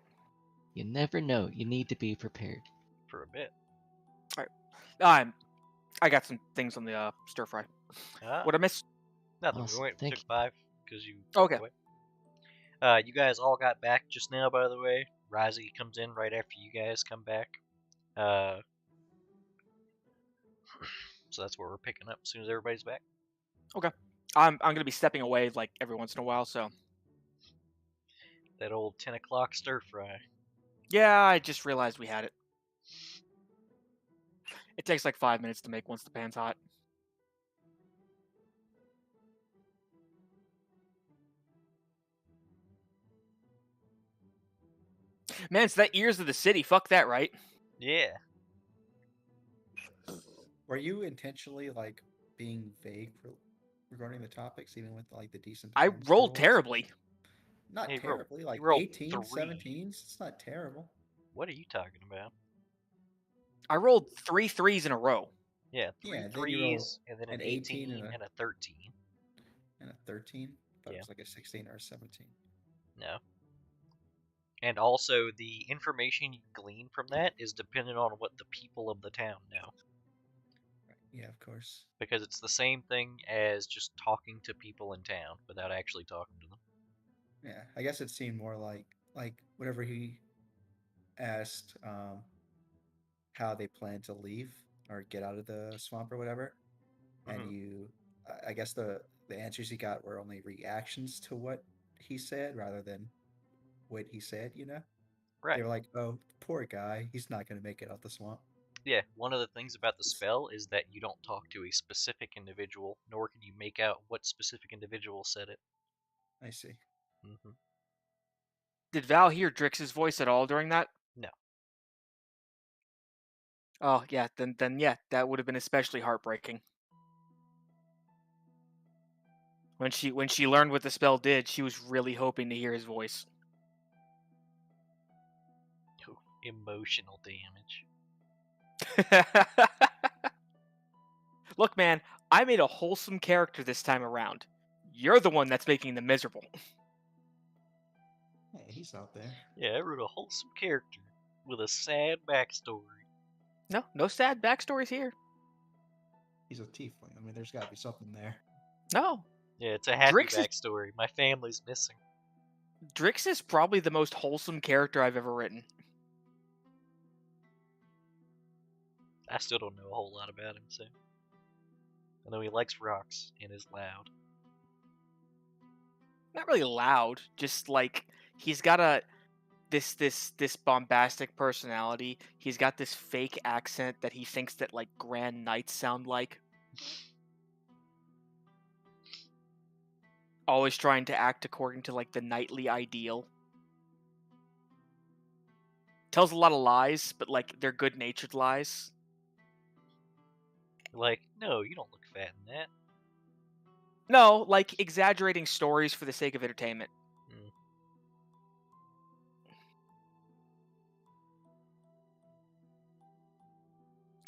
S6: you never know. You need to be prepared.
S1: For a bit.
S4: I got some things on the stir fry.
S1: Ah,
S4: What I missed?
S1: nothing.
S6: Awesome.
S1: We went
S6: Thank
S1: took
S6: you.
S1: 5 because you.
S4: Okay.
S1: Away. You guys all got back just now, by the way. Razi comes in right after you guys come back. So that's where we're picking up as soon as everybody's back.
S4: I'm gonna be stepping away like every once in a while, so
S1: That old 10 o'clock stir fry.
S4: yeah, I just realized we had it. It takes like 5 minutes to make once the pan's hot. Man, it's that Ears of the City. Fuck that, right?
S1: Yeah.
S2: Were you intentionally like being vague regarding the topics, even with like the decent
S4: I
S2: defense
S4: rolled
S2: rolls?
S4: terribly.
S2: Not
S1: He rolled-
S2: terribly,
S1: he
S2: like
S1: rolled
S2: 18,
S1: 3.
S2: 17s. It's not terrible.
S1: What are you talking about?
S4: I rolled 3 threes in a row.
S1: Yeah, 3
S2: Yeah, then you roll
S1: threes, and then an
S2: an
S1: 18
S2: 18
S1: and a 13.
S2: And a 13. But
S1: Yeah.
S2: it was like a 16 or a 17.
S1: No. And also, the information you glean from that is dependent on what the people of the town know.
S2: Yeah, of course.
S1: Because it's the same thing as just talking to people in town without actually talking to them.
S2: Yeah, I guess it seemed more like whenever he asked how they plan to leave or get out of the swamp or whatever, and I guess the answers he got were only reactions to what he said rather than what he said. You know,
S1: Right.
S2: they were like, "Oh, poor guy, he's not going to make it out the swamp."
S1: Yeah, one of the things about the spell is that you don't talk to a specific individual, nor can you make out what specific individual said it.
S2: I see.
S1: Mm-hmm.
S4: Did Val hear Drix's voice at all during that?
S1: No.
S4: Oh yeah, then yeah, that would have been especially heartbreaking. When she learned what the spell did, she was really hoping to hear his voice.
S1: Ooh, emotional damage.
S4: Look, man, I made a wholesome character this time around. You're the one that's making them miserable.
S2: Hey, he's out there.
S1: Yeah, I wrote a wholesome character with a sad backstory.
S4: No sad backstories here.
S2: He's a tiefling. I mean, there's got to be something there.
S4: No.
S1: Yeah, it's a happy
S4: Drix is-
S1: backstory. My family's missing.
S4: Drix is probably the most wholesome character I've ever written.
S1: I still don't know a whole lot about him, so. I know he likes rocks and is loud.
S4: Not really loud, just like he's got this bombastic personality. He's got this fake accent that he thinks that like grand knights sound like. Always trying to act according to like the knightly ideal. Tells a lot of lies, but like they're good-natured lies.
S1: Like, no, you don't look fat in that.
S4: No, like exaggerating stories for the sake of entertainment.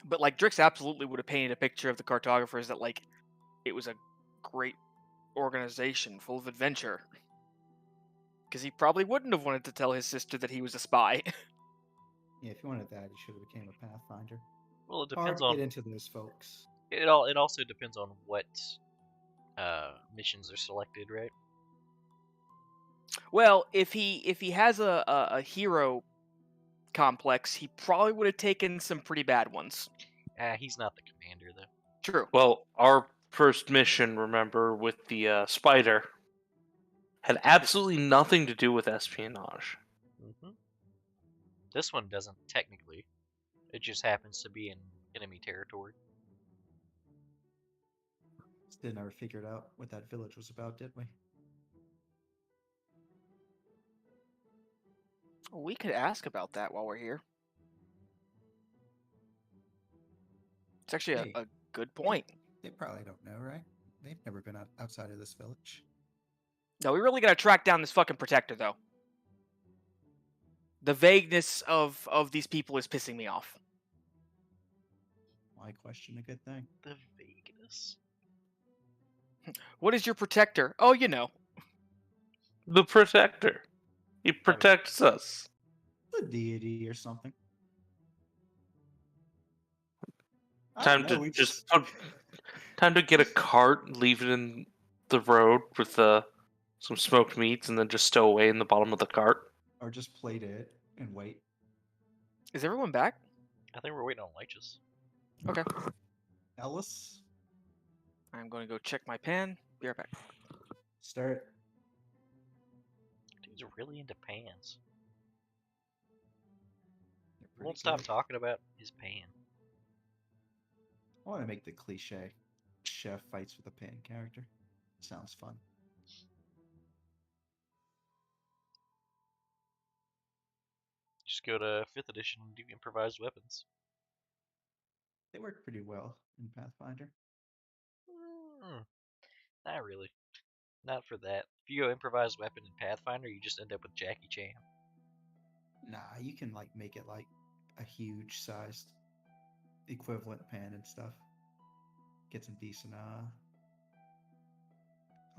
S4: But like Drix absolutely would have painted a picture of the cartographers that like it was a great organization full of adventure. Because he probably wouldn't have wanted to tell his sister that he was a spy.
S2: Yeah, if you wanted that, you should have became a pathfinder.
S1: Well, it
S2: Hard
S1: depends
S2: to
S1: on
S2: get into those folks.
S1: it. It also depends on what missions are selected, right?
S4: Well, if he has a hero complex, he probably would have taken some pretty bad ones.
S1: He's not the commander though.
S4: True.
S3: Well, our first mission, remember, with the spider, had absolutely nothing to do with espionage.
S1: Hmm. This one doesn't technically. It just happens to be in enemy territory.
S2: Still never figured out what that village was about, did we?
S4: We could ask about that while we're here. It's actually
S2: Hey.
S4: a good point.
S2: They probably don't know, right? They've never been outside of this village.
S4: No, we really gotta track down this fucking protector, though. The vagueness of these people is pissing me off.
S2: Why question a good thing?
S1: The vagueness.
S4: What is your protector? Oh, you know.
S3: The Protector. He protects us.
S2: The deity or something. I
S3: Time
S2: don't know,
S3: to
S2: we
S3: just time to get a cart, leave it in the road with some smoked meats, and then just stow away in the bottom of the cart.
S2: or just play dead and wait.
S4: Is everyone back?
S1: I think we're waiting on Lychus.
S4: Okay.
S2: Ellis,
S4: I'm going to go check my pan. Be right back.
S2: start.
S1: Dude's really into pans.
S2: They're
S1: He won't
S2: pretty
S1: stop
S2: good.
S1: talking about his pan.
S2: I want to make the cliche chef fights with a pan character. Sounds fun.
S1: Just go to 5th edition and do improvised weapons.
S2: They work pretty well in Pathfinder.
S1: Not really. Not for that. If you go improvised weapon in Pathfinder, you just end up with Jackie Chan.
S2: Nah, you can like make it like a huge sized equivalent pan and stuff. Get some decent a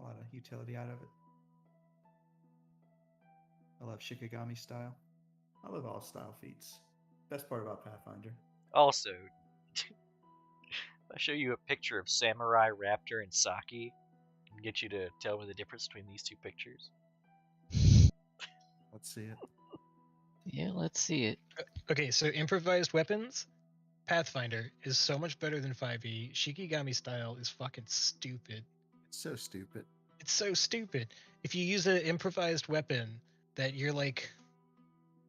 S2: lot of utility out of it. I love Shikigami style. I love all style feats. Best part about Pathfinder.
S1: Also, I'll show you a picture of Samurai Raptor and Saki and get you to tell me the difference between these two pictures.
S2: Let's see it.
S6: Yeah, let's see it.
S5: Okay, so improvised weapons, Pathfinder is so much better than 5e. Shikigami style is fucking stupid.
S2: It's so stupid.
S5: It's so stupid. If you use an improvised weapon that you're like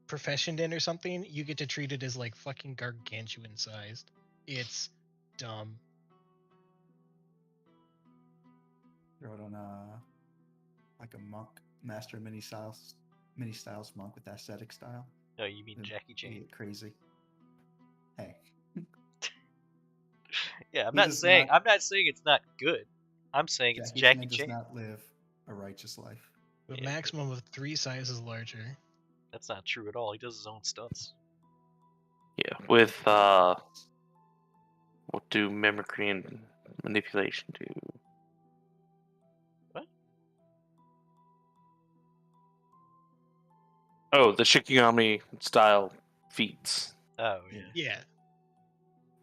S5: proficient in or something, you get to treat it as like fucking gargantuan sized. It's dumb.
S2: Throw it on like a monk, master mini styles monk with ascetic style.
S1: No, you mean
S2: It'd
S1: Jackie Chan.
S2: be crazy. Hey,
S1: Yeah, I'm
S2: He
S1: not
S2: does
S1: saying
S2: not-
S1: it's not good. I'm saying it's
S2: Jackie
S1: Jackie
S2: Chan
S1: Chan.
S2: does not live a righteous life.
S5: A
S1: Yeah,
S5: maximum of 3 sizes larger.
S1: That's not true at all. He does his own stunts.
S3: Yeah, with what do mimicry and manipulation do?
S1: What?
S3: Oh, the Shikigami style feats.
S1: Oh yeah.
S5: Yeah.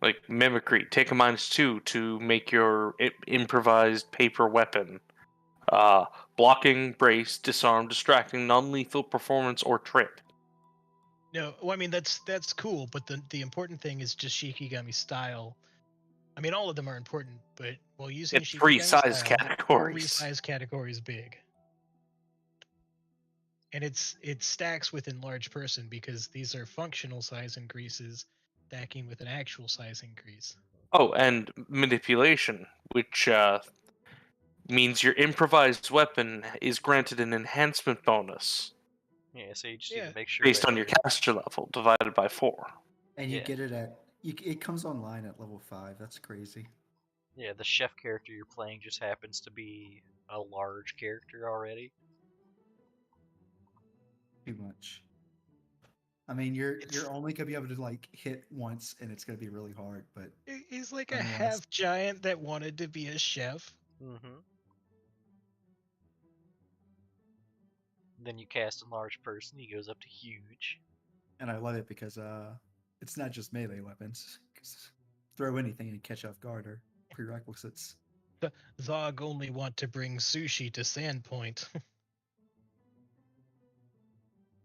S3: Like mimicry, take a -2 to make your improvised paper weapon. Blocking, brace, disarm, distracting, non-lethal performance, or trip.
S5: No, well, I mean that's cool, but the important thing is just Shikigami style. I mean, all of them are important, but while using
S3: It's
S5: Shikigami
S3: 3 size
S5: style, 3
S3: categories.
S5: size categories big, and it stacks with enlarged person because these are functional size increases stacking with an actual size increase.
S3: Oh, and manipulation, which means your improvised weapon is granted an enhancement bonus
S1: Yeah, so you just need
S5: Yeah.
S1: to make sure
S3: based
S1: that
S3: on your caster level divided by 4.
S2: And you
S1: Yeah.
S2: get it at it comes online at level 5. That's crazy.
S1: yeah, the chef character you're playing just happens to be a large character already.
S2: Too much. I mean, you're
S5: It's-
S2: only gonna be able to like hit once, and it's gonna be really hard. But
S5: He's like a
S2: Nonetheless.
S5: half giant that wanted to be a chef.
S1: Mm-hmm. Then you cast enlarged person, he goes up to huge.
S2: and I love it because it's not just melee weapons. Throw anything and catch off guard are prerequisites.
S5: Zog only want to bring sushi to Sandpoint.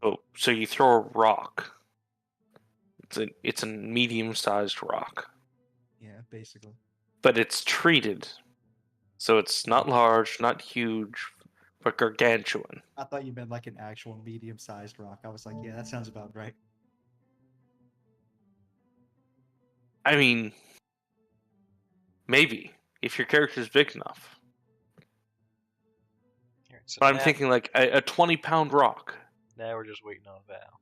S3: Oh, so you throw a rock. It's a medium-sized rock,
S2: Yeah, basically.
S3: but it's treated, so it's not large, not huge, but gargantuan.
S2: I thought you meant like an actual medium-sized rock. I was like, yeah, that sounds about right.
S3: I mean, maybe if your character's big enough.
S1: Alright, so
S3: But I'm
S1: now,
S3: thinking like a 20-pound rock.
S1: now we're just waiting on Val.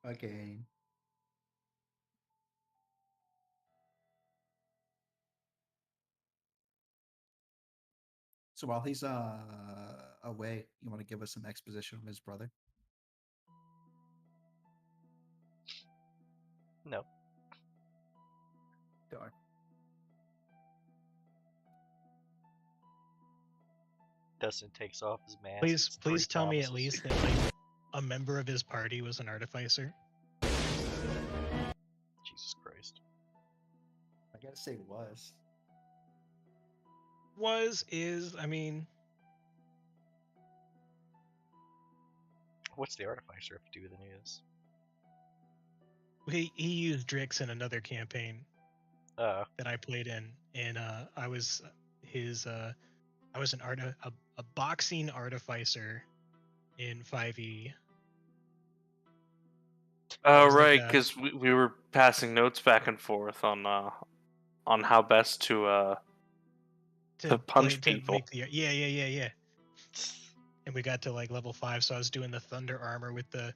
S2: Okay. So while he's away, you want to give us some exposition on his brother?
S1: No.
S2: Darn.
S1: Dustin takes off his mask.
S5: Please,
S1: It's three
S5: tell me at
S1: promises.
S5: least that like a member of his party was an artificer.
S1: Jesus Christ.
S2: I gotta say was.
S5: Is, I mean,
S1: What's the artificer have to do with any of this?
S5: he used Drix in another campaign that I played in, and I was his I was a boxing artificer in 5e.
S3: Oh,
S5: was like
S3: right,
S5: a-
S3: because we were passing notes back and forth on how best to punch people.
S5: make the yeah. And we got to like level 5, so I was doing the thunder armor with the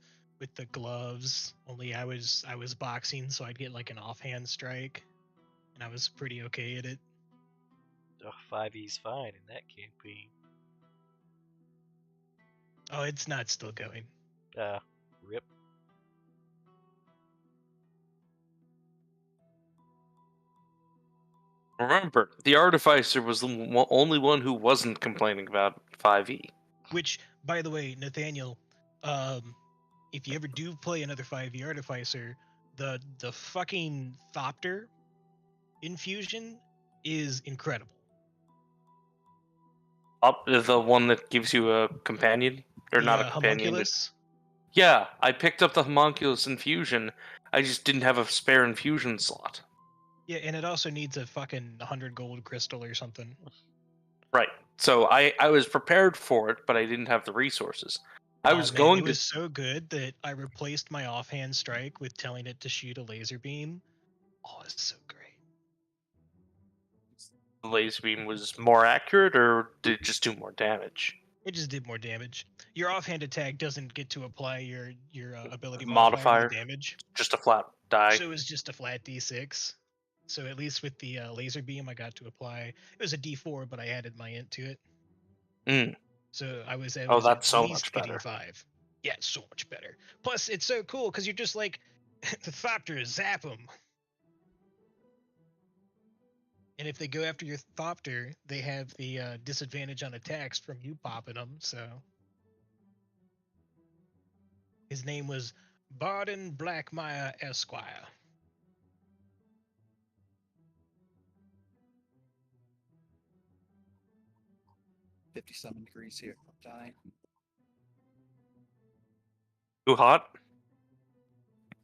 S5: gloves. Only I was boxing, so I'd get like an offhand strike, and I was pretty okay at it.
S1: Ugh, 5e's fine in that campaign.
S5: Oh, it's not still going.
S1: Rip.
S3: Remember, the artificer was the only one who wasn't complaining about 5e.
S5: Which, by the way, Nathaniel, if you ever do play another 5e artificer, the fucking Thopter infusion is incredible.
S3: Up the one that gives you a companion, or not a companion.
S5: Homunculus.
S3: Yeah, I picked up the homunculus infusion. I just didn't have a spare infusion slot.
S5: Yeah, and it also needs a fucking 100 gold crystal or something.
S3: Right. So I was prepared for it, but I didn't have the resources. I was
S5: Man,
S3: going
S5: it was so good that I replaced my offhand strike with telling it to shoot a laser beam. Oh, it's so great.
S3: the laser beam was more accurate, or did it just do more damage?
S5: It just did more damage. Your offhand attack doesn't get to apply your ability
S3: Modifier.
S5: modifier to the damage.
S3: Just a flat die.
S5: So it was just a flat D6. So at least with the laser beam, I got to apply. It was a D4, but I added my int to it.
S3: Mm.
S5: So I was at
S3: That's so
S5: least
S3: much
S5: hitting
S3: better.
S5: 5. Yeah, it's so much better. Plus, it's so cool because you're just like, the Thopter, zap them. And if they go after your Thopter, they have the disadvantage on attacks from you popping them. So his name was Barden Blackmire Esquire.
S2: $57 degrees here. I'm dying.
S3: Too hot?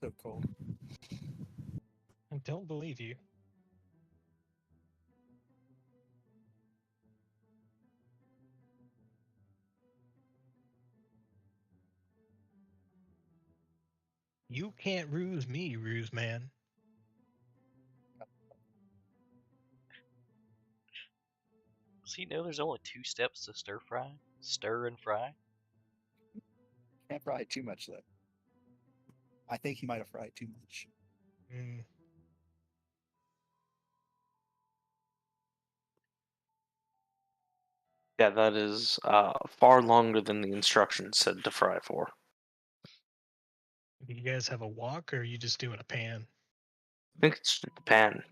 S2: So cold.
S5: I don't believe you. You can't ruse me, ruse man.
S1: Does he know there's only 2 steps to stir fry? Stir and fry?
S2: Can't fry too much though. I think he might have fried too much.
S5: Mm.
S3: Yeah, that is far longer than the instructions said to fry for.
S5: You guys have a wok, or are you just doing a pan?
S3: I think it's the pan.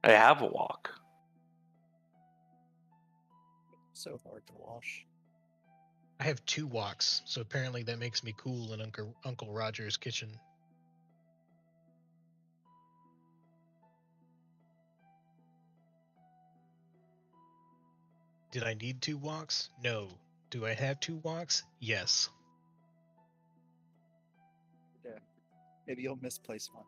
S3: I have a wok.
S2: So hard to wash.
S5: I have 2 woks, so apparently that makes me cool in Uncle Roger's kitchen. Did I need 2 woks? No. Do I have 2 woks? Yes.
S2: Yeah. Maybe you'll misplace one.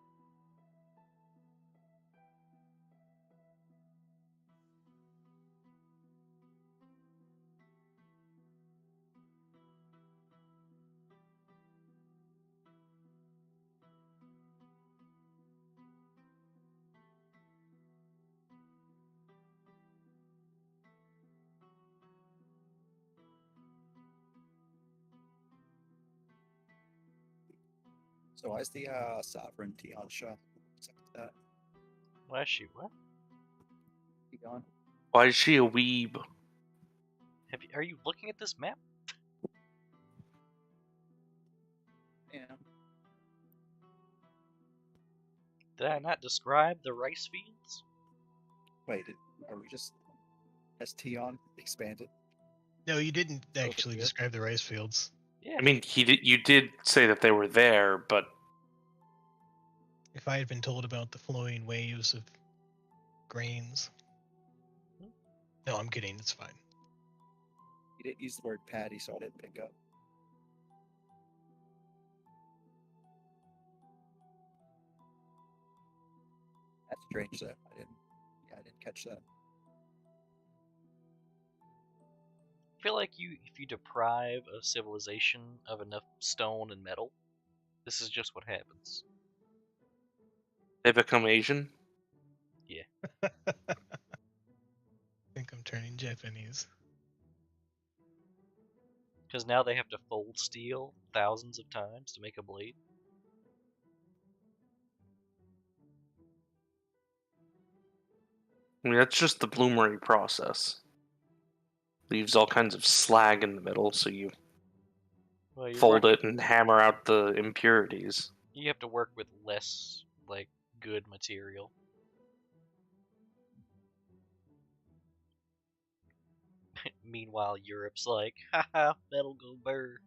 S2: So why is the sovereignty on show? What's up with that?
S1: Why is she what?
S2: Tion?
S3: Why is she a weeb?
S1: Are you looking at this map?
S2: Yeah.
S1: Did I not describe the rice fields?
S2: Wait, are we just has Tion expanded?
S5: No, you didn't actually
S2: here?
S5: describe the rice fields.
S1: Yeah.
S3: I mean, you did say that they were there, but
S5: If I had been told about the flowing waves of grains. No, I'm kidding. It's fine.
S2: You didn't use the word patty, so I didn't pick up. That's strange, though. I didn't catch that.
S1: I feel like if you deprive a civilization of enough stone and metal, this is just what happens.
S3: they become Asian.
S5: I think I'm turning Japanese.
S1: Because now they have to fold steel thousands of times to make a blade.
S3: I mean, that's just the bloomery process. Leaves all kinds of slag in the middle, so you
S1: Well,
S3: fold it and hammer out the impurities.
S1: You have to work with less, like, good material. Meanwhile, Europe's like, haha, metal go burr.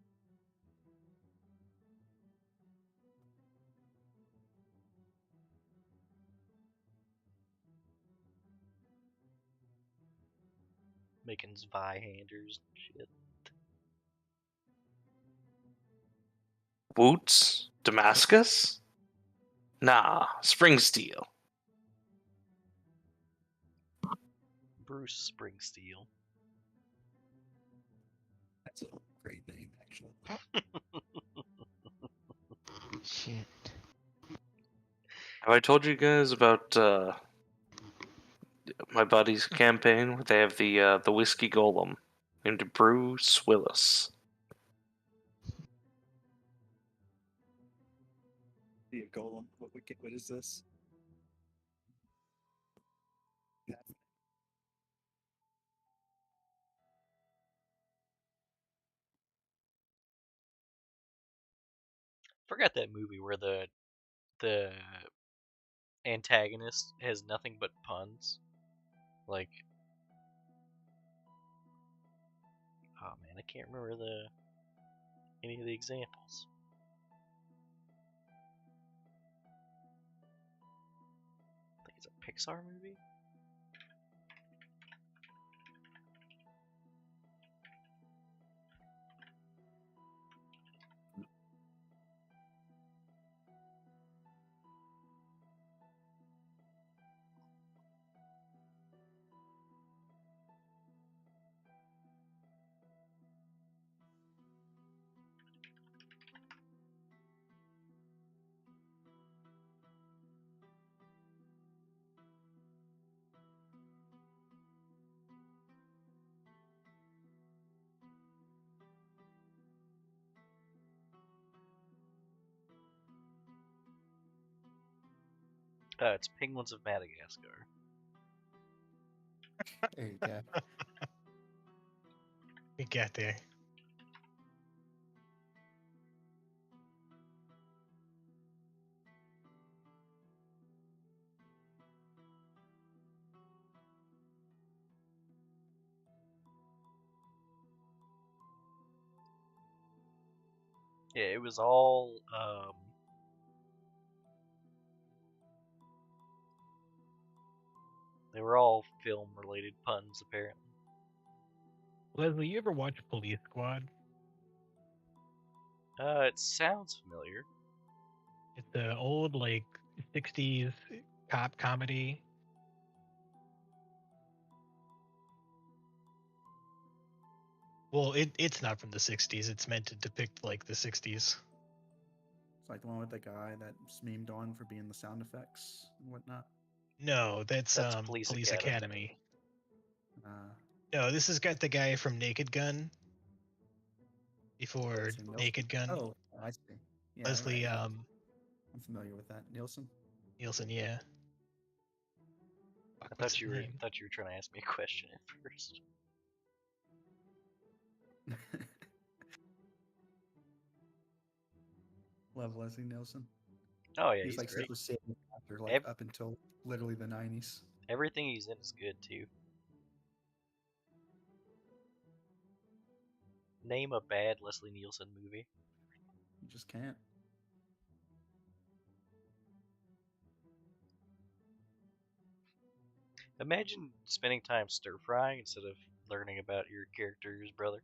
S1: Making Zweihanders and shit.
S3: Woots? Damascus? Nah, spring steel.
S1: Bruce Springsteel.
S2: That's a great name, actually.
S6: Shit.
S3: Have I told you guys about my buddy's campaign where they have the whiskey golem named Bruce Willis?
S2: The golem. What is this?
S1: Forgot that movie where the antagonist has nothing but puns. Like, oh man, I can't remember any of the examples. I think it's a Pixar movie. It's Penguins of Madagascar.
S2: There you go.
S5: We got there.
S1: Yeah, it was all they were all film related puns apparently.
S5: Leslie, you ever watch Police Squad?
S1: It sounds familiar.
S5: It's the old like 60s cop comedy. Well, it's not from the 60s. It's meant to depict like the 60s.
S2: It's like the one with the guy that's memed on for being the sound effects and whatnot.
S5: No, that's
S1: Police
S5: Police
S1: Academy.
S5: Academy. No, this has got the guy from Naked Gun. Before
S2: Leslie Nielsen.
S5: Naked Gun.
S2: Oh, I see. Yeah,
S5: Leslie
S2: right. I'm familiar with that. Nielsen.
S5: Nielsen, yeah.
S1: I
S5: What's
S1: thought you
S5: his
S1: were
S5: name?
S1: trying to ask me a question at first.
S2: Love Leslie Nielsen.
S1: Oh yeah,
S2: He's
S1: he's
S2: like
S1: great.
S2: super safe actor, like
S1: Ev-
S2: up until literally the 90s.
S1: Everything he's in is good too. Name a bad Leslie Nielsen movie.
S2: You just can't.
S1: Imagine spending time stir frying instead of learning about your character's brother.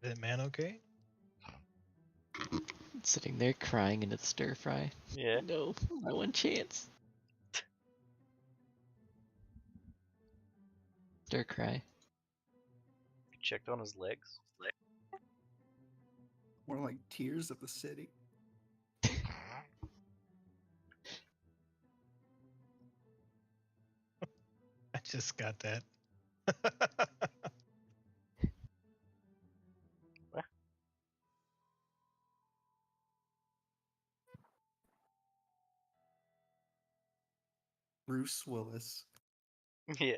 S5: Is that man okay?
S6: Sitting there crying into the stir fry.
S1: Yeah.
S6: No, my one chance. Stir cry.
S1: You checked on his legs.
S2: More like Tears of the City.
S5: I just got that.
S2: Bruce Willis.
S1: Yeah,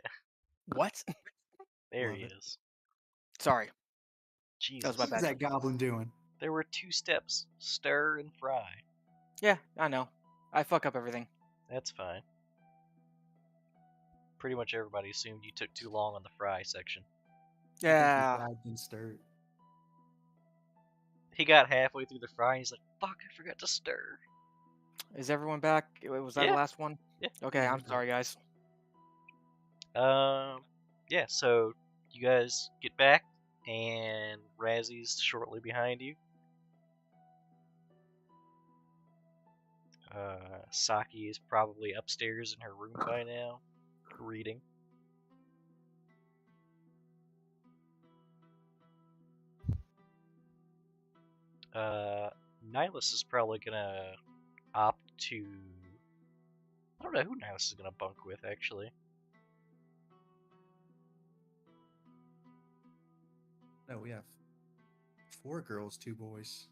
S4: What?
S1: there
S2: Love
S1: he
S2: it.
S1: is.
S4: Sorry.
S1: Jesus.
S4: That was my
S2: What's
S4: bad.
S2: that goblin doing?
S1: There were 2 steps: stir and fry.
S4: Yeah, I know. I fuck up everything.
S1: That's fine. Pretty much everybody assumed you took too long on the fry section.
S4: Yeah.
S2: I think he stirred.
S1: He got halfway through the fry and he's like, "Fuck, I forgot to stir."
S4: Is everyone back? Was that
S1: Yeah.
S4: the last one?
S1: Yeah.
S4: Okay,
S2: Yeah,
S4: I'm
S2: we're
S4: sorry, guys.
S1: Yeah. So you guys get back, and Razzie's shortly behind you. Saki is probably upstairs in her room by now, reading. Nihilus is probably gonna opt to. I don't know who Nihilus is gonna bunk with, actually.
S2: No, we have 4 girls, 2 boys.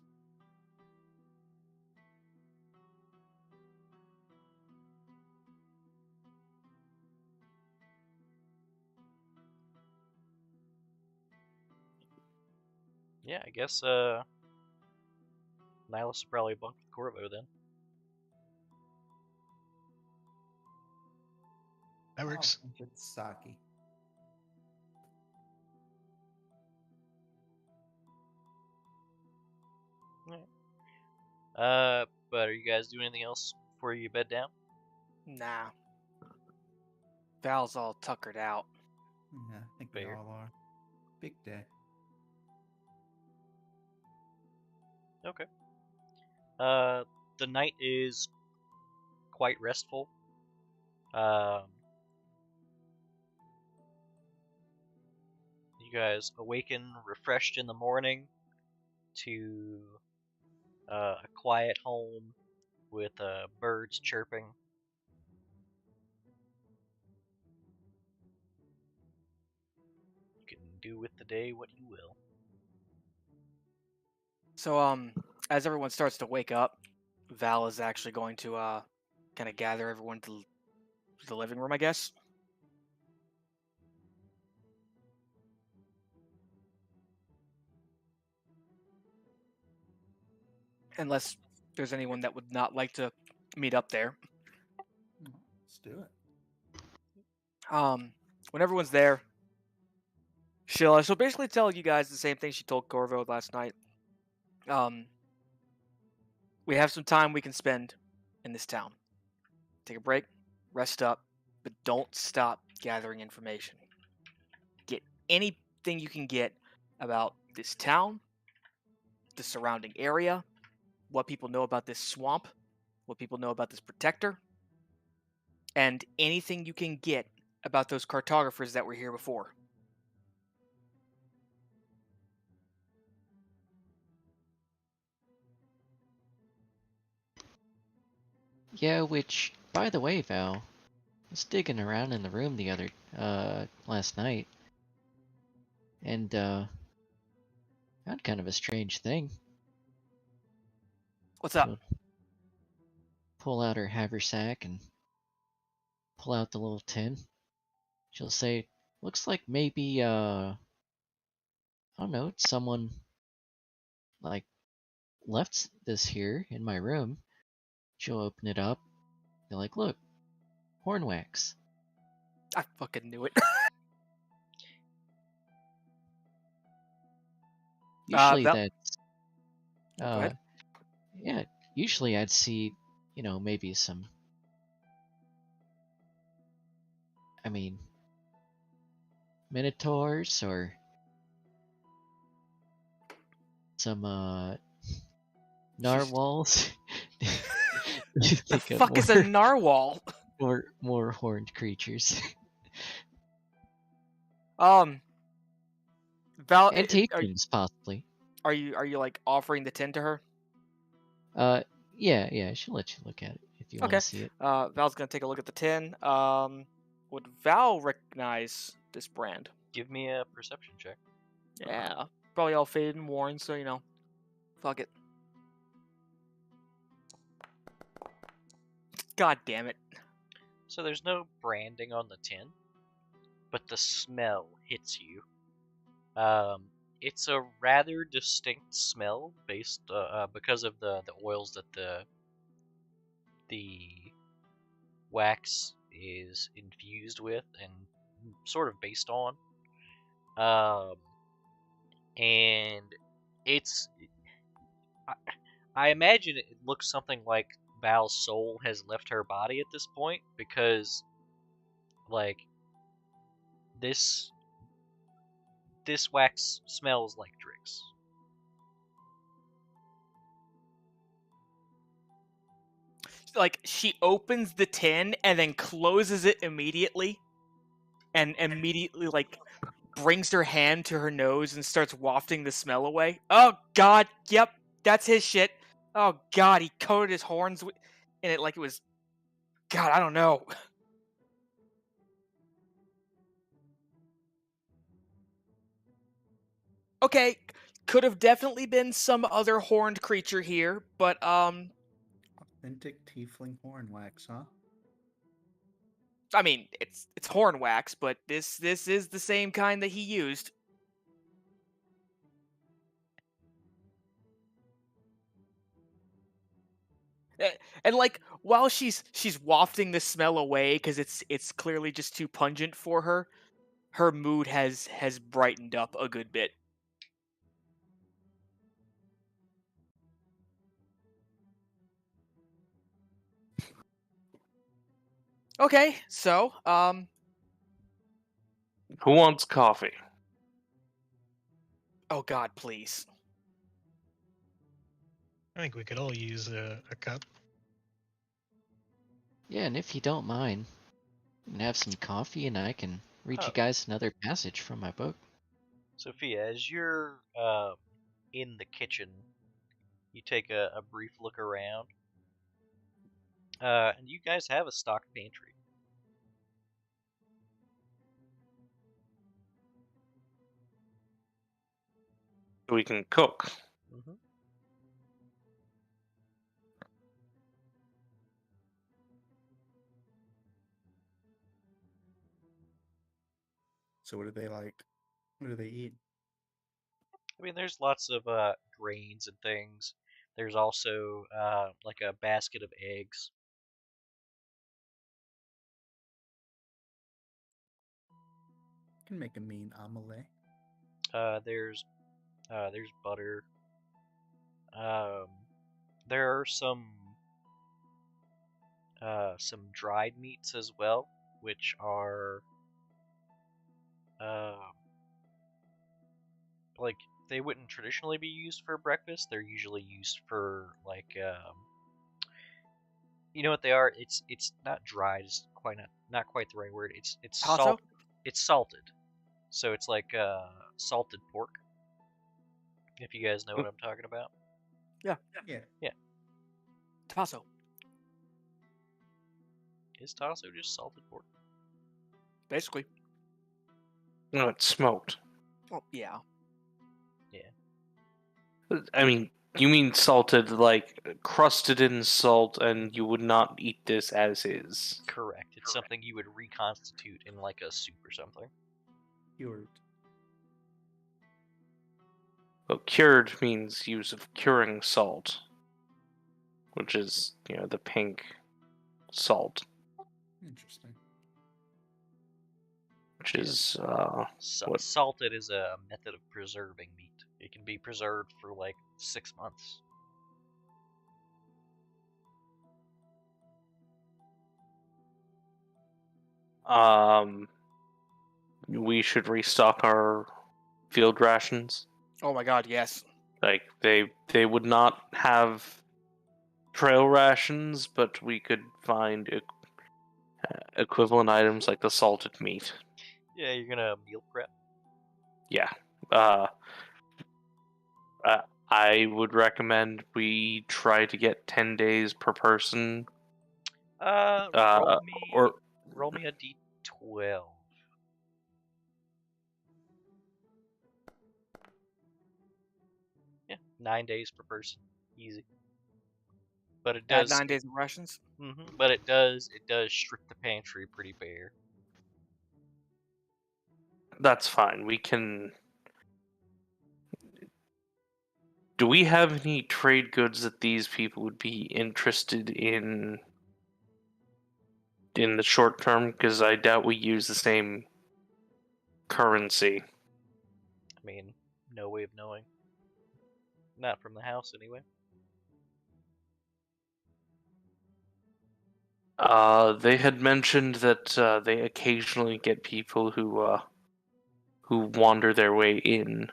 S1: Yeah, I guess Nihilus will probably bunk with Corvo then.
S5: That works.
S2: Oh, it's Saki.
S1: But are you guys doing anything else before you bed down?
S4: Nah. Val's all tuckered out.
S2: Yeah, I think we
S1: Fair.
S2: all are. Big day.
S1: Okay. The night is quite restful. You guys awaken refreshed in the morning to a quiet home with birds chirping. You can do with the day what you will.
S4: So, as everyone starts to wake up, Val is actually going to kind of gather everyone to the living room, I guess. Unless there's anyone that would not like to meet up there.
S2: Let's do it.
S4: When everyone's there, she'll basically tell you guys the same thing she told Corvo last night. We have some time we can spend in this town. Take a break, rest up, but don't stop gathering information. Get anything you can get about this town, the surrounding area, what people know about this swamp, what people know about this protector, and anything you can get about those cartographers that were here before.
S6: Yeah, which, by the way, Val, I was digging around in the room last night, and, found kind of a strange thing.
S4: What's up?
S6: She'll pull out her haversack and pull out the little tin. She'll say, looks like maybe, I don't know, someone, like, left this here in my room. She'll open it up. Be like, look, horn wax.
S4: I fucking knew it.
S6: Usually
S4: Val-
S6: that's,
S4: Go ahead.
S6: yeah, usually I'd see, maybe some, minotaurs or some, narwhals.
S4: The fuck is a narwhal?
S6: more horned creatures.
S4: Val,
S6: And tapeworms, possibly.
S4: are you like offering the tin to her?
S6: Yeah, she'll let you look at it if you want to see it.
S4: Val's gonna take a look at the tin. Would Val recognize this brand?
S1: Give me a perception check.
S4: Yeah, probably all faded and worn, so fuck it. God damn it.
S1: So there's no branding on the tin, but the smell hits you. It's a rather distinct smell based because of the oils that the wax is infused with and sort of based on. And it's I imagine it looks something like Val's soul has left her body at this point, because like this wax smells like Drix.
S4: Like, she opens the tin and then closes it immediately, and immediately like brings her hand to her nose and starts wafting the smell away. Oh god, yep, that's his shit. Oh god, he coated his horns in it like it was, God, I don't know. Okay, could have definitely been some other horned creature here, but
S2: Authentic tiefling horn wax, huh?
S4: I mean, it's horn wax, but this is the same kind that he used. And like, while she's wafting the smell away because it's clearly just too pungent for her, her mood has brightened up a good bit. Okay, so
S3: Who wants coffee?
S4: oh god, please.
S5: I think we could all use a cup.
S6: Yeah, and if you don't mind, we can have some coffee and I can read
S1: Oh.
S6: you guys another passage from my book.
S1: Sophia, as you're in the kitchen, you take a brief look around, and you guys have a stocked pantry.
S3: We can cook.
S1: Mm-hmm.
S2: So what do they like? What do they eat?
S1: I mean, there's lots of grains and things. There's also like a basket of eggs.
S2: can make a mean omelet.
S1: There's butter. There are some dried meats as well, which are like they wouldn't traditionally be used for breakfast. They're usually used for like you know what they are? It's not dried. It's not quite the right word. It's
S4: Tasso?
S1: salt. It's salted. So it's like salted pork. If you guys know what I'm talking about.
S2: Yeah.
S4: Tasso.
S1: Is tasso just salted pork?
S4: Basically.
S3: No, it's smoked.
S4: Oh, yeah.
S3: I mean, you mean salted, like crusted in salt, and you would not eat this as is.
S1: Correct. It's something you would reconstitute in like a soup or something.
S2: Cured.
S3: Well, cured means use of curing salt, which is, the pink salt,
S2: Interesting.
S3: which is, what?
S1: Salted is a method of preserving meat. It can be preserved for like 6 months.
S3: We should restock our field rations.
S4: Oh my god, yes.
S3: Like, they would not have trail rations, but we could find equivalent items like the salted meat.
S1: Yeah, you're gonna meal prep.
S3: Yeah. I would recommend we try to get 10 days per person.
S1: Roll
S3: Or
S1: me a d12. Yeah, 9 days per person, easy. But it
S4: Add
S1: does
S4: 9 days of rations.
S1: But it does strip the pantry pretty bare.
S3: that's fine. We can. Do we have any trade goods that these people would be interested in the short term? Because I doubt we use the same currency.
S1: I mean, no way of knowing. Not from the house, anyway.
S3: They had mentioned that they occasionally get people who wander their way in.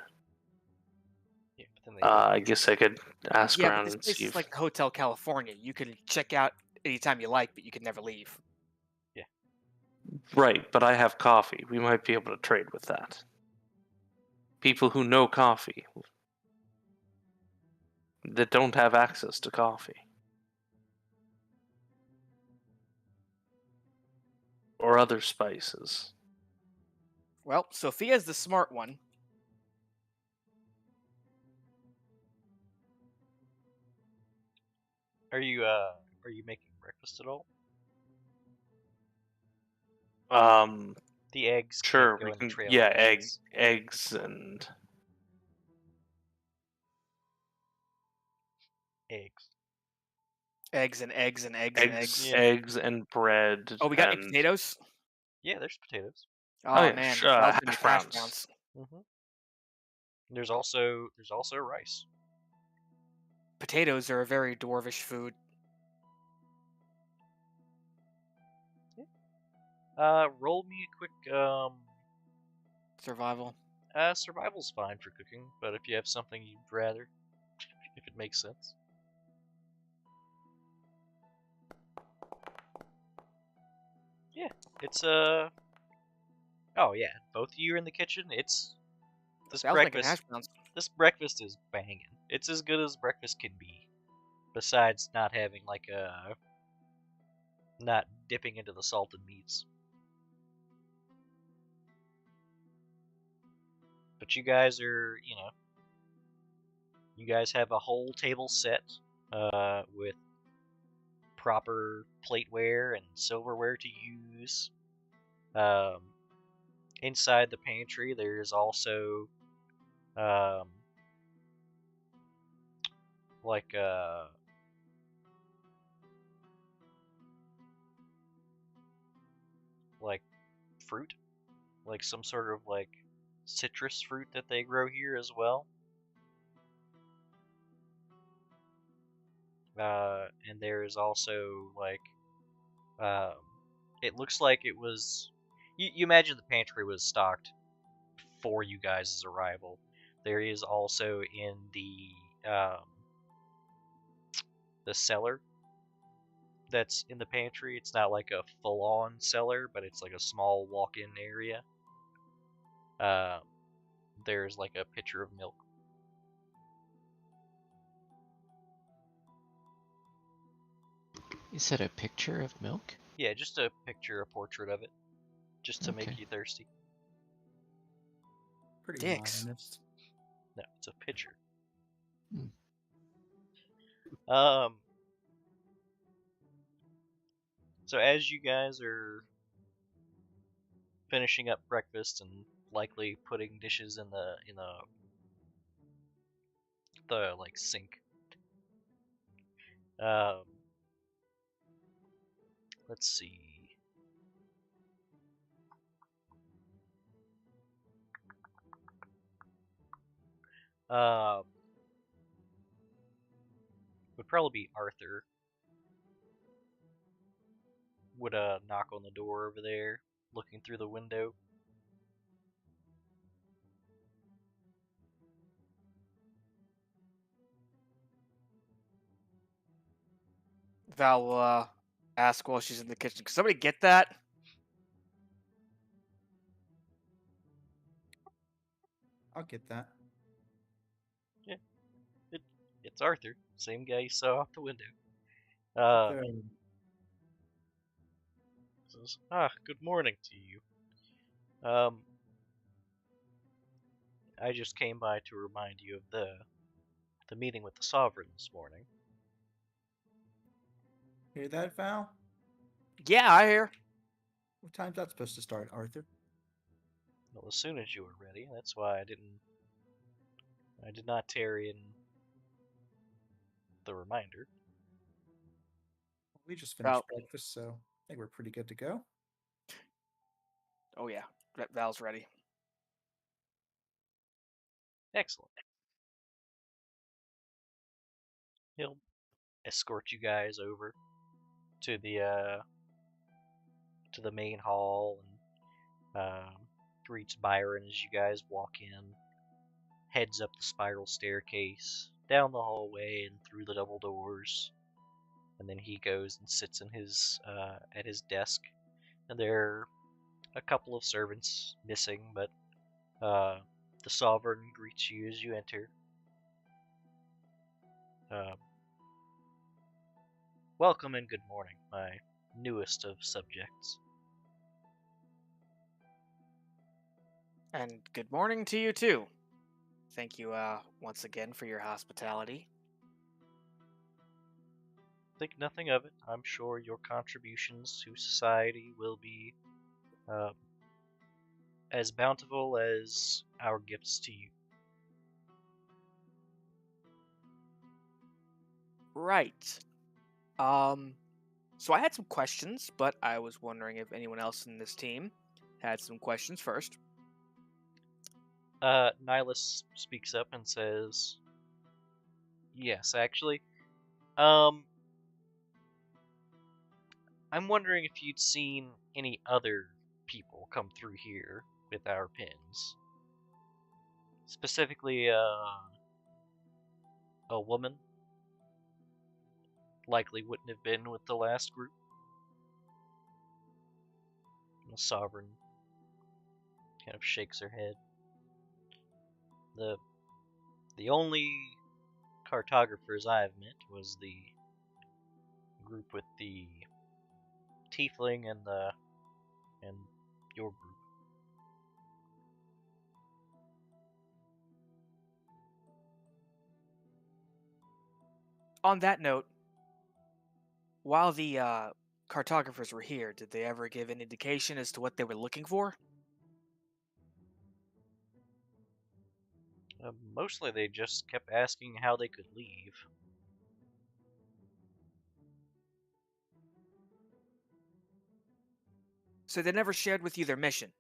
S1: Yeah, but then they
S3: I guess I could ask
S4: Yeah,
S3: around
S4: but this
S3: and
S4: place
S3: see
S4: is
S3: if.
S4: like Hotel California. You can check out anytime you like, but you can never leave.
S3: Right, but I have coffee. We might be able to trade with that. People who know coffee that don't have access to coffee. Or other spices.
S4: Well, Sophia's the smart one.
S1: Are you making breakfast at all? The eggs
S3: Sure,
S1: can't go
S3: we
S1: in the
S3: can.
S1: trail
S3: Yeah,
S1: rations.
S3: eggs and
S1: Eggs.
S4: Eggs and eggs and eggs and eggs.
S1: Yeah.
S3: eggs and bread.
S4: Oh, we got any
S3: and
S4: potatoes?
S1: Yeah, there's potatoes.
S4: Oh,
S3: yeah,
S4: man,
S3: hash
S4: welcome to
S3: browns.
S1: There's also rice.
S4: Potatoes are a very dwarvish food.
S1: Roll me a quick
S4: Survival.
S1: survival's fine for cooking, but if you have something you'd rather, if it makes sense. Yeah, it's oh yeah, both of you are in the kitchen. It's this
S4: I was making
S1: breakfast.
S4: hash browns.
S1: This breakfast is banging. It's as good as breakfast can be. Besides not having like not dipping into the salted meats. But you guys are, you guys have a whole table set with proper plateware and silverware to use. Inside the pantry, there's also like fruit, like some sort of like citrus fruit that they grow here as well. And there's also like, it looks like it was. You imagine the pantry was stocked for you guys' arrival. There is also in the cellar that's in the pantry. It's not like a full-on cellar, but it's like a small walk-in area. There's like a pitcher of milk.
S6: You said a picture of milk?
S1: Yeah, just a picture, a portrait of it, just to make
S6: Okay.
S1: you thirsty.
S2: Pretty
S4: Dicks.
S2: modernist.
S1: No, it's a pitcher.
S6: Hmm.
S1: So as you guys are finishing up breakfast and likely putting dishes in the like sink, let's see. Would probably be Arthur. Would knock on the door over there, looking through the window.
S4: Val will ask while she's in the kitchen. Can somebody get that?
S2: I'll get that.
S1: It's Arthur, same guy you saw out the window.
S2: There.
S1: Says, good morning to you. I just came by to remind you of the meeting with the Sovereign this morning.
S2: Hear that, Val?
S4: Yeah, I hear.
S2: What time's that supposed to start, Arthur?
S1: Well, as soon as you were ready. That's why I did not tarry in the reminder.
S2: We just
S4: Val.
S2: finished breakfast, so I think we're pretty good to go.
S4: Oh yeah, Val's ready.
S1: Excellent. He'll escort you guys over to the main hall and greets Byron as you guys walk in. Heads up the spiral staircase, down the hallway and through the double doors, and then he goes and sits in his at his desk. And there are a couple of servants missing, but the Sovereign greets you as you enter. Welcome and good morning, my newest of subjects.
S4: And good morning to you too. Thank you once again for your hospitality.
S1: Think nothing of it. I'm sure your contributions to society will be as bountiful as our gifts to you.
S4: Right. So I had some questions, but I was wondering if anyone else in this team had some questions first.
S1: Nihilus speaks up and says, yes, actually. I'm wondering if you'd seen any other people come through here with our pins. Specifically, a woman. Likely wouldn't have been with the last group. And the Sovereign kind of shakes her head. The only cartographers I've met was the group with the tiefling and your group.
S4: On that note, while the cartographers were here, did they ever give an indication as to what they were looking for?
S1: Mostly they just kept asking how they could leave.
S4: So they never shared with you their mission?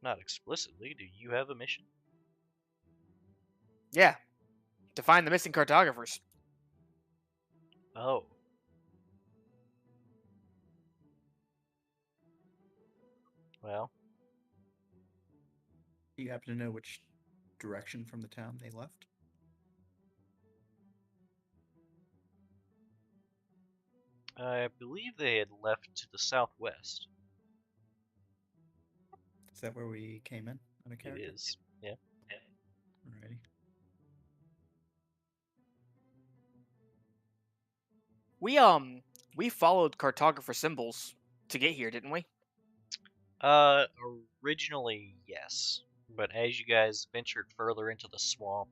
S1: Not explicitly. Do you have a mission?
S4: Yeah. To find the missing cartographers.
S1: Oh. Well,
S2: Do you happen to know which direction from the town they left?
S1: I believe they had left to the southwest.
S2: Is that where we came in on a
S1: It
S2: character?
S1: is. Yeah.
S2: Alrighty.
S4: We followed cartographer symbols to get here, didn't we?
S1: Originally, yes. But as you guys ventured further into the swamp,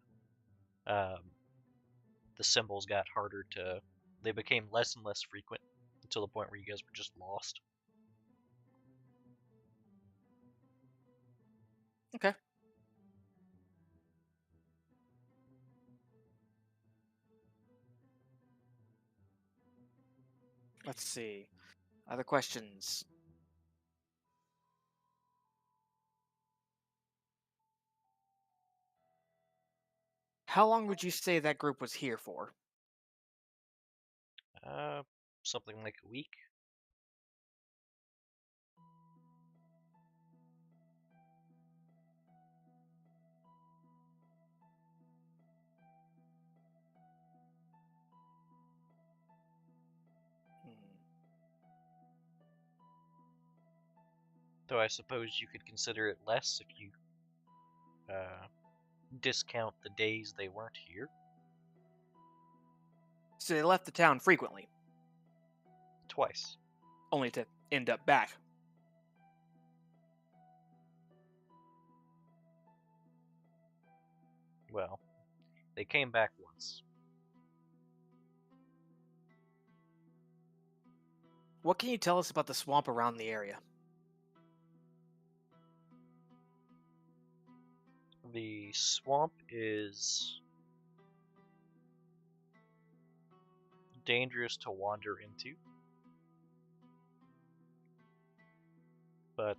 S1: the symbols got harder to. They became less and less frequent until the point where you guys were just lost.
S4: Okay. Let's see. Other questions? How long would you say that group was here for?
S1: Something like a week.
S4: Hmm.
S1: Though I suppose you could consider it less if you discount the days they weren't here.
S4: So they left the town frequently,
S1: Twice.
S4: only to end up back.
S1: Well, they came back once.
S4: What can you tell us about the swamp around the area?
S1: The swamp is dangerous to wander into, but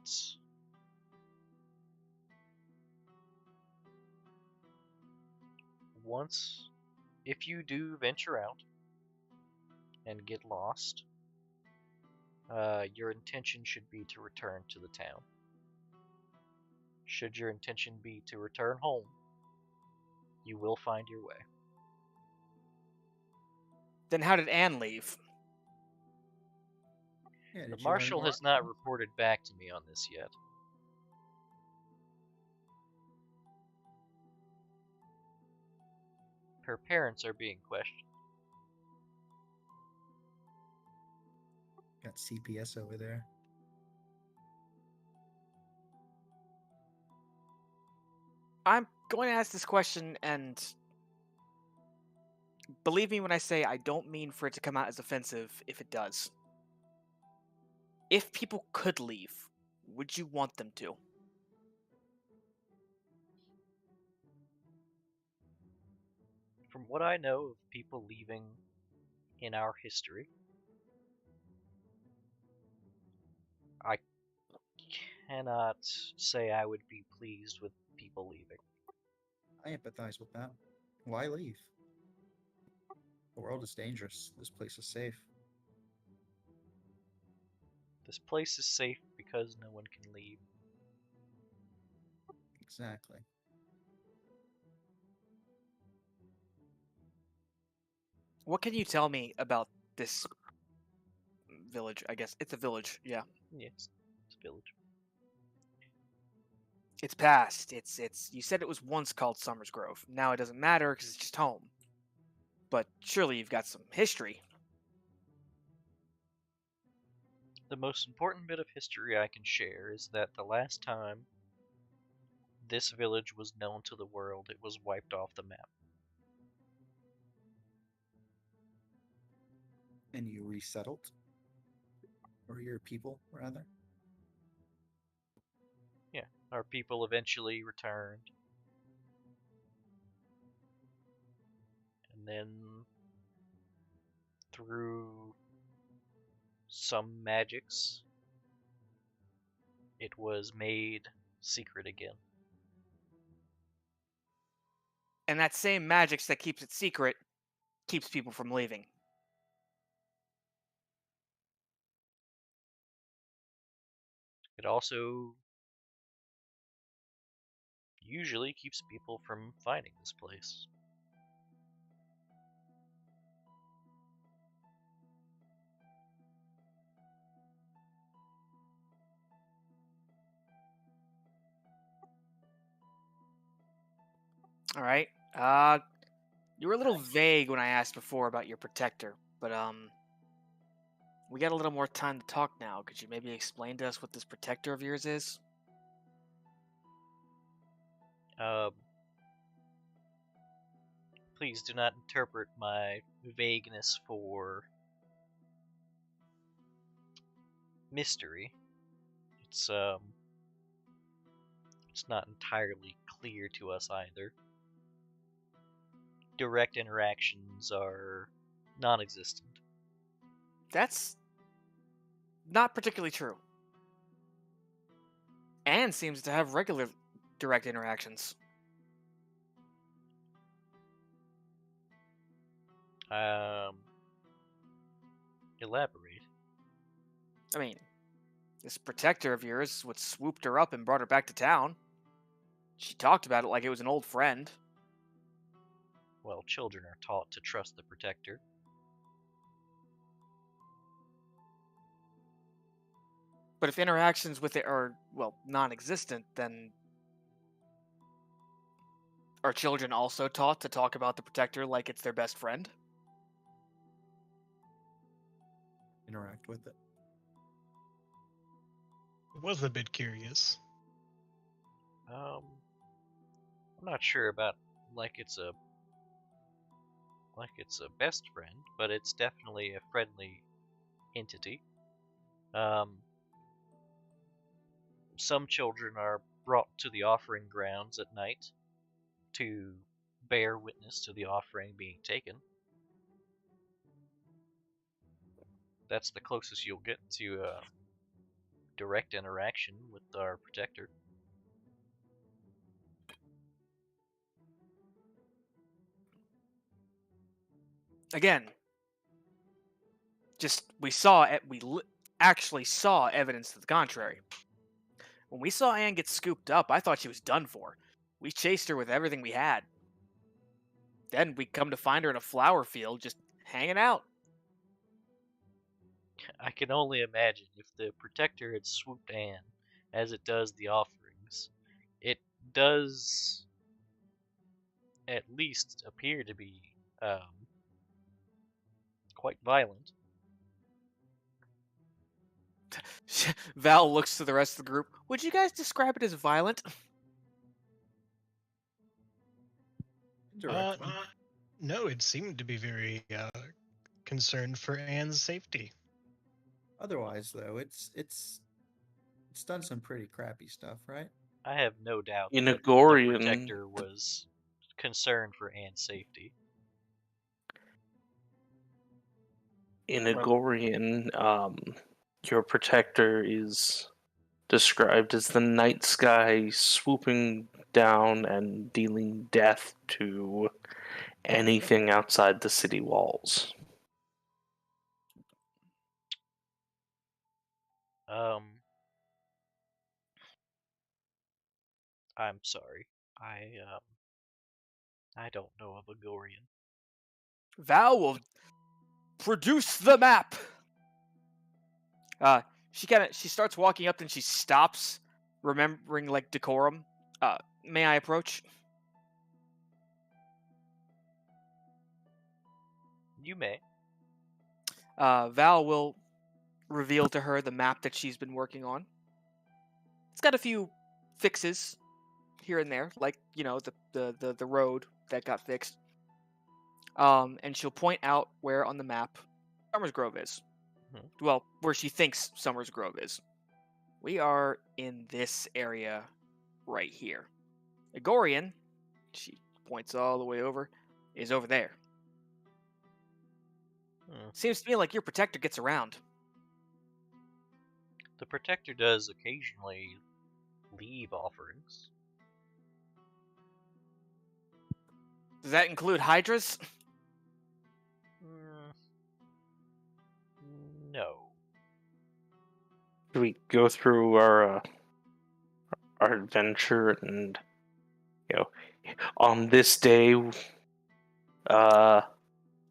S1: once, if you do venture out and get lost, your intention should be to return to the town. Should your intention be to return home, you will find your way.
S4: Then how did Anne leave?
S2: Yeah,
S1: The
S2: did you learn
S1: marshal
S2: more
S1: has
S2: about
S1: not
S2: that?
S1: reported back to me on this yet. Her parents are being questioned.
S2: Got CPS over there.
S4: I'm going to ask this question, and believe me when I say I don't mean for it to come out as offensive if it does. If people could leave, would you want them to?
S1: From what I know of people leaving in our history, I cannot say I would be pleased with people leaving.
S2: I empathize with that. Why leave? The world is dangerous. This place is safe.
S1: This place is safe because no one can leave.
S2: Exactly.
S4: What can you tell me about this village? I guess it's a village, yeah.
S1: Yes, it's a village.
S4: It's past. It's. You said it was once called Summers Grove. Now it doesn't matter because it's just home. But surely you've got some history.
S1: The most important bit of history I can share is that the last time this village was known to the world, it was wiped off the map.
S2: And you resettled? Or your people, rather?
S1: Yeah, our people eventually returned. And then, through some magics, it was made secret again.
S4: And that same magic that keeps it secret keeps people from leaving.
S1: It also usually keeps people from finding this place.
S4: All right. You were a little vague when I asked before about your protector, but we got a little more time to talk now. Could you maybe explain to us what this protector of yours is?
S1: Please do not interpret my vagueness for mystery. It's not entirely clear to us either. Direct interactions are non-existent.
S4: That's not particularly true. Anne seems to have regular direct interactions.
S1: Elaborate.
S4: I mean, this protector of yours is what swooped her up and brought her back to town. She talked about it like it was an old friend.
S1: Well, children are taught to trust the protector.
S4: But if interactions with it are, well, non-existent, then are children also taught to talk about the protector like it's their best friend?
S2: Interact with it.
S5: Was a bit curious.
S1: I'm not sure about like it's a best friend, but it's definitely a friendly entity. Some children are brought to the offering grounds at night to bear witness to the offering being taken. That's the closest you'll get to direct interaction with our protector.
S4: Again, just actually saw evidence to the contrary. When we saw Anne get scooped up, I thought she was done for. We chased her with everything we had. Then we come to find her in a flower field, just hanging out.
S1: I can only imagine if the protector had swooped Anne, as it does the offerings. It does at least appear to be quite violent.
S4: Val looks to the rest of the group. Would you guys describe it as violent?
S2: Indirectly.
S5: No, it seemed to be very concerned for Anne's safety.
S2: Otherwise, though, it's done some pretty crappy stuff, right?
S1: I have no doubt
S3: In
S1: that the
S3: Agorian,
S1: protector was concerned for Anne's safety.
S3: in Agorian, your protector is described as the night sky swooping down and dealing death to anything outside the city walls.
S1: I'm sorry. I don't know of Agorian.
S4: Val will produce the map. She starts walking up, then she stops, remembering like decorum. May I approach?
S1: You may.
S4: Val will reveal to her the map that she's been working on. It's got a few fixes here and there, like the road that got fixed. And she'll point out where on the map Summers Grove is. Well, where she thinks Summers Grove is. We are in this area right here. Agorian, she points all the way over, is over there. Seems to me like your protector gets around.
S1: The protector does occasionally believe, offerings.
S4: Does that include hydras?
S1: Mm, no.
S3: Should we go through our adventure and, on this day,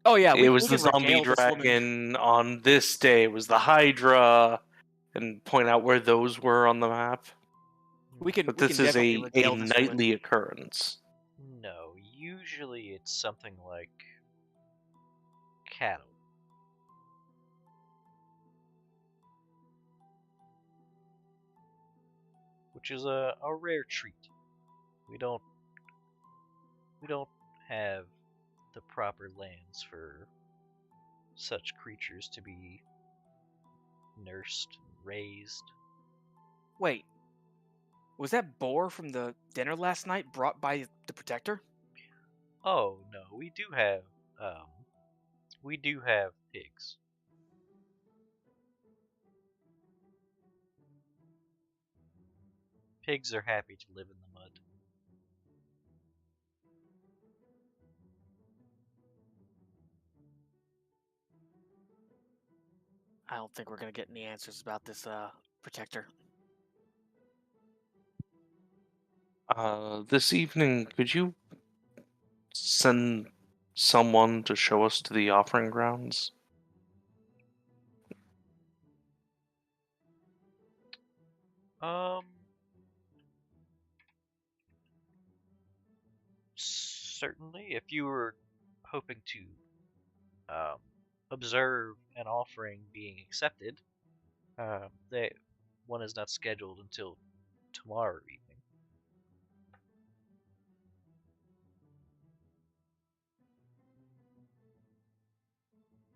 S4: Oh yeah,
S3: it
S4: we
S3: was the
S4: can
S3: zombie
S4: regale this woman.
S3: dragon. On this day, it was the Hydra, and point out where those were on the map.
S4: We can
S3: But
S4: we
S3: this
S4: can
S3: is
S4: definitely
S3: a
S4: regale this woman.
S3: nightly occurrence.
S1: No, usually it's something like cattle. Which is a rare treat. We don't have the proper lands for such creatures to be nursed and raised.
S4: Wait, was that boar from the dinner last night brought by the protector?
S1: Oh no, we do have pigs. Pigs are happy to live in the mud.
S4: I don't think we're gonna get any answers about this protector.
S3: This evening, could you send someone to show us to the offering grounds?
S1: Um, certainly, if you were hoping to observe an offering being accepted, that one is not scheduled until tomorrow evening.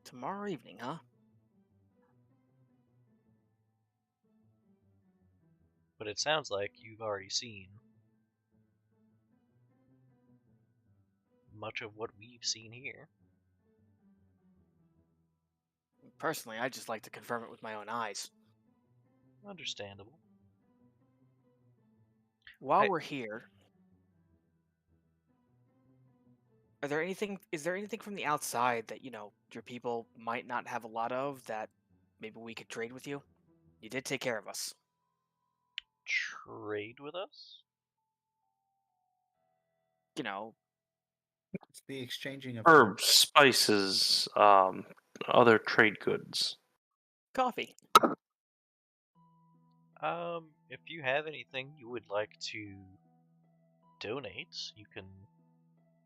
S4: Tomorrow evening, huh?
S1: But it sounds like you've already seen much of what we've seen here.
S4: Personally, I just like to confirm it with my own eyes.
S1: Understandable.
S4: While we're here, is there anything from the outside that, your people might not have a lot of that maybe we could trade with you? You did take care of us.
S1: Trade with us?
S2: It's the exchanging of
S3: Herbs, spices, other trade goods.
S4: Coffee.
S1: If you have anything you would like to donate, you can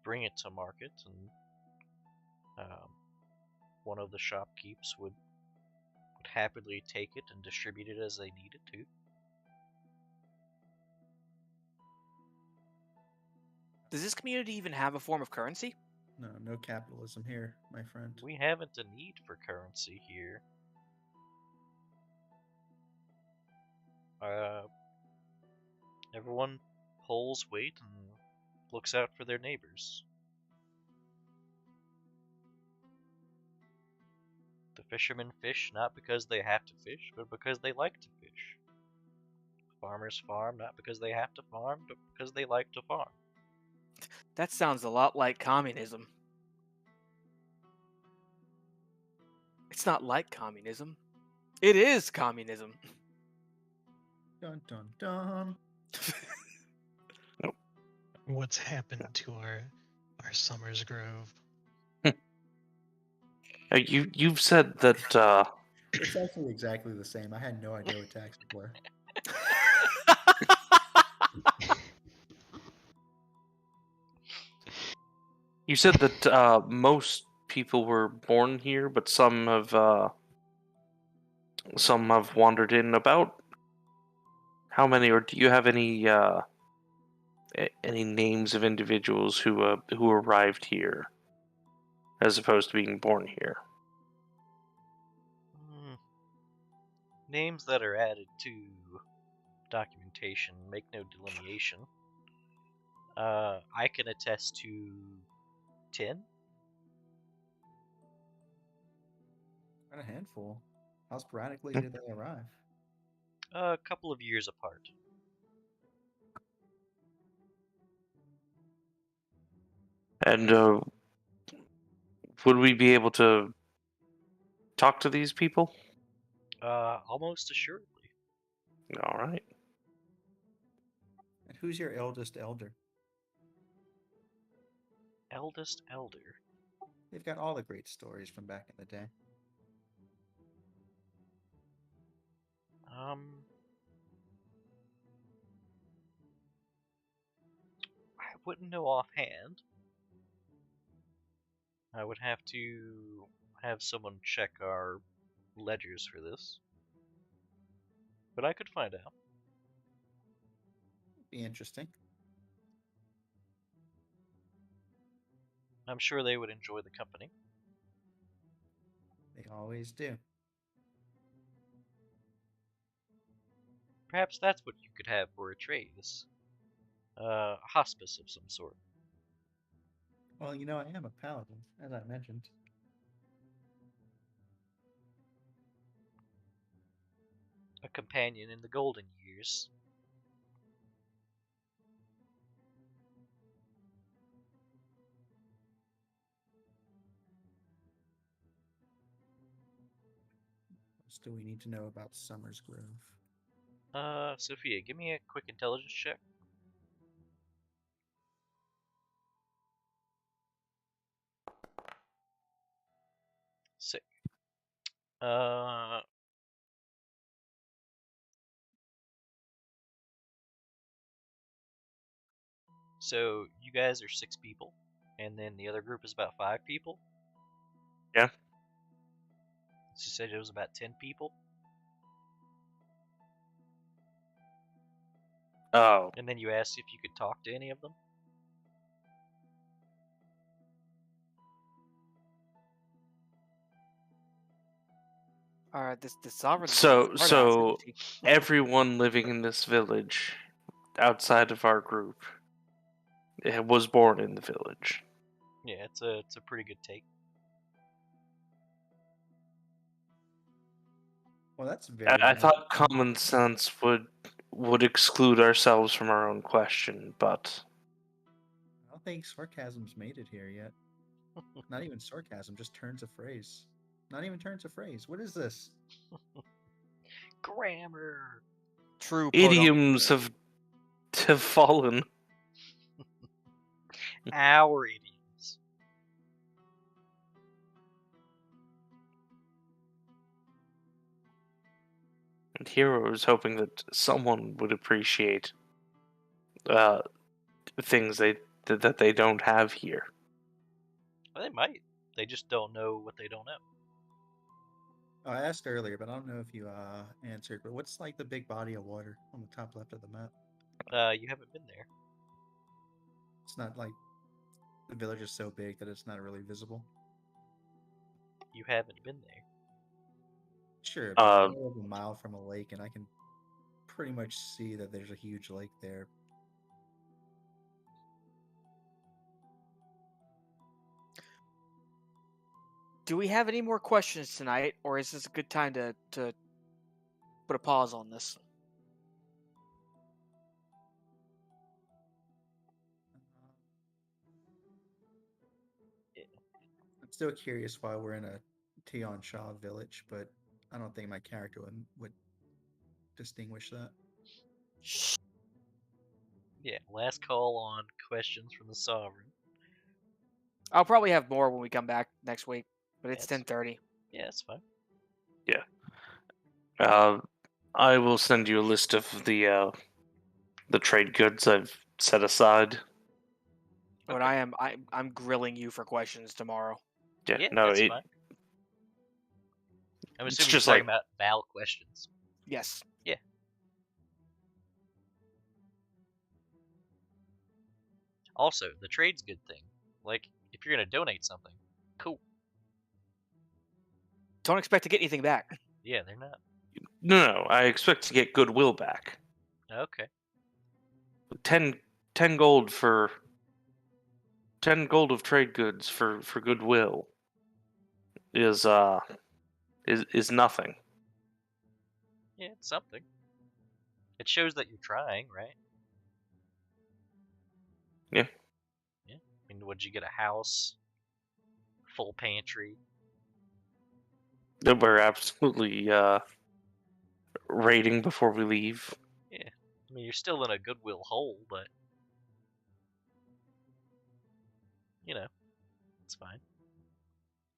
S1: bring it to market, and one of the shopkeepers would happily take it and distribute it as they needed to.
S4: Does this community even have a form of currency?
S2: No capitalism here, my friend.
S1: We haven't a need for currency here. Everyone pulls weight and looks out for their neighbors. The fishermen fish not because they have to fish, but because they like to fish. Farmers farm not because they have to farm, but because they like to farm.
S4: That sounds a lot like communism. It's not like communism. It is communism.
S2: Dun dun dun.
S5: What's happened to our Summers Grove?
S3: You've said that.
S2: It's actually exactly the same. I had no idea what taxes were.
S3: You said that most people were born here, but some have wandered in. About how many, or do you have any names of individuals who arrived here, as opposed to being born here?
S1: Names that are added to documentation make no delineation. I can attest to 10.
S2: Quite a handful. How sporadically did they arrive?
S1: A couple of years apart.
S3: And would we be able to talk to these people?
S1: Almost assuredly.
S3: All right.
S2: And who's your eldest elder?
S1: Eldest elder.
S2: They've got all the great stories from back in the day.
S1: I wouldn't know offhand. I would have to have someone check our ledgers for this. But I could find out.
S2: Be interesting.
S1: I'm sure they would enjoy the company.
S2: They always do.
S1: Perhaps that's what you could have for a trade. A hospice of some sort.
S2: Well, you know, I am a paladin, as I mentioned.
S1: A companion in the golden years.
S2: What else do we need to know about Summer's Grove?
S1: Sophia, give me a quick intelligence check. Sick. So you guys are 6 people, and then the other group is about 5 people?
S3: Yeah.
S1: She said it was about 10 people?
S3: Oh.
S1: And then you asked if you could talk to any of them?
S4: Alright, the sovereign.
S3: So everyone living in this village, outside of our group, was born in the village.
S1: Yeah, it's a pretty good take.
S2: Well, that's very.
S3: I
S2: nice.
S3: thought common sense would exclude ourselves from our own question, but
S2: I don't think sarcasm's made it here yet. Not even sarcasm, just turns of phrase. Not even turns of phrase. What is this?
S1: Grammar!
S4: True
S3: idioms have fallen.
S1: Our idioms.
S3: And Hero was hoping that someone would appreciate things that they don't have here.
S1: Well, they might. They just don't know what they don't know.
S2: Oh, I asked earlier, but I don't know if you answered. But what's like the big body of water on the top left of the map?
S1: You haven't been there.
S2: It's not like the village is so big that it's not really visible.
S1: You haven't been there.
S2: Sure, but I live a mile from a lake, and I can pretty much see that there's a huge lake there.
S4: Do we have any more questions tonight, or is this a good time to put a pause on this?
S2: I'm still curious why we're in a Tion Shaw village, but I don't think my character would distinguish that.
S1: Yeah, last call on questions from the Sovereign.
S4: I'll probably have more when we come back next week, but it's
S1: Yes.
S4: 10:30.
S1: Yeah, it's fine.
S3: I will send you a list of the trade goods I've set aside.
S4: But
S1: Okay.
S4: I'm grilling you for questions tomorrow.
S1: Yeah,
S3: no,
S1: that's fine. I'm
S3: it's
S1: assuming
S3: just
S1: you're talking
S3: like-
S1: about Val questions.
S4: Yes.
S1: Yeah. Also, the trade's good thing. Like, if you're gonna donate something, cool.
S4: Don't expect to get anything back.
S1: Yeah, they're not.
S3: No, I expect to get goodwill back.
S1: Okay.
S3: 10 gold for 10 gold of trade goods for goodwill is nothing.
S1: Yeah, it's something. It shows that you're trying, right?
S3: Yeah.
S1: Yeah. I mean, mean, would you get a house, full pantry?
S3: That we're absolutely raiding before we leave.
S1: Yeah. I mean, you're still in a Goodwill hole, but you know, it's fine.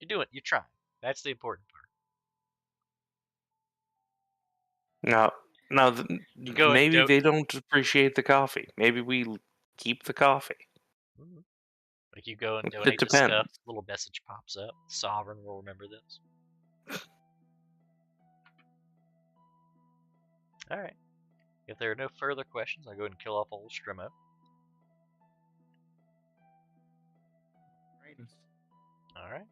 S1: You're trying. That's the important part.
S3: Now,
S1: You go and
S3: maybe they don't appreciate the coffee. Maybe we keep the coffee.
S1: Like you go and
S3: It
S1: donate the
S3: depends.
S1: stuff, little message pops up. Sovereign will remember this. Alright. If there are no further questions, I'll go ahead and kill off old Strimo.
S2: Righty.
S1: Alright.